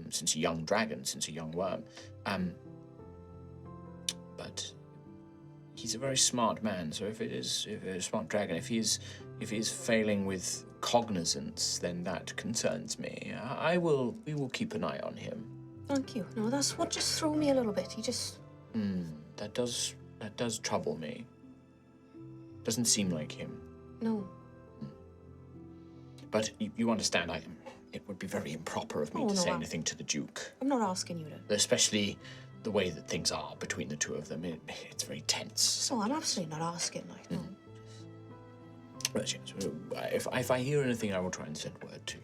since a young dragon, since a young worm. But he's a very smart man, so if it is a smart dragon, if he is failing with cognizance, then that concerns me. We will keep an eye on him. Thank you. No, that's what just threw me a little bit. He just... That does trouble me. Doesn't seem like him. No. But you understand, it would be very improper of me to say anything to the Duke. I'm not asking you to. Especially the way that things are between the two of them. It's very tense. So I'm absolutely not asking, like, no. But yes, if I hear anything, I will try and send word to you.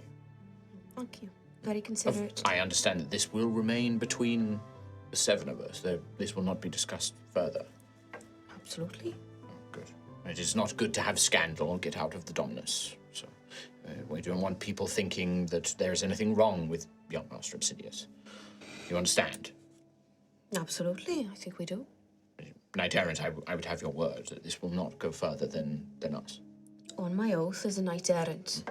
Thank you. Very considerate. I understand that this will remain between the seven of us. This will not be discussed further. Absolutely. Good. It is not good to have scandal get out of the Dominus. So we don't want people thinking that there is anything wrong with young Master Obsiddias. You understand? Absolutely. I think we do. Knight Errant, I would have your word that this will not go further than us. On my oath as a knight errant.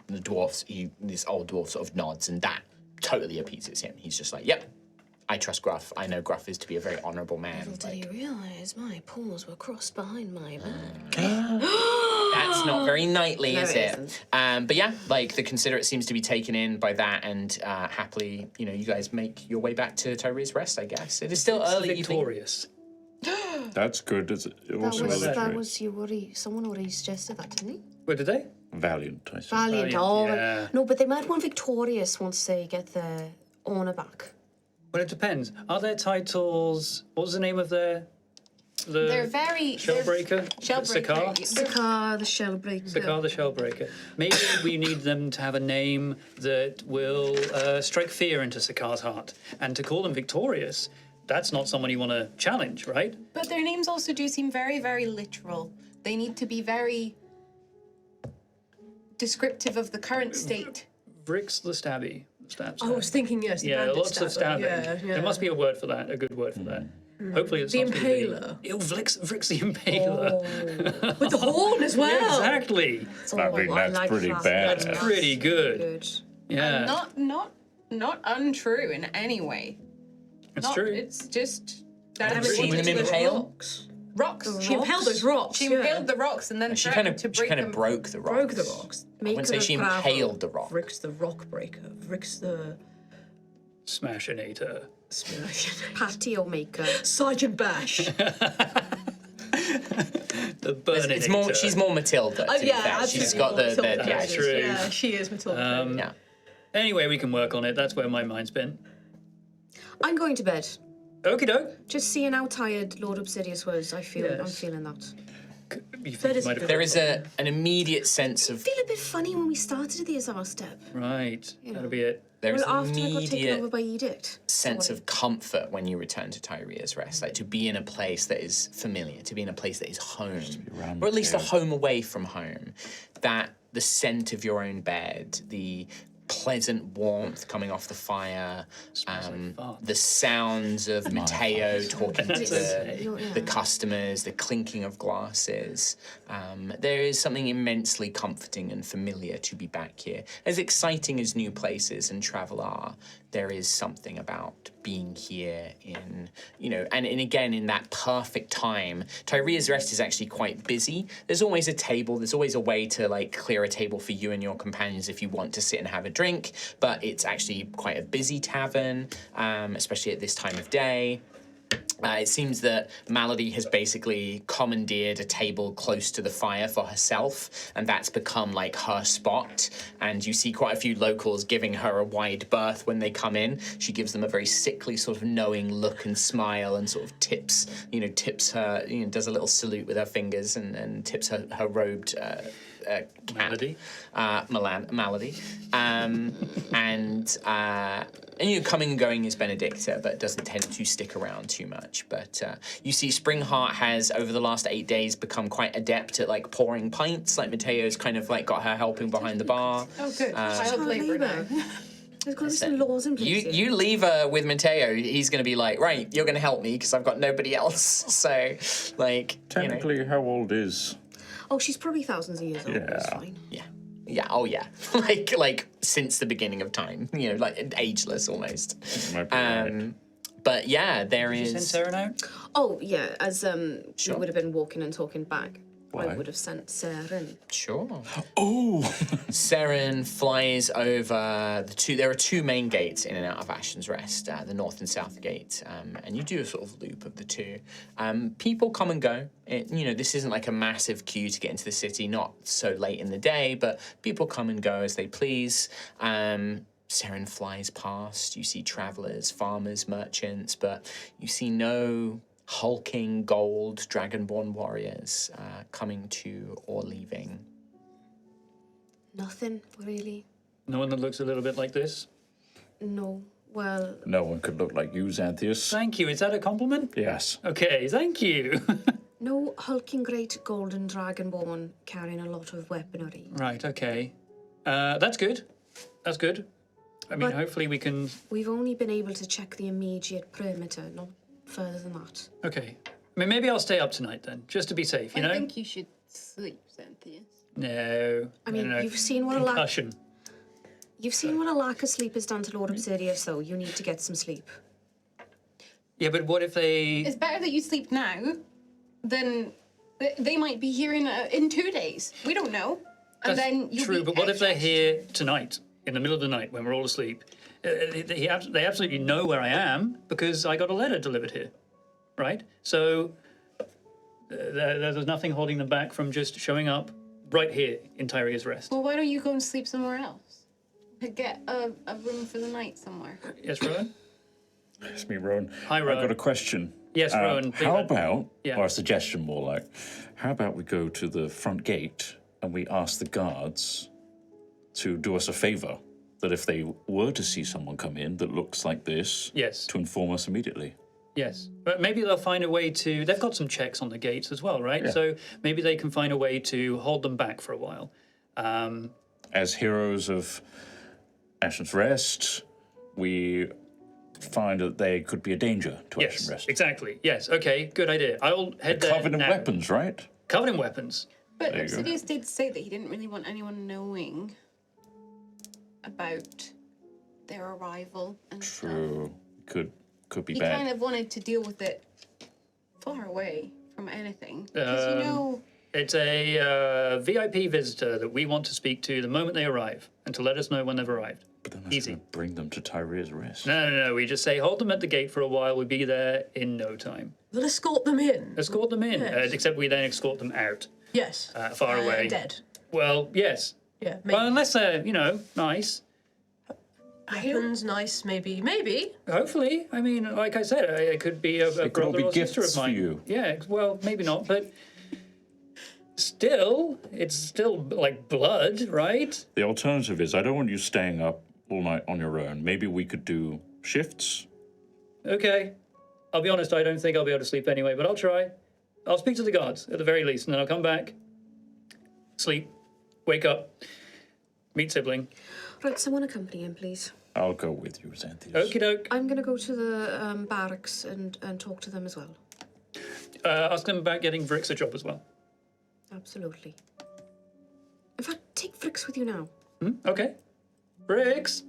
The dwarf, this old dwarf sort of nods, and that totally appeases him. He's just like, yep, I trust Gruff. I know Gruff is to be a very honourable man. Little did he realise my paws were crossed behind my back. That's not very knightly, No, is it it? isn't. But yeah, like the Considerate seems to be taken in by that, and happily, you know, you guys make your way back to Tyree's Rest, I guess. It is still early evening. Victorious. That's good. It's also That was your worry. Someone already suggested that, didn't he? Where did they? valiant, I suppose. Valiant. Valiant, Oh, yeah. no, but they might want victorious once they get their honour back. Well, it depends. Are there titles? What was the name of their? They're very Shellbreaker. Shellbreaker. Sakar the Shellbreaker. Sakar the Shellbreaker. Maybe we need them to have a name that will strike fear into Sakar's heart, and to call them victorious. That's not someone you want to challenge, right? But their names also do seem very, very literal. They need to be very descriptive of the current state. Vrix the Stabby. Stab. I was thinking, yes. the Yeah, bandit lots of stabber. stabbing. Yeah. There must be a word for that, a good word for that. Hopefully it's The not gonna be- Impaler. Ew, Vrix the Impaler. With the horn as well. Yeah, exactly. I mean, that's pretty bad. That's pretty good. Good. Yeah, Not untrue in any way. it's Not, true. It's just that I've seen them impale. rocks. She impaled those rocks. She impaled the rocks and then She threatened kind to of break them. broke the rocks. Broke the rocks. I wouldn't say she impaled the rock. Vrix the rock breaker. Vrix the Smashinator. Patio maker. Sergeant Bash. The Burninator. It's more. She's more Matilda. To be fair. She's got the Matilda. yeah. That's true. Yeah, she is Matilda. Yeah. Anyway, we can work on it. That's where my mind's been. I'm going to bed. Okie doke. Just seeing how tired Lord Obsidias was, I'm Yes. feeling that. You think you might have There is an immediate sense of. I feel a bit funny when we started the Azarr Steppe. Right. That'll be it. There is Well, an after I got taken immediate over by Edict. sense of comfort when you return to Tyria's Rest, like to be in a place that is familiar, to be in a place that is home, around or at least a there. home away from home. That the scent of your own bed, the pleasant warmth coming off the fire, the sounds of Mateo talking to the customers, the clinking of glasses. There is something immensely comforting and familiar to be back here. As exciting as new places and travel are, there is something about being here in, and again, in that perfect time. Tyria's Rest is actually quite busy. There's always a table. There's always a way to clear a table for you and your companions if you want to sit and have a drink, but it's actually quite a busy tavern, especially at this time of day. It seems that Malady has basically commandeered a table close to the fire for herself, and that's become her spot. And you see quite a few locals giving her a wide berth when they come in. She gives them a very sickly sort of knowing look and smile, and sort of tips her, does a little salute with her fingers and tips her robed Malady. Malady. And coming and going is Benedicta, but doesn't tend to stick around too much. But you see Springheart has, over the last 8 days, become quite adept at pouring pints. Mateo's kind of got her helping behind the bar. Oh, good. Child labor now. There's got to be some laws in place. You leave her with Mateo, he's going to be right, you're going to help me because I've got nobody else. So, Technically, how old is? Oh, she's probably thousands of years old. It's Yeah. fine. Yeah, oh yeah. like since the beginning of time, ageless almost. Might be right. But yeah, there Did you send is. Sarah out? Oh, yeah, as Sure. we would have been walking and talking back, I Why? would have sent Sarah in. Sure. Oh, Seren flies over the two. There are two main gates in and out of Ashen's Rest, the north and south gate, and you do a sort of loop of the two. People come and go. This isn't like a massive queue to get into the city. Not so late in the day, but people come and go as they please. Seren flies past. You see travelers, farmers, merchants, but you see no hulking gold dragonborn warriors coming to or leaving. Nothing, really. No one that looks a little bit like this? No. Well, no one could look like you, Xanthius. Thank you. Is that a compliment? Yes. Okay, thank you. no hulking great golden dragonborn carrying a lot of weaponry. Right, okay. That's good. That's good. I mean, But- hopefully we can... We've only been able to check the immediate perimeter, not further than that. Okay. I mean, maybe I'll stay up tonight then, just to be safe, you know? I think you should sleep, Xanthias. No. I mean, no. you've seen what a lack Concussion. of sleep has done to Lord Obsiddias, though. You need to get some sleep. Yeah, but what if they... It's better that you sleep now than they might be here in 2 days. We don't know. And That's then you'll true, be but what if they're extra- here tonight, in the middle of the night, when we're all asleep? They absolutely know where I am because I got a letter delivered here, right? So there's nothing holding them back from just showing up right here in Tyria's Rest. Well, why don't you go and sleep somewhere else? Get a room for the night somewhere. Yes, Rowan? It's me, Rowan. Hi, Rowan. I've got a question. Yes, Rowan. How about, Yeah. or a suggestion more like, how about we go to the front gate and we ask the guards to do us a favor, that if they were to see someone come in that looks like this, Yes. to inform us immediately. Yes, but maybe they'll find a way to. They've got some checks on the gates as well, right? Yeah. So maybe they can find a way to hold them back for a while. As heroes of Ashen Rest, we find that they could be a danger to Yes, Ashen Rest. exactly. Yes. Okay. Good idea. I'll head there Covered in now. weapons, right? Covered in weapons. But There you go. Obsiddias did say that he didn't really want anyone knowing about their arrival and stuff. True. Could be He bad. kind of wanted to deal with it far away from anything. Because you know, It's a VIP visitor that we want to speak to the moment they arrive, and to let us know when they've arrived. But then that's Easy. going to bring them to Tyria's Rest. No. We just say hold them at the gate for a while. We'll be there in no time. We'll escort them in. Escort them in, Yes. except we then escort them out, Yes. far away. Dead. Well, yes. Yeah. Maybe. Well, unless they're, nice. Weapons, nice, maybe. Maybe. Hopefully. I mean, like I said, it could be a It could all brother be or sister of gifts for mine. you. Yeah, well, maybe not, but still, it's still like blood, right? The alternative is I don't want you staying up all night on your own. Maybe we could do shifts. Okay. I'll be honest, I don't think I'll be able to sleep anyway, but I'll try. I'll speak to the guards at the very least, and then I'll come back, sleep, wake up, meet sibling. Right, someone accompany him, please. I'll go with you, Xanthias. Okie doke. I'm going to go to the barracks and talk to them as well. Ask them about getting Vrix a job as well. Absolutely. In fact, take Fricks with you now. Okay. Vrix?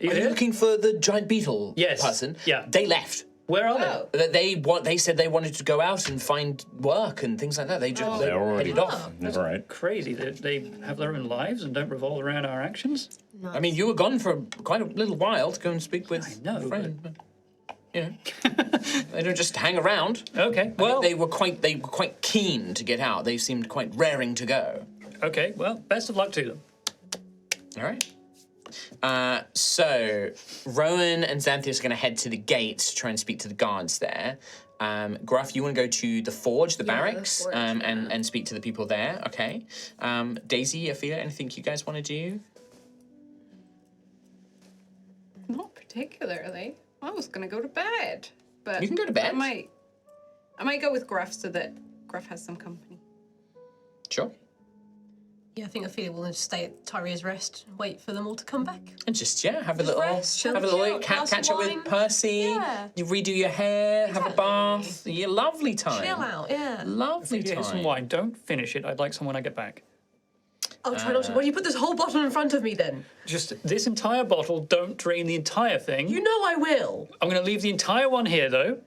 Are you looking for the giant beetle Yes. person? Yeah. They left. Where are Oh. They said they wanted to go out and find work and things like that. They just They're already headed off. All right. they? Crazy that they have their own lives and don't revolve around our actions. I mean, you were gone for quite a little while to go and speak with I know, a friend. But, you know, they don't just hang around. Okay, Well, well, they were quite keen to get out. They seemed quite raring to go. okay, well, best of luck to them. All right. So Rowan and Xanthias are going to head to the gate to try and speak to the guards there. Gruff, you want to go to the Forge, the barracks, Forge, and speak to the people there. Okay. Daisy, Ophelia, anything you guys want to do? not particularly. I was gonna go to bed, but You can go to bed. I might go with Gruff so that Gruff has some company. Sure. Yeah, I think Ophelia will just stay at Tyria's Rest and wait for them all to come back. And just have a Just little rest, chill, have a little chill, glass catch of up with wine. Percy. Yeah. You redo your hair, have a bath. Yeah, lovely time. Chill out, yeah. Lovely Here's some time. wine. Don't finish it. I'd like some when I get back. I'll try not to. Well, you put this whole bottle in front of me then. Just this entire bottle. Don't drain the entire thing. You know I will. I'm going to leave the entire one here, though.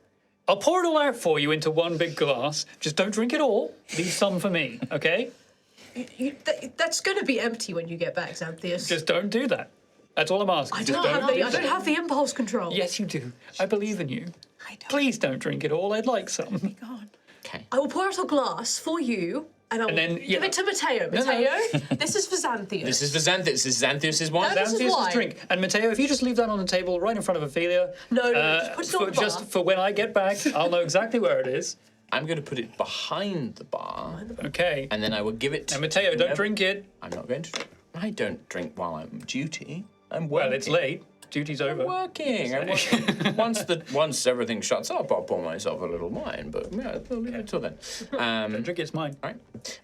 I'll pour it all out for you into one big glass. Just don't drink it all. Leave some for me, okay? That's going to be empty when you get back, Xanthias. Just don't do that. That's all I'm asking. I Just don't have the. do I don't that. have the impulse control. Yes, you do. I believe in you. I don't. Please don't drink it all. I'd like some. God. Okay. I will pour out a glass for you, and I will then, give yeah. it to Mateo. No, no. Mateo, this is for Xanthias. This is for Xanthias. This is Xanthias' wine. This is Xanthias' wine. drink. And Mateo, if you just leave that on the table right in front of Ophelia. No, just put it on the bar. Just for when I get back, I'll know exactly where it is. I'm going to put it behind the bar, Okay. and then I will give it to And Mateo, don't whoever- drink it. I'm not going to. I don't drink while I'm duty. I'm working. Well, it's late. Duty's over. Working. I'm working. Once everything shuts up, I'll pour myself a little wine. But yeah, I'll leave it till then. Don't drink it, it's mine. All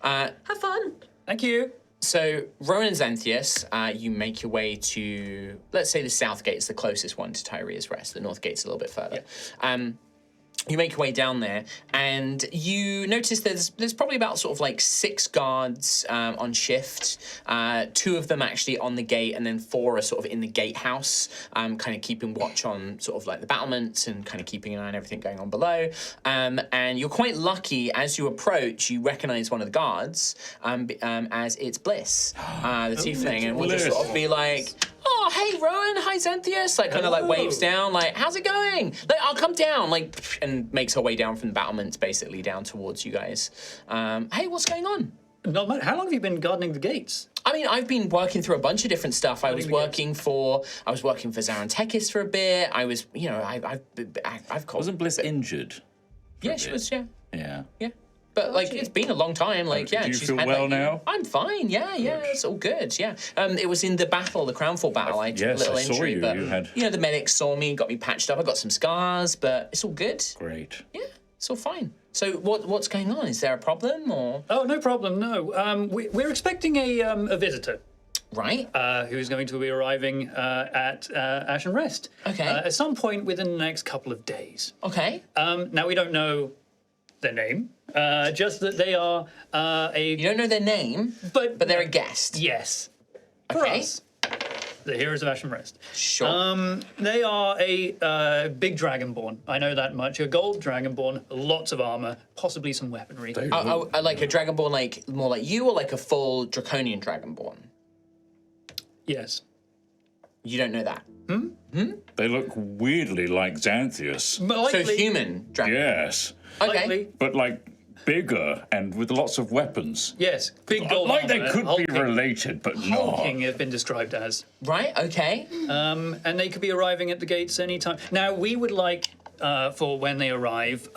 right. Have fun. Thank you. So Rowan and Xanthias, you make your way to, let's say the south gate's the closest one to Tyria's Rest. The north gate's a little bit further. You make your way down there, and you notice there's probably about sort of like 6 guards on shift. 2 of them actually on the gate, and then 4 are sort of in the gatehouse, kind of keeping watch on sort of like the battlements and kind of keeping an eye on everything going on below. And you're quite lucky as you approach, you recognize one of the guards as it's Bliss, the tiefling, and will just sort of be like, "Oh, hey, Rowan, hi, Xanthias," like kind of like waves down, like, "How's it going? Like, I'll come down," like, and makes her way down from the battlements, basically down towards you guys. Hey, what's going on? Not much. How long have you been gardening the gates? I mean, I've been working through a bunch of different stuff. I was working for Azarr Steppe for a bit. I was, you know, I've called. Wasn't Bliss injured? Yeah, she was. Yeah, Yeah. yeah. But like, it's been a long time. Like, yeah. Do you she's feel had, well like, now? I'm fine. Yeah, yeah. It's all good. Yeah. It was in the battle, the Crownfall battle. I took yes, a little I saw injury, you. but You had- the medics saw me, got me patched up. I got some scars, but it's all good. Great. Yeah, it's all fine. So what's going on? Is there a problem or Oh, no problem. No, we're expecting a visitor. right? Who's going to be arriving at Ashen Rest. Okay. At some point within the next couple of days. Okay. Now, we don't know their name, just that they are You don't know their name, but they're a guest. Yes. For Okay. us, the heroes of Ashen Rest. Sure. They are a big dragonborn. I know that much. A gold dragonborn, lots of armor, possibly some weaponry. Like a dragonborn, like more like you, or like a full draconian dragonborn. Yes. You don't know that. They look weirdly like Xanthias. Likely, So human dragon. Yes. Okay. likely, But like bigger and with lots of weapons. yes. Big gold Like they armor. could hulking, be related, but not. hulking have been described as. Right. Okay. And they could be arriving at the gates anytime. Now, we would like, for when they arrive,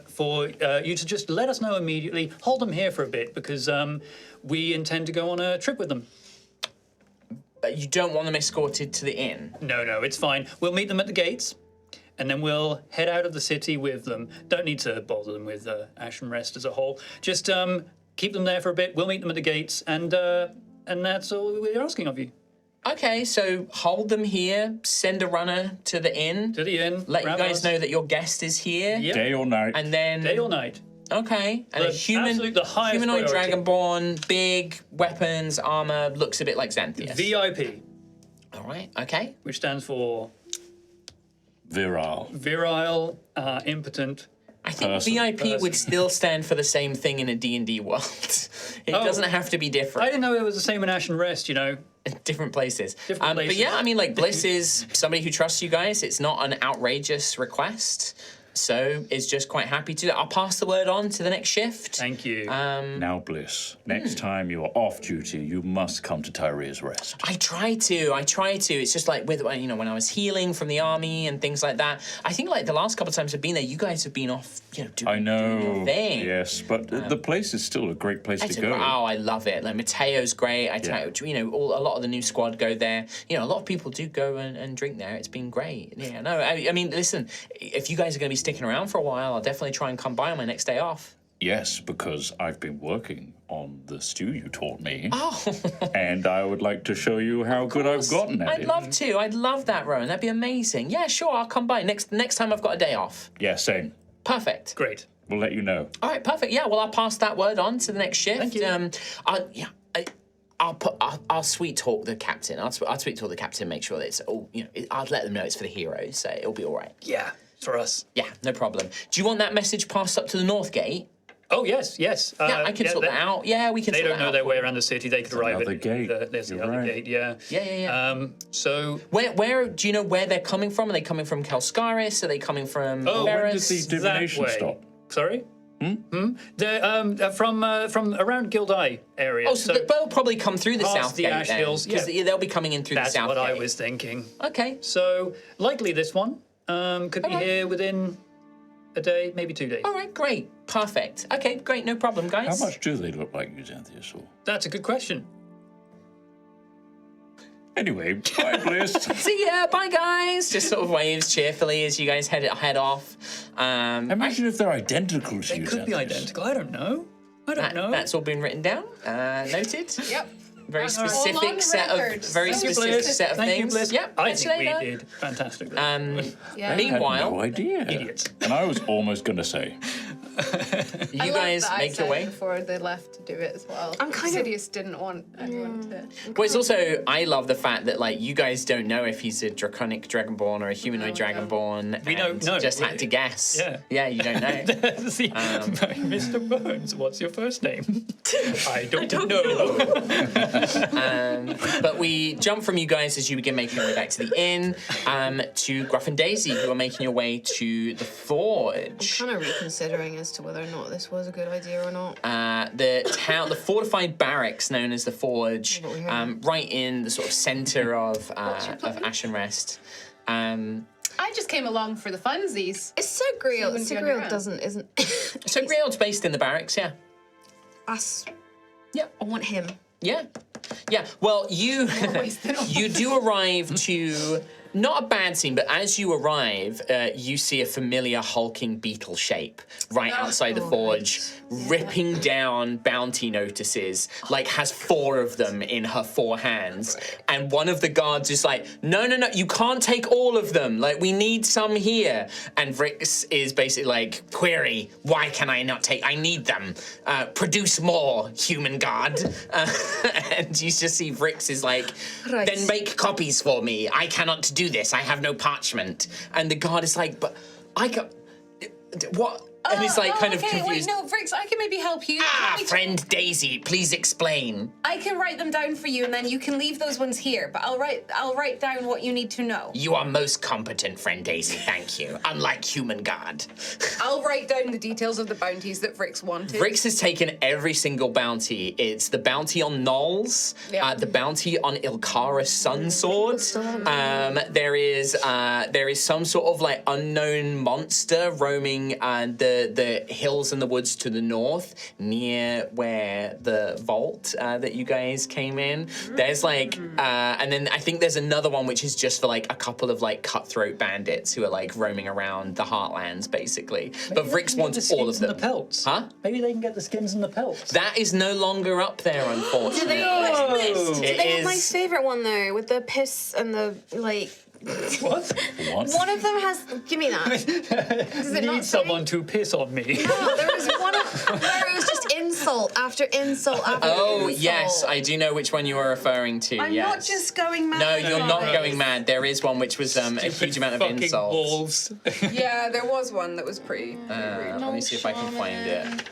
for you to just let us know immediately. Hold them here for a bit because we intend to go on a trip with them. You don't want them escorted to the inn. No, it's fine. We'll meet them at the gates, and then we'll head out of the city with them. Don't need to bother them with Ashen Rest as a whole. Just keep them there for a bit. We'll meet them at the gates, and that's all we're asking of you. Okay. So hold them here. Send a runner to the inn. To the inn. Let you grab guys us. know that your guest is here. Yep. Day or night. And then Day or night. okay. And a The highest humanoid priority. dragonborn, big weapons, armor, looks a bit like Xanthias. VIP, All right. Okay. which stands for Virile. virile, impotent. I think Person. VIP would still stand for the same thing in a D&D world. It doesn't have to be I different. didn't know it was the same in Ashen Rest, you know. Different places. Different But places. yeah, I mean, like, Bliss is somebody who trusts you guys. It's not an outrageous request. So is just quite happy to. I'll pass the word on to the next shift. Thank you. Now, Bliss, next time you are off duty, you must come to Tyria's Rest. I try to. It's just like with, when I was healing from the army and things like that. I think like the last couple of times I've been there, you guys have been off, doing I know. your thing. Yes, but the place is still a great place to go. Oh, I love it. Like Mateo's great. A lot of the new squad go there. A lot of people do go and drink there. It's been great. Yeah, no, I mean, listen, if you guys are going to be sticking around for a while, I'll definitely try and come by on my next day off. Yes, because I've been working on the stew you taught me. Oh, And I would like to show you how good I've gotten at I'd it. love to. I'd love that, Rowan. That'd be amazing. Yeah, sure. I'll come by next time I've got a day off. Yeah, same. Perfect. Great. We'll let you know. All right, perfect. Yeah, well, I'll pass that word on to the next shift. Thank you. I'll sweet talk the captain. I'll sweet talk the captain. Make sure that it's all. I'll let them know it's for the heroes, so it'll be all right. Yeah, for us. Yeah, no problem. Do you want that message passed up to the North Gate? Oh, yes. Yeah, I can sort that out. Yeah, we can. They sort don't that know out. their way around the city. They could arrive another at gate. There's the You're other right. gate. Yeah. Yeah. So Where do you know where they're coming from? Are they coming from Kelskaris? Are they coming from When did Ferris? the divination way. stop? Sorry. They're from around Gildeye area. Oh, so they'll probably come through the past South the Gate Ash then, Hills, because yeah. they'll be coming in through That's the South what Gate. I was thinking. Okay. So likely this one could be Alright. here within a day, maybe 2 days. All right. Great. Perfect. Okay. Great. No problem, guys. How much do they look like you, Xanthias? Or... That's a good question. Anyway, bye, Bliss. See ya. Bye, guys. Just sort of waves cheerfully as you guys head off. Imagine if they're identical to They you, could be Xanthias. identical. I don't know. That's all been written down. Noted. Yep. Very All specific on set record. of very Thank you, specific Bliss. set of Thank you, things. Bliss. Yep. I catch you think we later. did fantastically. Yeah. I had Meanwhile, no idea. Idiots. And I was almost going to say, you guys make your way. Before they left to do it as well. I'm kind of- Obsidias didn't want anyone to. Well, it's also, I love the fact that, like, you guys don't know if he's a draconic dragonborn or a humanoid dragonborn. We don't know, Just had really. to guess. Yeah. Yeah, you don't know. See, Mr. Burns, what's your first name? I don't know. But we jump from you guys as you begin making your way back to the inn to Gruff and Daisy, who are making your way to the forge. Kind of reconsidering as to whether or not this was a good idea or not. The fortified barracks known as the Forge, right in the sort of center of Ashen Rest. I just came along for the funsies. It's Sir Griel. wouldn't be Sir on your Griel own. isn't. So Grield's based in the barracks, yeah. Yeah, I want him. Yeah. Yeah. Well, you you do arrive to not a bad scene, but as you arrive, you see a familiar hulking beetle shape right outside the forge, ripping down bounty notices, like has 4 of them in her 4 hands. And one of the guards is like, no, you can't take all of them. Like, we need some here. And Vrix is basically like, query, why can I not take, I need them. Produce more, human guard. And you just see Vrix is like, then make copies for me. I cannot do this. I have no parchment. And the guard is like, but I can, what? And he's like kind of confused. Wait, no, Vrix, I can maybe help you. Friend Daisy, please explain. I can write them down for you, and then you can leave those ones here. But I'll write down what you need to know. You are most competent, friend Daisy, thank you. Unlike human guard. I'll write down the details of the bounties that Vrix wanted. Vrix has taken every single bounty. It's the bounty on Knolls, the bounty on Ilkara's Sunsword. There is some sort of like unknown monster roaming the hills and the woods to the north, near where the vault that you guys came in. There's like, and then I think there's another one which is just for like a couple of like cutthroat bandits who are like roaming around the heartlands, basically. But Vrix wants all of them. The pelts. Huh? Maybe they can get the skins and the pelts. That is no longer up there, unfortunately. Do It they have my is- favourite one though, with the piss and the like? What? What? One of them has. Give me that. Does it Need not say? someone to piss on me. No, there was one where it was just insult after insult after Oh, insult. yes, I do know which one you are referring to. I'm yes. not just going mad. No, you're not guys. going mad. There is one which was a huge amount of Fucking insults. balls. Yeah, there was one that was pretty rude. Let me see if I can find it.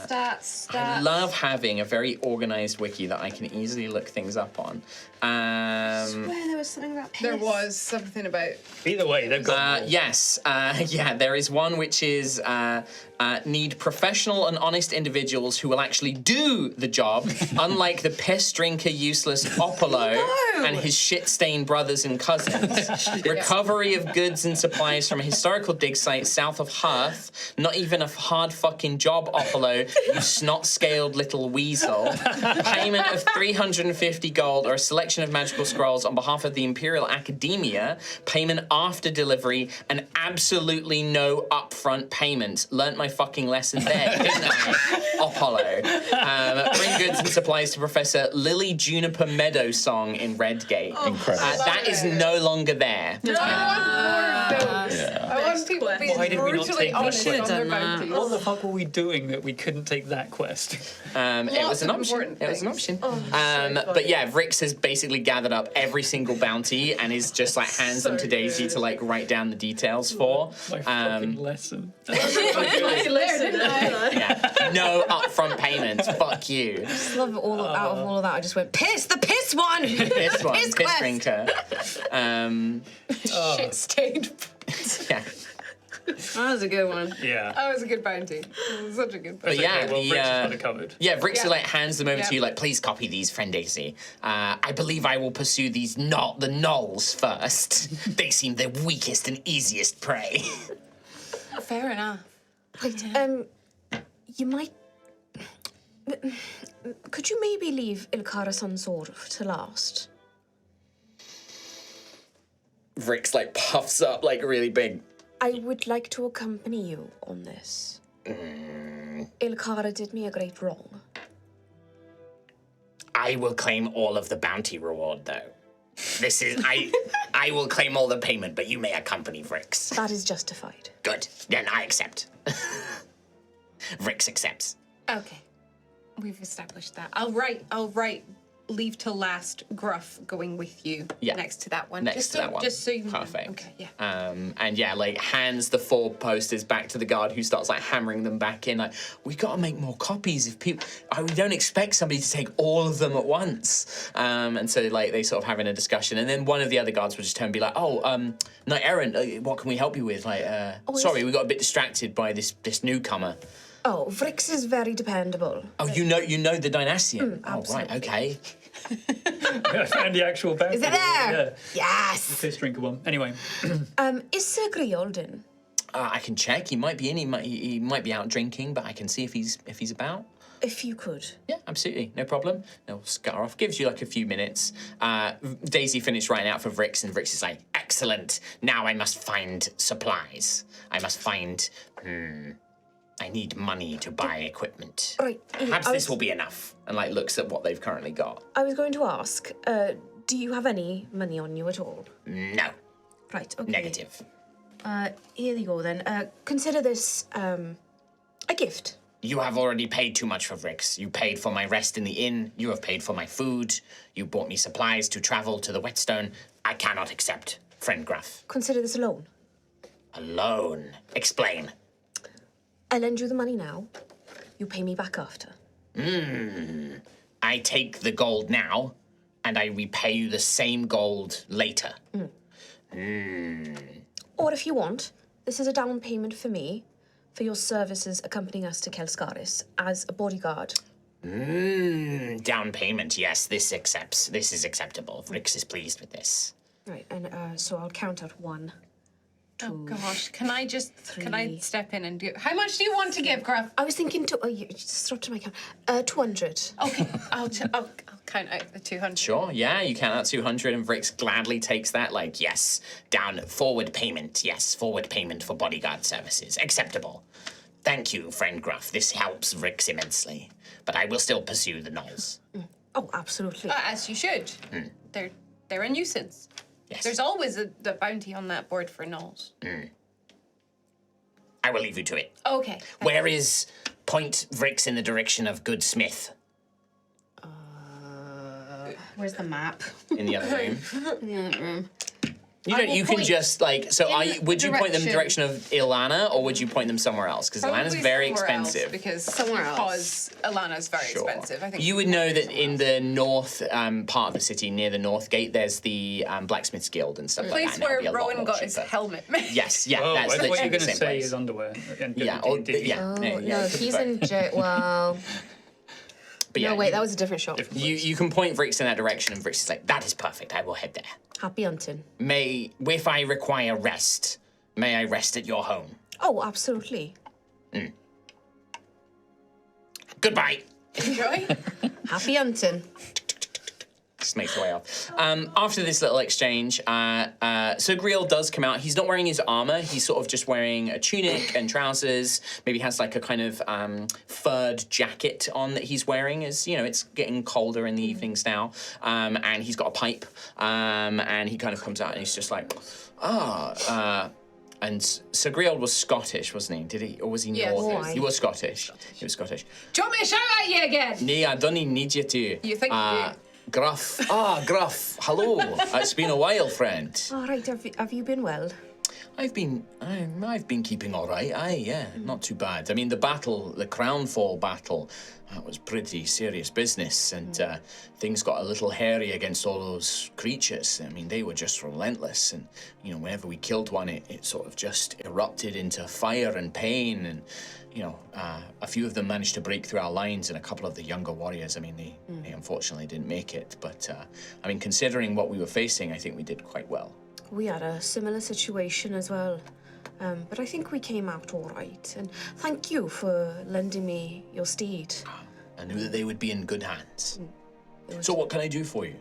Stats. I love having a very organized wiki that I can easily look things up on. Where there was something about piss. There was something about. Either way, they've got balls. Yes, there is one which is need professional and honest individuals who will actually do the job, unlike the piss drinker useless Opolo and his shit-stained brothers and cousins. Recovery of goods and supplies from a historical dig site south of Hearth. Not even a hard fucking job, Opolo, you snot-scaled little weasel. Payment of 350 gold or a selection of magical scrolls on behalf of the Imperial Academia. Payment after delivery and absolutely no upfront payment. Learnt my fucking lesson there, didn't I? Apollo. Bring goods and supplies to Professor Lily Juniper Meadow Song in Redgate. Incredible. That is no longer there. I want more of those. I want people being Why did we not brutally take that honest quest? on their bounties. What the fuck were we doing that we couldn't take that quest? It was an of option. important It was an things. option. But yeah, Vrix has basically gathered up every single bounty and is just like hands them to Daisy to like write down the details for. My fucking lesson. Yeah. No upfront payments. Fuck you. Just love it all out of all of that. I just went piss. The piss one. This one, Piss piss quest. drinker. Shit stained. Yeah. That was a good one. Yeah. That was a good bounty. It was such a good But bounty. yeah, Okay, well, the, Vrix has got it covered. Yeah, Vrix Yeah. like hands them over Yeah. to you, like, please copy these, friend Daisy. I believe I will pursue these the gnolls first. They seem the weakest and easiest prey. Fair enough. Wait, you might. Could you maybe leave Ilkara Sunsword to last? Vrix like puffs up like really big. I would like to accompany you on this. Ilkara did me a great wrong. I will claim all of the bounty reward, though. This is I will claim all the payment, but you may accompany Vrix. That is justified. Good. Then I accept. Vrix accepts. Okay. We've established that. I'll write leave till last Gruff going with you next to that one. Next to that one. Just so you know. Perfect. Okay, yeah. And yeah, like hands the 4 posters back to the guard, who starts like hammering them back in. Like, we got to make more copies. If people, we don't expect somebody to take all of them at once. And so like they sort of having a discussion, and then one of the other guards would just turn and be like, Knight Errant, what can we help you with? Like, sorry, we got a bit distracted by this newcomer. Oh, Vrix is very dependable. Oh, you know the Dynastian. Absolutely. Right, okay. I found the actual bag. Is it there? Yeah. Yes. Piss drinker one. Anyway. Is Sir Griold in? I can check. He might be in. He might be out drinking, but I can see if he's about. If you could. Yeah, absolutely, no problem. They'll scutter off. Gives you like a few minutes. Daisy finished writing out for Vrix, and Vrix is like, excellent. Now I must find supplies. I must find. I need money to buy equipment. Right. Perhaps this will be enough. And like looks at what they've currently got. I was going to ask, do you have any money on you at all? No. Right, okay. Negative. Here you go then. Consider this, a gift. You have already paid too much for Vrix. You paid for my rest in the inn. You have paid for my food. You bought me supplies to travel to the Whetstone. I cannot accept, friend Gruff. Consider this a loan. A loan? Explain. I lend you the money now. You pay me back after. I take the gold now, and I repay you the same gold later. Or if you want, this is a down payment for me for your services accompanying us to Kelskaris as a bodyguard. Down payment, yes, this is acceptable. Vrix is pleased with this. Right, and so I'll count out 1, 2. Oh gosh, can I Three. step in and do? How much do you want to give, Gruff? I was thinking you just throw to my count. 200. Okay, I'll count out the 200. Sure, yeah, you count out 200, and Vrix gladly takes that, like, yes, forward payment for bodyguard services. Acceptable. Thank you, friend Gruff. This helps Vrix immensely. But I will still pursue the gnolls. Oh, absolutely. As you should. They're a nuisance. Yes. There's always the bounty on that board for gnolls. I will leave you to it. Okay. Where is Point Vrix in the direction of Good Smith? Where's the map? In the other room. In the other room. You can just like so. Would you point them in the direction- direction of Ilana, or would you point them somewhere else? Because Ilana's Probably very somewhere else, expensive. because Ilana's very Sure. expensive. I think You would know that in the north part of the city, near the North Gate, there's the Blacksmith's Guild and stuff the like that. place and that'll where be a lot Rowan more got his cheaper. helmet made. Yes, yeah, Oh, that's I thought you were literally going the to same say place. his underwear. And Yeah, Oh, no, he's in jail. Well, But yeah, no, wait, that was a different shot. you can point Vrix in that direction, and Vrix is like, that is perfect. I will head there. Happy hunting. If I require rest, may I rest at your home? Oh, absolutely. Goodbye. Enjoy. Happy hunting. Just makes the way off. After this little exchange, Sir Griel does come out. He's not wearing his armor. He's sort of just wearing a tunic and trousers. Maybe has like a kind of furred jacket on that he's wearing. As you know, it's getting colder in the evenings now. And he's got a pipe. And he kind of comes out and he's just like, and Sir Griel was Scottish, wasn't he? Or was he Yes. Northern? Why? He was Scottish. He was Scottish. Do you want me to shout at you again? Nee, I don't need you to. You think you do? Gruff. Gruff. Hello. It's been a while, friend. All right, have you been well? I've been keeping all right. Not too bad. I mean, the Crownfall battle, that was pretty serious business, and things got a little hairy against all those creatures. I mean, they were just relentless, and you know, whenever we killed one, it sort of just erupted into fire and pain, and you know, a few of them managed to break through our lines, and a couple of the younger warriors, I mean, they unfortunately didn't make it. But I mean, considering what we were facing, I think we did quite well. We had a similar situation as well. But I think we came out all right. And thank you for lending me your steed. I knew that they would be in good hands. So what can I do for you?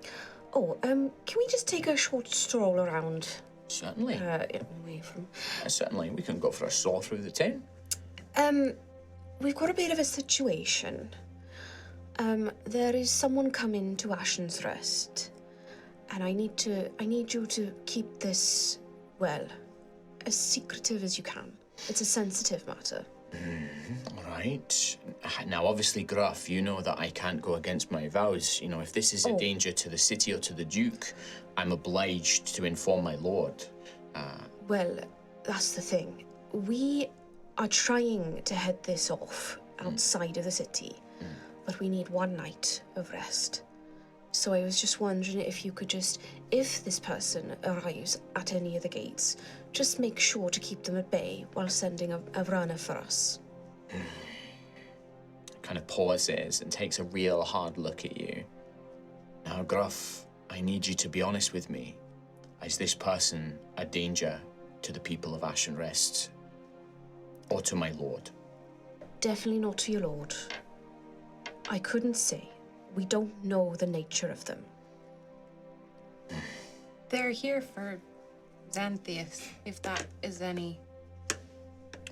Oh, can we just take a short stroll around? Certainly. Away from... Certainly. We can go for a saw through the town. We've got a bit of a situation. There is someone coming to Ashen Rest. And I need you to keep this, well, as secretive as you can. It's a sensitive matter. All right. Now, obviously, Gruff, you know that I can't go against my vows. You know, if this is a danger to the city or to the Duke, I'm obliged to inform my lord. Well, that's the thing. We are trying to head this off outside of the city, but we need one night of rest. So I was just wondering if you could just, if this person arrives at any of the gates, just make sure to keep them at bay while sending a runner for us. Kind of pauses and takes a real hard look at you. Now, Gruff, I need you to be honest with me. Is this person a danger to the people of Ashen Rest or to my lord? Definitely not to your lord. I couldn't say. We don't know the nature of them. They're here for Xanthias, if that is any.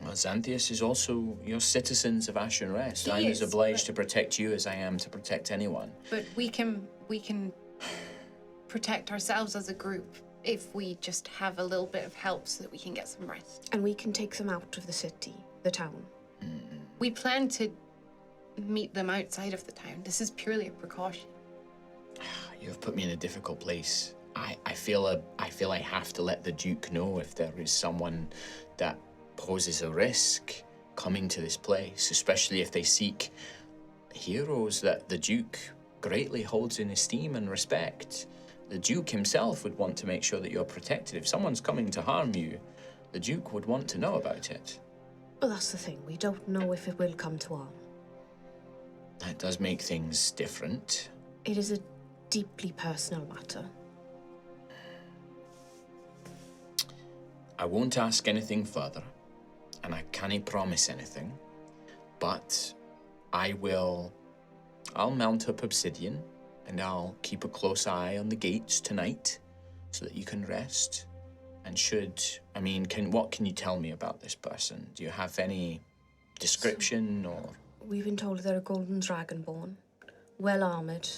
Well, Xanthias is also your citizens of Ashen Rest. He I'm as is, obliged to protect you as I am to protect anyone. But we can protect ourselves as a group if we just have a little bit of help so that we can get some rest. And we can take them out of the city, the town. We plan to meet them outside of the town. This is purely a precaution. You have put me in a difficult place. I feel I have to let the Duke know if there is someone that poses a risk coming to this place, especially if they seek heroes that the Duke greatly holds in esteem and respect. The Duke himself would want to make sure that you're protected. If someone's coming to harm you, the Duke would want to know about it. Well, that's the thing. We don't know if it will come to harm. That does make things different. It is a deeply personal matter. I won't ask anything further, and I can't promise anything, but I'll mount up Obsidian, and I'll keep a close eye on the gates tonight, so that you can rest. And what can you tell me about this person? Do you have any description or? We've been told they're a golden dragonborn, well armored.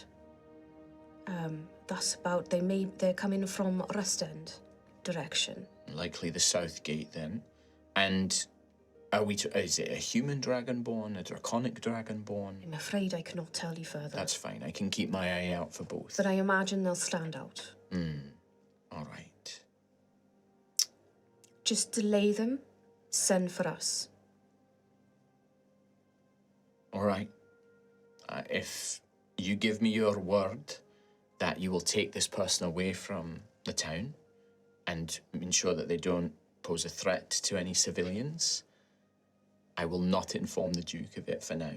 That's about. They're coming from Rust End direction. Likely the south gate then. And is it a human dragonborn, a draconic dragonborn? I'm afraid I cannot tell you further. That's fine. I can keep my eye out for both. But I imagine they'll stand out. All right. Just delay them, send for us. All right. If you give me your word that you will take this person away from the town and ensure that they don't pose a threat to any civilians, I will not inform the Duke of it for now.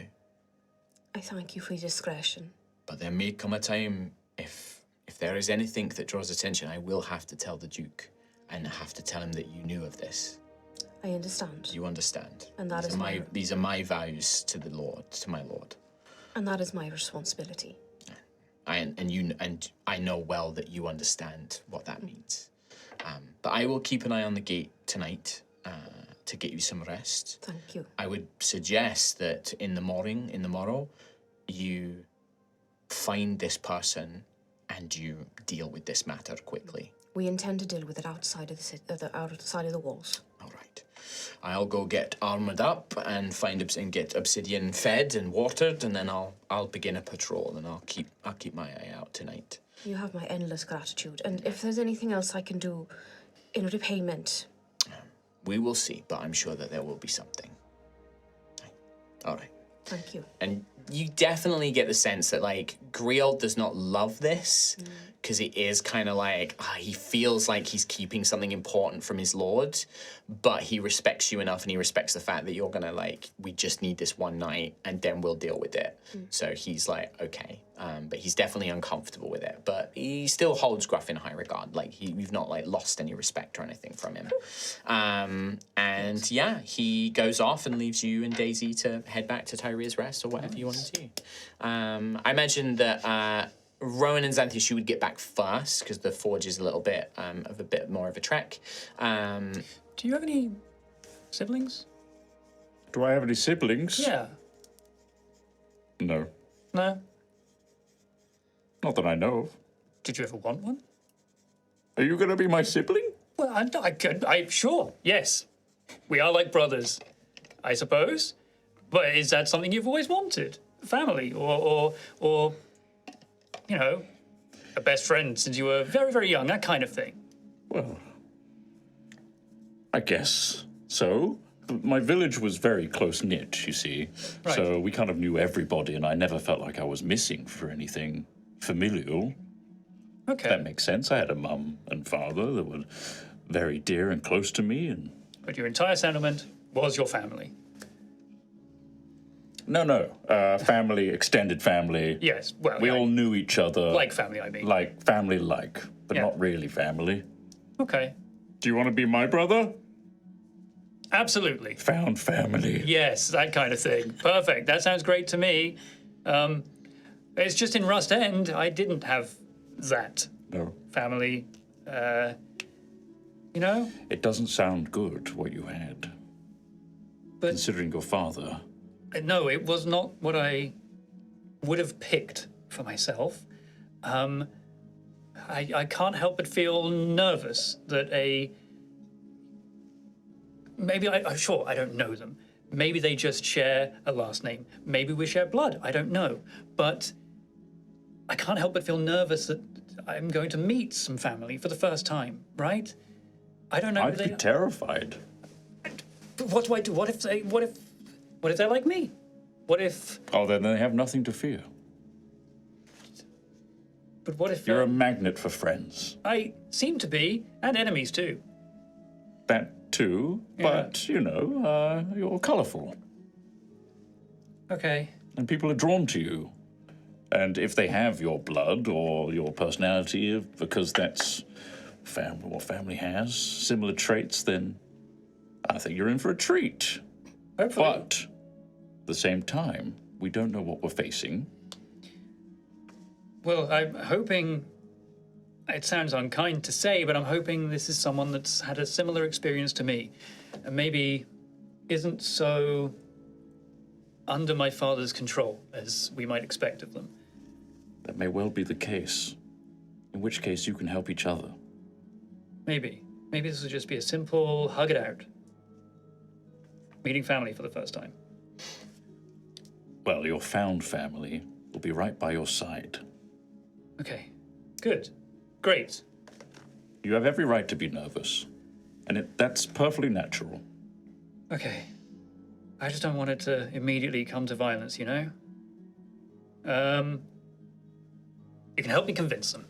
I thank you for your discretion. But there may come a time, if there is anything that draws attention, I will have to tell the Duke and have to tell him that you knew of this. I understand. You understand? And that These are my vows to the Lord, to my Lord. And that is my responsibility. And I know well that you understand what that means. But I will keep an eye on the gate tonight to get you some rest. Thank you. I would suggest that in the morrow, you find this person and you deal with this matter quickly. We intend to deal with it outside of outside of the walls. All right. I'll go get armored up and get Obsidian fed and watered, and then I'll begin a patrol, and I'll keep my eye out tonight. You have my endless gratitude, and if there's anything else I can do in repayment, we will see. But I'm sure that there will be something. All right. Thank you. And you definitely get the sense that, like, Griel does not love this, because it is kind of like, he feels like he's keeping something important from his lord, but he respects you enough and he respects the fact that you're going to, like, we just need this one night and then we'll deal with it. So he's like, okay. But he's definitely uncomfortable with it. But he still holds Gruff in high regard. Like, we've not, like, lost any respect or anything from him. And yeah, he goes off and leaves you and Daisy to head back to Tyria's Rest or whatever you want to do. I imagine that Rowan and Xanthias, you would get back first because the forge is a little bit of a bit more of a trek. Do you have any siblings? Do I have any siblings? Yeah. No. No? Not that I know of. Did you ever want one? Are you going to be my sibling? Well, I could. Sure, yes. We are like brothers. I suppose. But is that something you've always wanted? Family, or you know, a best friend since you were very, very young, that kind of thing. Well, I guess so. My village was very close-knit, you see. Right. So we kind of knew everybody, and I never felt like I was missing for anything familial. Okay. That makes sense. I had a mum and father that were very dear and close to me, and... But your entire settlement was your family. No. Family, extended family. Yes, well, We all knew each other. like family, I mean. Like family-like, but Yeah. not really family. Okay. Do you want to be my brother? Absolutely. Found family. Yes, that kind of thing. Perfect. That sounds great to me. It's just in Rust End, I didn't have that No. family. You know? It doesn't sound good, what you had. But Considering your father. no, it was not what I would have picked for myself. I can't help but feel nervous that sure, I don't know them. Maybe they just share a last name. Maybe we share blood. I don't know. But I can't help but feel nervous that I'm going to meet some family for the first time, right? I don't know. I'd be terrified. But what do I do? What if they're like me? What if? Oh, then they have nothing to fear. But what if You're a magnet for friends. I seem to be, and enemies too. That too, but, you know, you're colourful. Okay. And people are drawn to you. And if they have your blood or your personality, because that's what family has, similar traits, then I think you're in for a treat. Hopefully. But at the same time, we don't know what we're facing. Well, I'm hoping. It sounds unkind to say, but I'm hoping this is someone that's had a similar experience to me, and maybe isn't so under my father's control as we might expect of them. That may well be the case. In which case, you can help each other. Maybe this will just be a simple hug it out. Meeting family for the first time. Well, your found family will be right by your side. Okay, good, great. You have every right to be nervous, and that's perfectly natural. Okay, I just don't want it to immediately come to violence, you know? You can help me convince them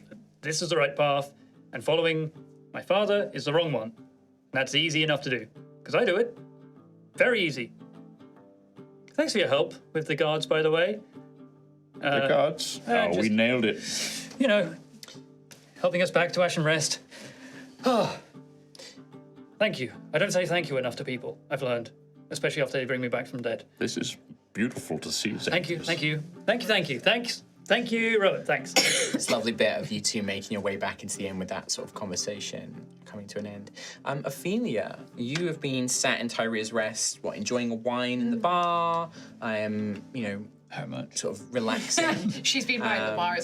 that this is the right path, and following my father is the wrong one. That's easy enough to do, because I do it. Very easy. Thanks for your help with the guards, by the way. The guards? We nailed it. You know, helping us back to Ashen Rest. Oh, thank you. I don't say thank you enough to people, I've learned, especially after they bring me back from dead. This is beautiful to see. Thank you. Thank you, Robert, thanks. This lovely bit of you two making your way back into the inn with that sort of conversation coming to an end. Ophelia, you have been sat in Tyria's Rest, enjoying a wine in the bar, How much? sort of relaxing. She's been by the bar as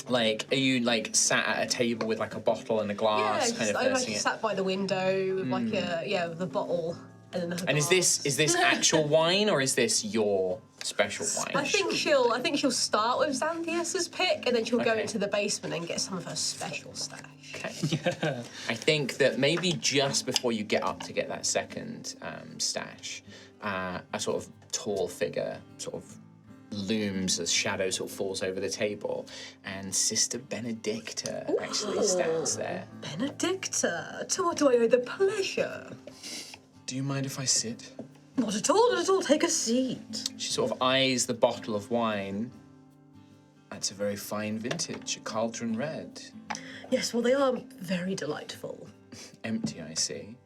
well. Are you sat at a table with a bottle and a glass, kind of I nursing it? sat by the window with with the bottle and then the And glass. is this actual wine or is this your special wine? I think she'll start with Xanthias's pick and then she'll go Okay. into the basement and get some of her special stash. Okay. I think that maybe just before you get up to get that second stash, a sort of tall figure sort of looms as shadow sort of falls over the table, and Sister Benedicta actually stands there. Benedicta, to what do I owe the pleasure? Do you mind if I sit? Not at all, take a seat. She sort of eyes the bottle of wine. That's a very fine vintage, a Cauldron Red. Yes, well, they are very delightful. Empty, I see.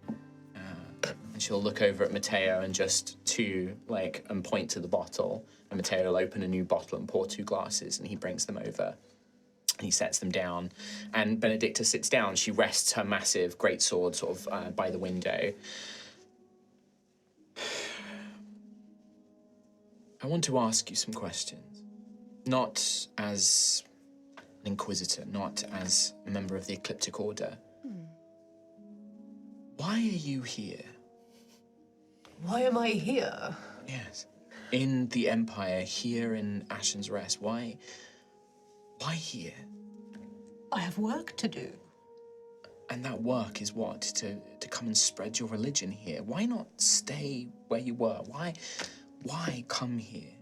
And she'll look over at Matteo and just and point to the bottle. And Matteo will open a new bottle and pour 2 glasses, and he brings them over. And he sets them down. And Benedicta sits down. She rests her massive greatsword sort of by the window. I want to ask you some questions. Not as an inquisitor, not as a member of the Ecliptic Order. Why are you here? Why am I here? Yes. In the Empire, here in Ashen's Rest. Why here? I have work to do. And that work is what? To come and spread your religion here. Why not stay where you were? Why come here?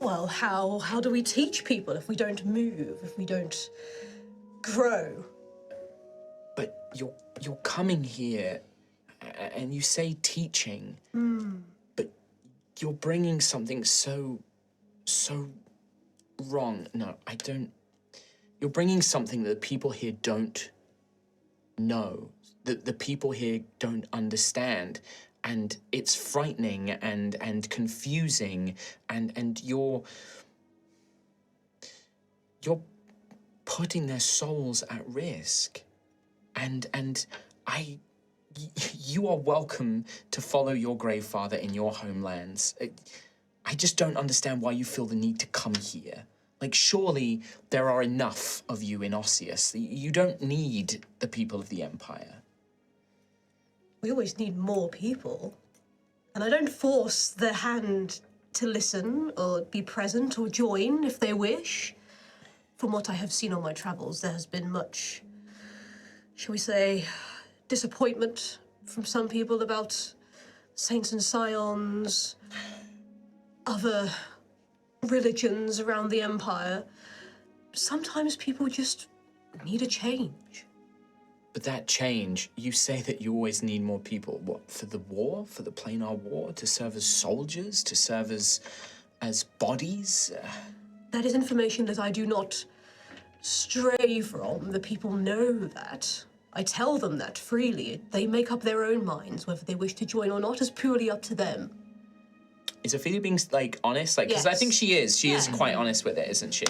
Well, how do we teach people if we don't move, if we don't grow? But you're coming here, and you say teaching, but you're bringing something so wrong. No, I don't. You're bringing something that the people here don't know, that the people here don't understand, and it's frightening and confusing, and you're putting their souls at risk, and you are welcome to follow your grave father in your homelands. I just don't understand why you feel the need to come here. Like, surely there are enough of you in Osseous. You don't need the people of the Empire. We always need more people. And I don't force their hand to listen or be present or join if they wish. From what I have seen on my travels, there has been much, shall we say, disappointment from some people about saints and scions, other religions around the Empire. Sometimes people just need a change. But that change, you say that you always need more people. What, for the war? For the Planar War? To serve as soldiers? To serve as bodies? That is information that I do not stray from. The people know that. I tell them that freely. They make up their own minds. Whether they wish to join or not is purely up to them. Is Ophelia being, like, honest? Like, because I think she is. She is quite honest with it, isn't she?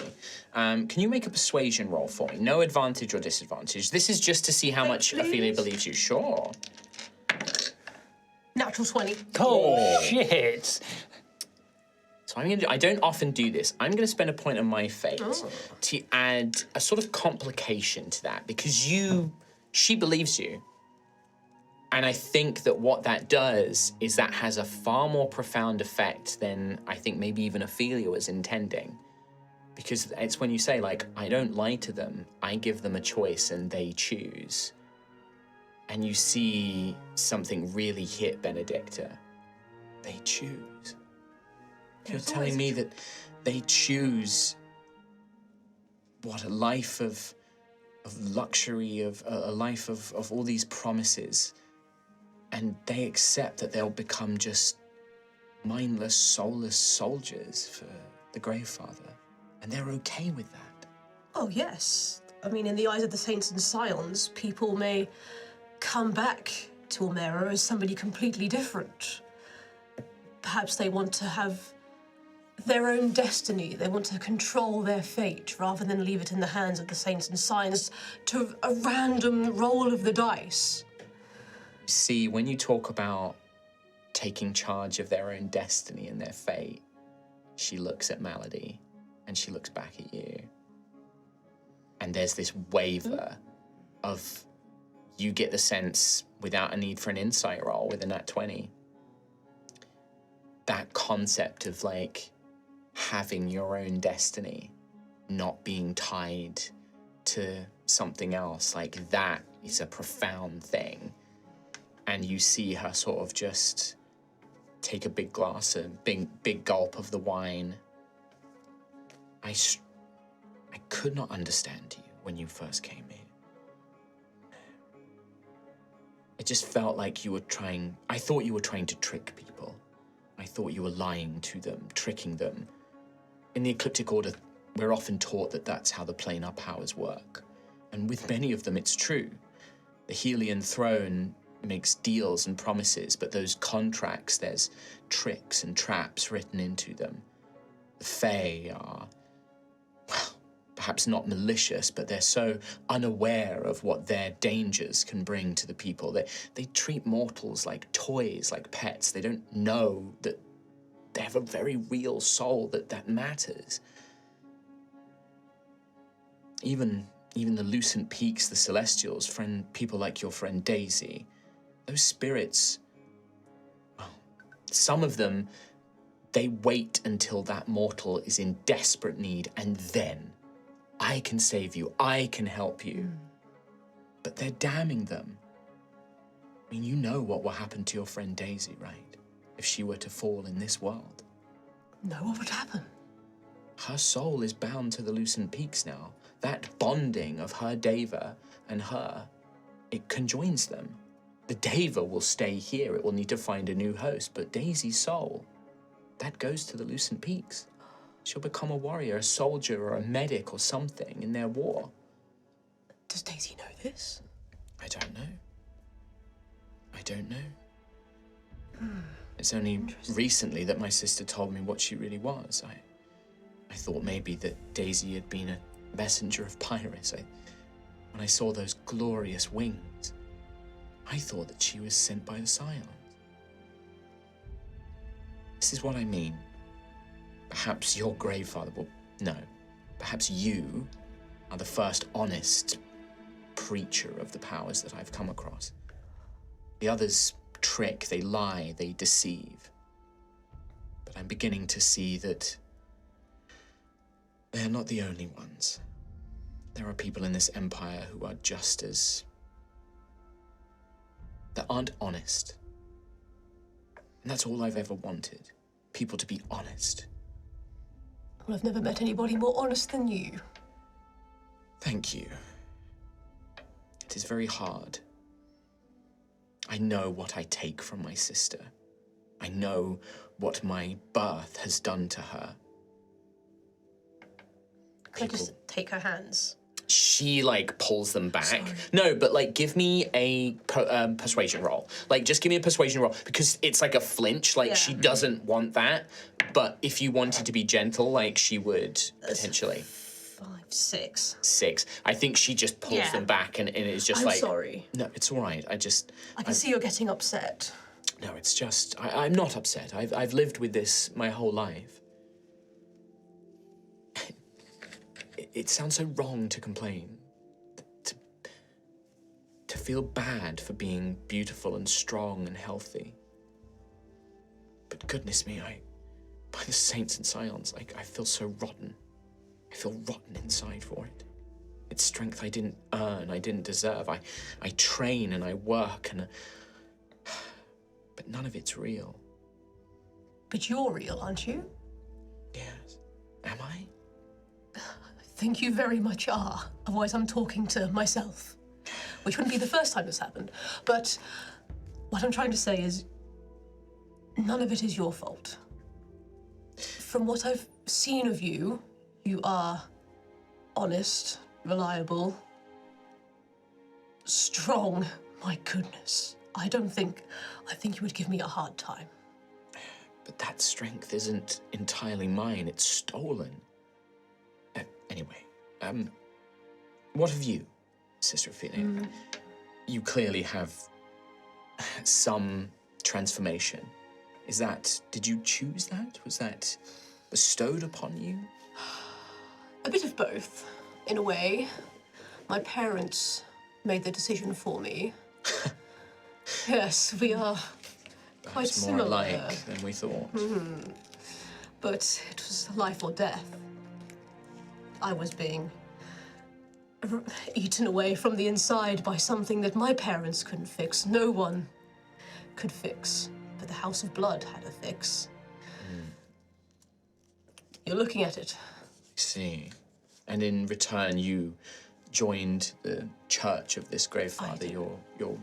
Can you make a persuasion roll for me? No advantage or disadvantage. This is just to see how much Ophelia believes you. Sure. Natural 20. Oh, shit. So I'm gonna I don't often do this. I'm gonna spend a point on my fate to add a sort of complication to that, because she believes you. And I think that what that does is that has a far more profound effect than I think maybe even Ophelia was intending. Because it's when you say, like, I don't lie to them, I give them a choice and they choose. And you see something really hit Benedicta. They choose. You're telling me that they choose, what, a life of luxury, of a life of all these promises, and they accept that they'll become just mindless, soulless soldiers for the Grave Father, and they're okay with that. Oh, yes. I mean, in the eyes of the saints and scions, people may come back to Almera as somebody completely different. Perhaps they want to have their own destiny. They want to control their fate rather than leave it in the hands of the saints and scions to a random roll of the dice. See, when you talk about taking charge of their own destiny and their fate, she looks at Malady and she looks back at you. And there's this waver of, you get the sense, without a need for an insight roll with a nat 20, that concept of, like, having your own destiny, not being tied to something else, like, that is a profound thing. And you see her sort of just take a big glass, a big gulp of the wine. I could not understand you when you first came here. It just felt like you were trying, I thought you were trying to trick people. I thought you were lying to them, tricking them. In the Ecliptic Order, we're often taught that that's how the planar powers work. And with many of them, it's true. The Helian throne makes deals and promises, but those contracts, there's tricks and traps written into them. The Fae are, well, perhaps not malicious, but they're so unaware of what their dangers can bring to the people. They treat mortals like toys, like pets. They don't know that they have a very real soul that matters. Even the Lucent Peaks, the Celestials, people like your friend Daisy, those spirits, well, some of them, they wait until that mortal is in desperate need, and then I can save you, I can help you. But they're damning them. I mean, you know what will happen to your friend Daisy, right? If she were to fall in this world. No, what would happen? Her soul is bound to the Lucent Peaks now. That bonding of her Deva and her, it conjoins them. The Deva will stay here. It will need to find a new host, but Daisy's soul, that goes to the Lucent Peaks. She'll become a warrior, a soldier, or a medic or something in their war. Does Daisy know this? I don't know. I don't know. It's only recently that my sister told me what she really was. I thought maybe that Daisy had been a messenger of Pyrrhus. When I saw those glorious wings, I thought that she was sent by the Scions. This is what I mean. Perhaps your grandfather will... No. Perhaps you are the first honest preacher of the powers that I've come across. The others trick, they lie, they deceive. But I'm beginning to see that they're not the only ones. There are people in this empire who are just as... that aren't honest. And that's all I've ever wanted. People to be honest. Well, I've never met anybody more honest than you. Thank you. It is very hard. I know what I take from my sister. I know what my birth has done to her. Can I just take her hands? She, like, pulls them back. Sorry. No, but, like, give me a persuasion roll. Like, just give me a persuasion roll, because it's like a flinch. Like, Yeah. she doesn't want that. But if you wanted to be gentle, like, she would potentially. 5, 6. 6. I think she just pulls Yeah. them back, and it's just I'm like... sorry. No, it's all right. I can see you're getting upset. No, it's just... I'm not upset. I've lived with this my whole life. It sounds so wrong to complain. To feel bad for being beautiful and strong and healthy. But goodness me, by the saints and scions, I feel so rotten. I feel rotten inside for it. It's strength I didn't earn, I didn't deserve. I train and I work but none of it's real. But you're real, aren't you? Yes. Am I? I think you very much are. Otherwise, I'm talking to myself. Which wouldn't be the first time this happened. But what I'm trying to say is, none of it is your fault. From what I've seen of you, you are honest, reliable, strong. My goodness. I think you would give me a hard time. But that strength isn't entirely mine. It's stolen. Anyway, what of you, Sister Ophelia? You clearly have some transformation. Did you choose that? Was that bestowed upon you? A bit of both, in a way. My parents made the decision for me. Yes, we are quite Perhaps more similar. alike than we thought. But it was life or death. I was being eaten away from the inside by something that my parents couldn't fix. No one could fix. But the House of Blood had a fix. You're looking at it. I see. And in return, you joined the church of this grave father, your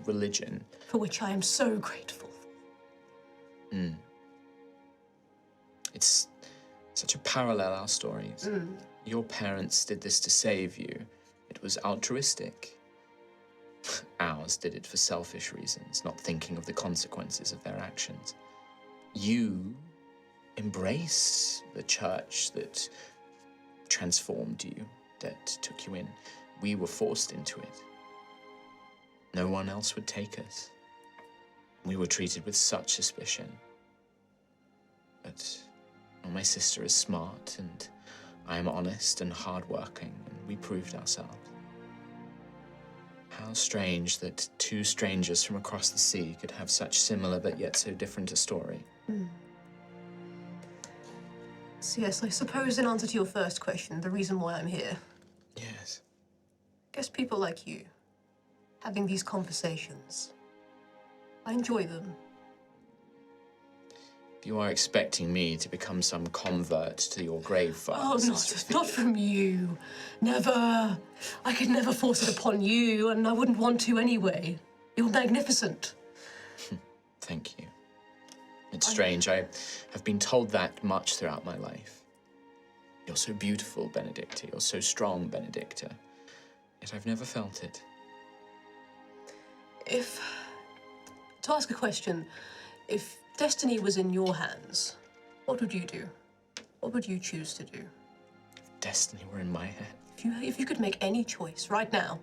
religion. For which I am so grateful. It's such a parallel, our stories. Your parents did this to save you. It was altruistic. Ours did it for selfish reasons, not thinking of the consequences of their actions. You embrace the church that transformed you, that took you in. We were forced into it. No one else would take us. We were treated with such suspicion. But well, my sister is smart, and I am honest and hardworking, and we proved ourselves. How strange that two strangers from across the sea could have such similar but yet so different a story. So yes, I suppose in answer to your first question, the reason why I'm here, Yes. I guess people like you, having these conversations, I enjoy them. If you are expecting me to become some convert to your grave Oh, fathers, not from you. Never. I could never force it upon you, and I wouldn't want to anyway. You're magnificent. Thank you. It's strange. I have been told that much throughout my life. You're so beautiful, Benedicta. You're so strong, Benedicta. Yet I've never felt it. To ask a question, if destiny was in your hands, what would you do? What would you choose to do? If destiny were in my hand. If you could make any choice right now.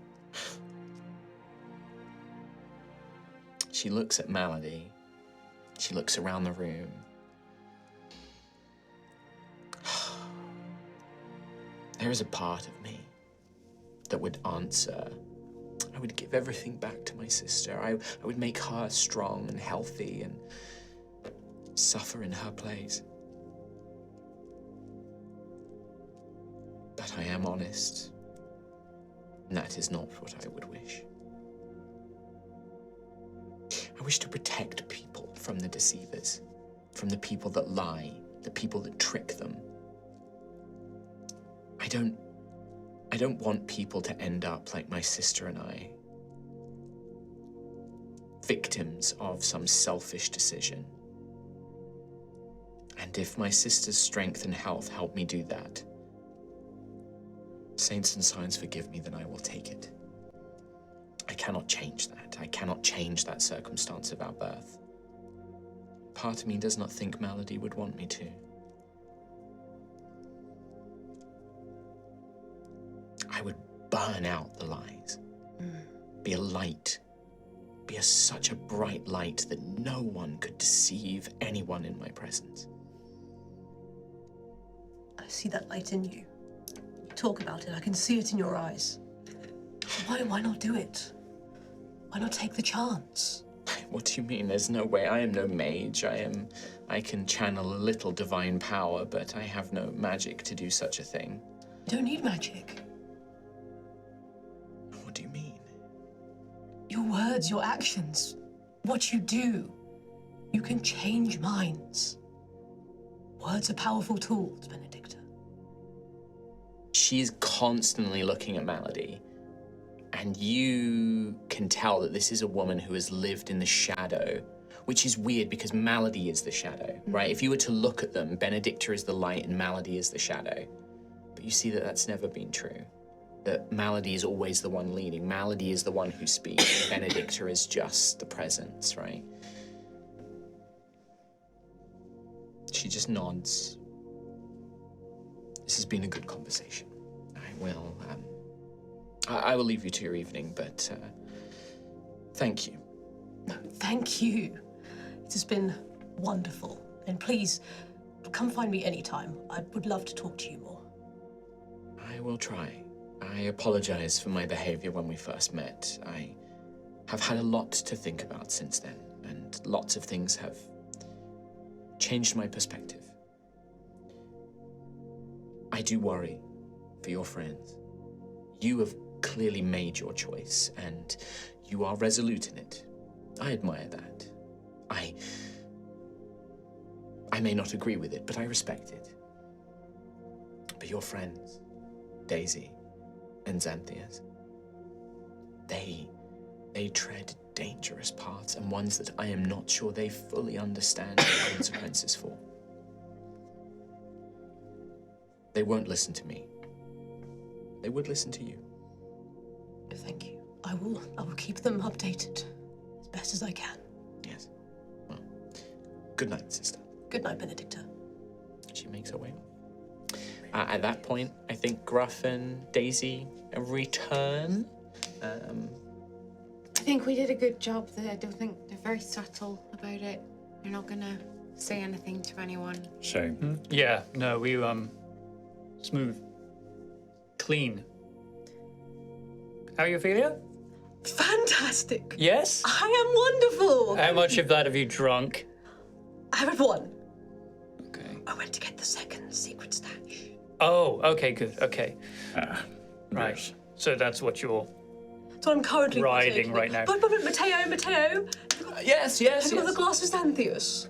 She looks at Malady. She looks around the room. There is a part of me that would answer. I would give everything back to my sister. I would make her strong and healthy and suffer in her place. But I am honest, and that is not what I would wish. I wish to protect people from the deceivers, from the people that lie, the people that trick them. I don't want people to end up like my sister and I, victims of some selfish decision. And if my sister's strength and health help me do that, saints and signs forgive me, then I will take it. I cannot change that. I cannot change that circumstance of our birth. Part of me does not think Malady would want me to. I would burn out the lies. Be a light. Be such a bright light that no one could deceive anyone in my presence. I see that light in you. You talk about it, I can see it in your eyes. Why not do it? Why not take the chance? What do you mean? There's no way. I am no mage. I can channel a little divine power, but I have no magic to do such a thing. You don't need magic. What do you mean? Your words, your actions, what you do. You can change minds. Words are powerful tools, Benedicta. She's constantly looking at Malady, and you can tell that this is a woman who has lived in the shadow, which is weird because Malady is the shadow, right? If you were to look at them, Benedicta is the light and Malady is the shadow. But you see that that's never been true. That Malady is always the one leading. Malady is the one who speaks. Benedicta is just the presence, right? She just nods. This has been a good conversation. I will leave you to your evening, but thank you. No, thank you. It has been wonderful. And please, come find me anytime. I would love to talk to you more. I will try. I apologize for my behavior when we first met. I have had a lot to think about since then, and lots of things have changed my perspective. I do worry for your friends. You have clearly made your choice, and you are resolute in it. I admire that. I may not agree with it, but I respect it. But your friends, Daisy and Xanthias, they tread dangerous paths, and ones that I am not sure they fully understand the consequences for. They won't listen to me. They would listen to you. Thank you. I will keep them updated as best as I can. Yes. Well, good night, sister. Good night, Benedicta. She makes her way on. At that point, I think Gruff and Daisy return. I think we did a good job there. I don't think they're very subtle about it. They're not gonna say anything to anyone. Same. Yeah, no, we smooth, clean. How are you, Ophelia? Fantastic. Yes? I am wonderful. How much of that have you drunk? I have had one. Okay. I went to get the second secret stash. Oh, okay, good. Okay. Right. Yes. So that's what you're... So I'm currently Riding taking right it. now. But Mateo, Yes, have you got the glasses, Antheus?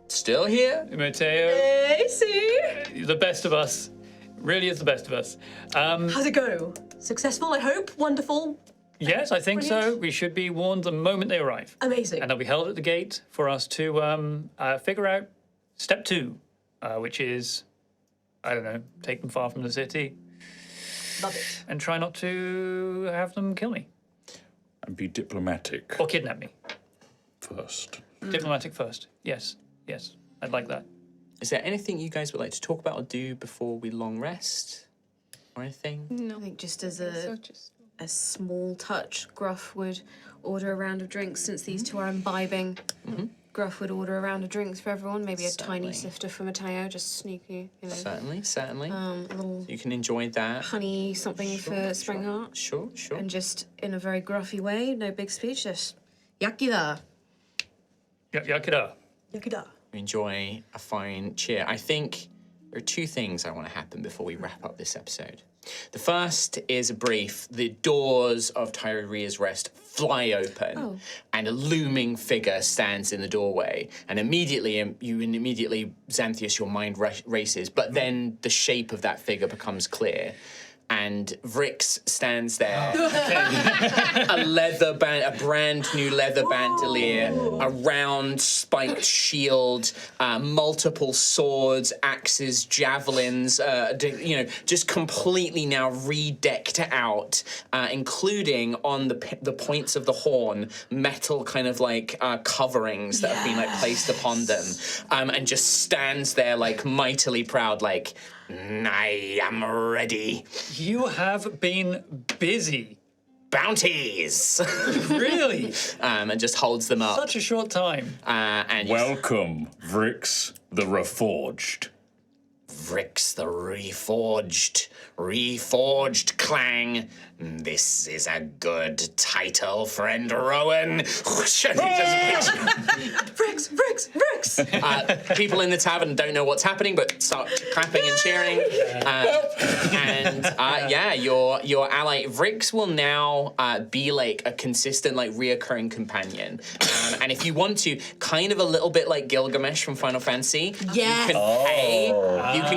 Still here. Mateo, Hey, see? you're the best of us. Really is the best of us. How's it go? Successful, I hope. Wonderful. Yes, I think so. Brilliant. We should be warned the moment they arrive. Amazing. And they'll be held at the gate for us to figure out step 2, which is, I don't know, take them far from the city Love it. and try not to have them kill me And be diplomatic or kidnap me. first. Diplomatic first. Yes, yes, I'd like that. Is there anything you guys would like to talk about or do before we long rest? Or anything? I think just as So just a small touch, Gruff would order a round of drinks since these two are imbibing. Gruff would order a round of drinks for everyone, maybe a tiny Certainly. sifter for Mateo, just sneaky, you know. Certainly, certainly. A little You can enjoy that. honey something for Springheart. Sure, sure. And just in a very gruffy way, no big speech, just yakida. Yakida. Yakida. Enjoy a fine cheer. I think there are 2 things I want to happen before we wrap up this episode. The first is a brief. The doors of Tyreria's Rest fly open, and a looming figure stands in the doorway. And immediately, Xanthius, your mind races. But then the shape of that figure becomes clear. And Vrix stands there, a brand new leather bandolier, a round spiked shield, multiple swords, axes, javelins, just completely now redecked out, including on the points of the horn, metal kind of like coverings that have been like placed upon them, and just stands there like mightily proud, like, I am ready. You have been busy. Bounties! Really? And just holds them up. Such a short time. And Welcome, Vrix the Reforged. Vrix the Reforged clang. This is a good title, friend Rowan. Vrix! People in the tavern don't know what's happening, but start clapping and cheering. Your ally Vrix will now be like a consistent, like reoccurring companion. And if you want to, kind of a little bit like Gilgamesh from Final Fantasy, you can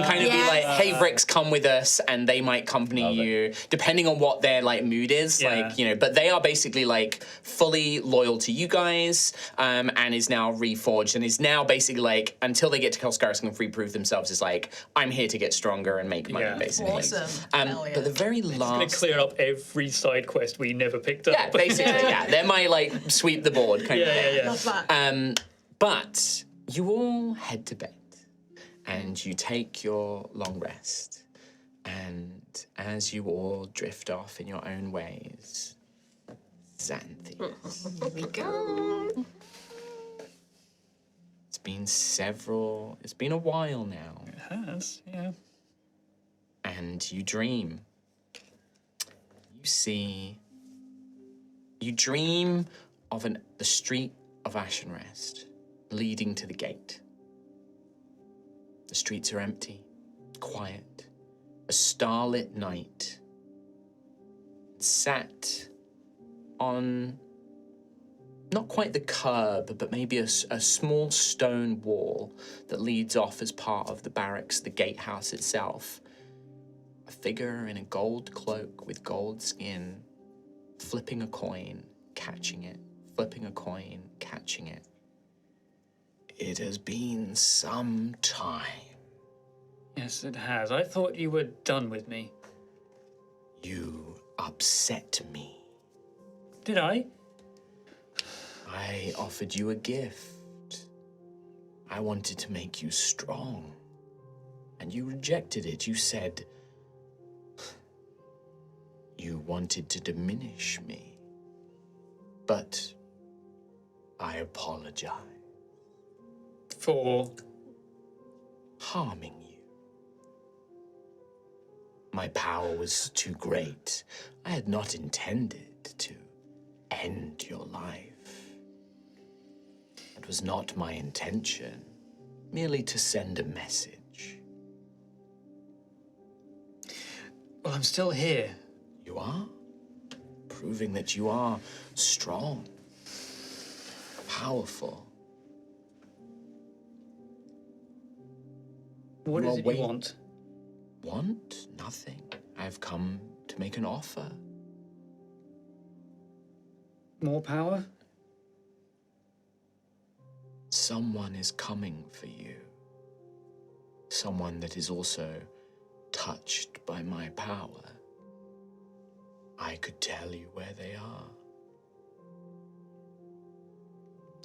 kind of be like, hey Vrix, come with us, and they might accompany you, depending on what their like mood is. Yeah. Like, but they are basically like fully loyal to you guys, and is now reforged, and is now basically like, until they get to Kelskaris and can free-prove themselves, is like, I'm here to get stronger and make money, Yeah. basically. Awesome. Hell yeah. But the very Gonna last... clear up every side quest we never picked up. Yeah, basically, yeah. They're my, like, sweep the board kind of thing. Yeah. Love that. But you all head to bed, and you take your long rest, and as you all drift off in your own ways, Xanthius. Here we go. It's been a while now, It has, yeah. and you dream. You dream of the street of Ashen Rest, leading to the gate. The streets are empty, quiet, a starlit night. Sat on not quite the curb, but maybe a small stone wall that leads off as part of the barracks, the gatehouse itself. A figure in a gold cloak with gold skin, flipping a coin, catching it, flipping a coin, catching it. It has been some time. Yes, it has. I thought you were done with me. You upset me. Did I? I offered you a gift. I wanted to make you strong. And you rejected it. You said you wanted to diminish me. But I apologize. For? Harming you. My power was too great. I had not intended to end your life. It was not my intention, merely to send a message. Well, I'm still here. You are? Proving that you are strong, powerful. What You is are it wait- you want? Want? Nothing. I've come to make an offer. More power? Someone is coming for you. Someone that is also touched by my power. I could tell you where they are.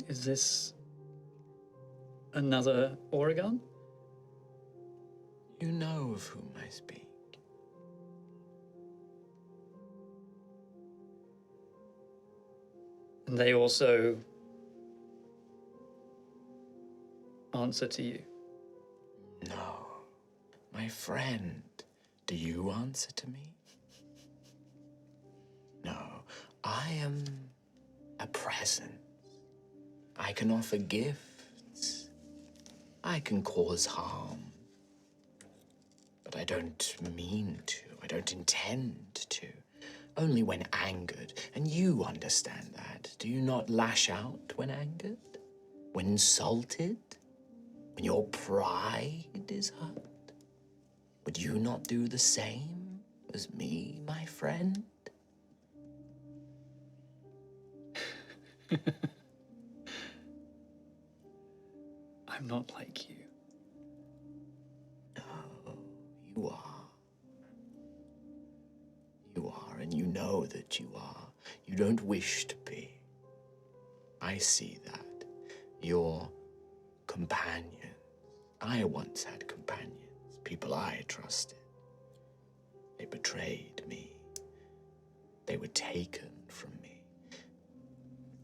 Is this another Oregon? You know of whom I speak. And they also answer to you. No. My friend, do you answer to me? No. I am a presence. I can offer gifts. I can cause harm. But I don't mean to. I don't intend to. Only when angered. And you understand that. Do you not lash out when angered? When insulted? When your pride is hurt? Would you not do the same as me, my friend? I'm not like you. No, you are. You are, and you know that you are. You don't wish to be. I see that. Your companions. I once had companions, people I trusted. They betrayed me. They were taken from me.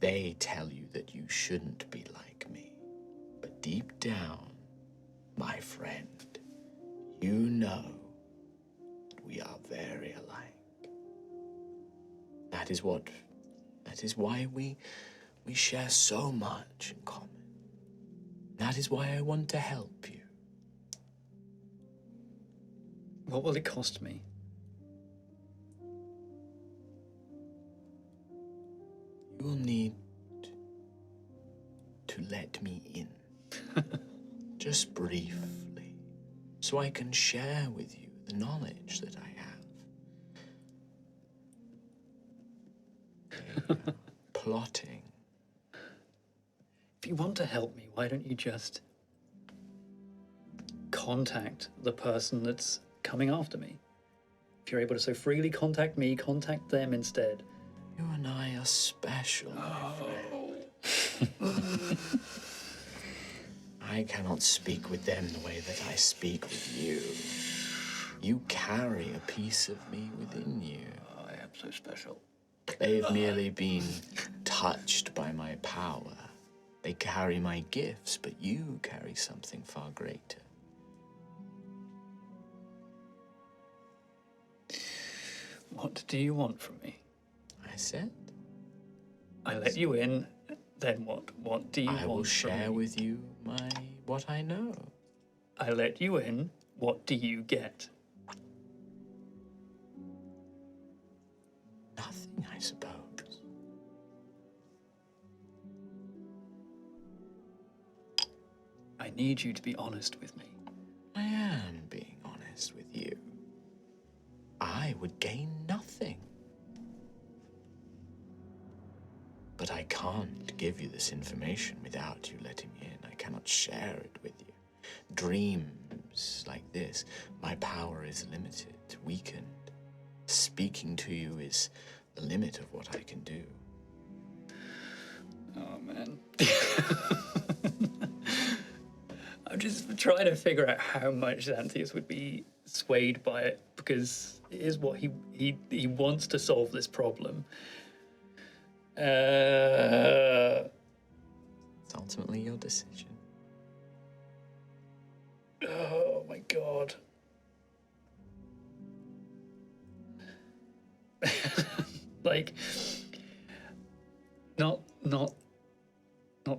They tell you that you shouldn't be like me. But deep down, my friend, you know that we are very alike. That is why we share so much in common. That is why I want to help you. What will it cost me? You will need to let me in. Just briefly, so I can share with you the knowledge that I have. Plotting. If you want to help me, why don't you just contact the person that's coming after me? If you're able to so freely contact me, contact them instead. You and I are special, my friend. I cannot speak with them the way that I speak with you. You carry a piece of me within you. I am so special. They've merely been touched by my power. They carry my gifts, but you carry something far greater. What do you want from me? I said, I let you in, then what? What do you want I will from share me? with you what I know. I let you in, what do you get? Nothing, I suppose. I need you to be honest with me. I am being honest with you. I would gain nothing. But I can't give you this information without you letting me in. I cannot share it with you. Dreams like this, my power is limited, weakened. Speaking to you is the limit of what I can do. Oh, man. I'm just trying to figure out how much Xanthias would be swayed by it, because it is what he wants to solve this problem. It's ultimately your decision. Oh my god. Like, Not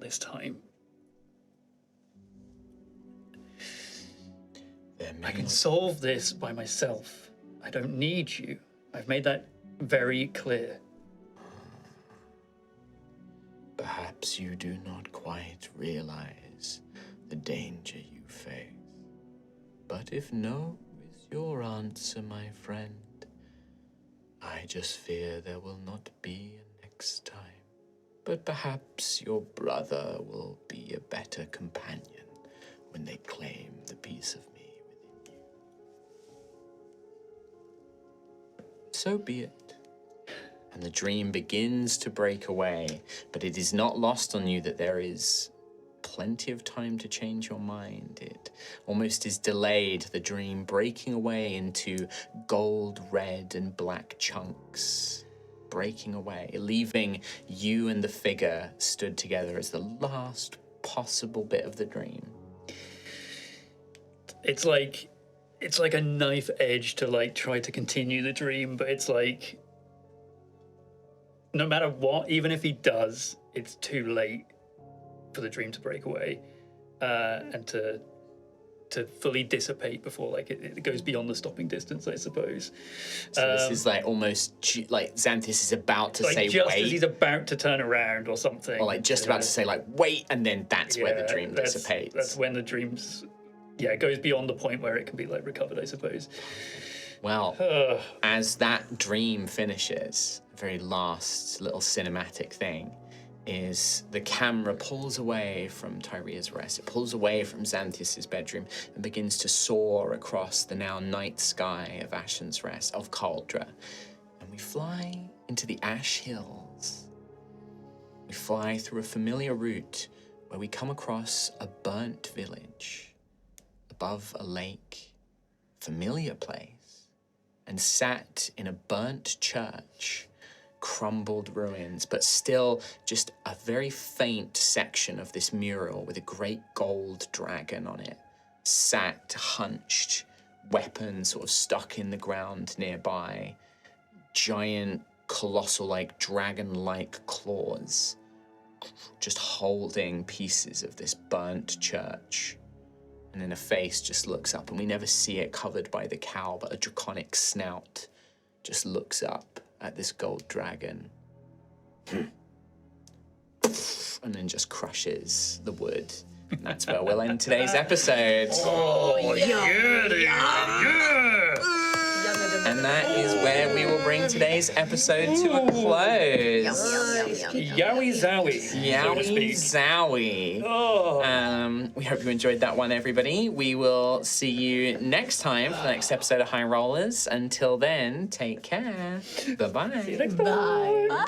this time. I can solve this by myself. I don't need you. I've made that very clear. Perhaps you do not quite realize the danger you face. But if no is your answer, my friend, I just fear there will not be a next time. But perhaps your brother will be a better companion when they claim the piece of me within you. So be it. And the dream begins to break away, but it is not lost on you that there is plenty of time to change your mind. It almost is delayed, the dream breaking away into gold, red, and black chunks, breaking away, leaving you and the figure stood together as the last possible bit of the dream. It's like a knife edge to like try to continue the dream, but it's like no matter what, even if he does, it's too late for the dream to break away and to fully dissipate before like it goes beyond the stopping distance, I suppose. So this is like almost like Xanthus is about to like say just wait, as he's about to turn around or something, or like just about to say like wait, and then that's where the dream dissipates. That's when the dreams, it goes beyond the point where it can be like recovered, I suppose. Well, as that dream finishes, the very last little cinematic thing is the camera pulls away from Tyria's rest. It pulls away from Xanthus's bedroom and begins to soar across the now night sky of Ashen's Rest, of Cauldre. And we fly into the Ash Hills. We fly through a familiar route where we come across a burnt village above a lake, familiar place. And sat in a burnt church, crumbled ruins, but still just a very faint section of this mural with a great gold dragon on it, sat hunched, weapon sort of stuck in the ground nearby, giant, colossal-like, dragon-like claws, just holding pieces of this burnt church. And then a face just looks up, and we never see it covered by the cowl, but a draconic snout just looks up at this gold dragon. And then just crushes the wood. And that's where we'll end today's episode. And that is where we will bring today's episode to a close. Yowie zowie. Yowie zowie. We hope you enjoyed that one, everybody. We will see you next time for the next episode of High Rollers. Until then, take care. Bye-bye. See you next time. Bye.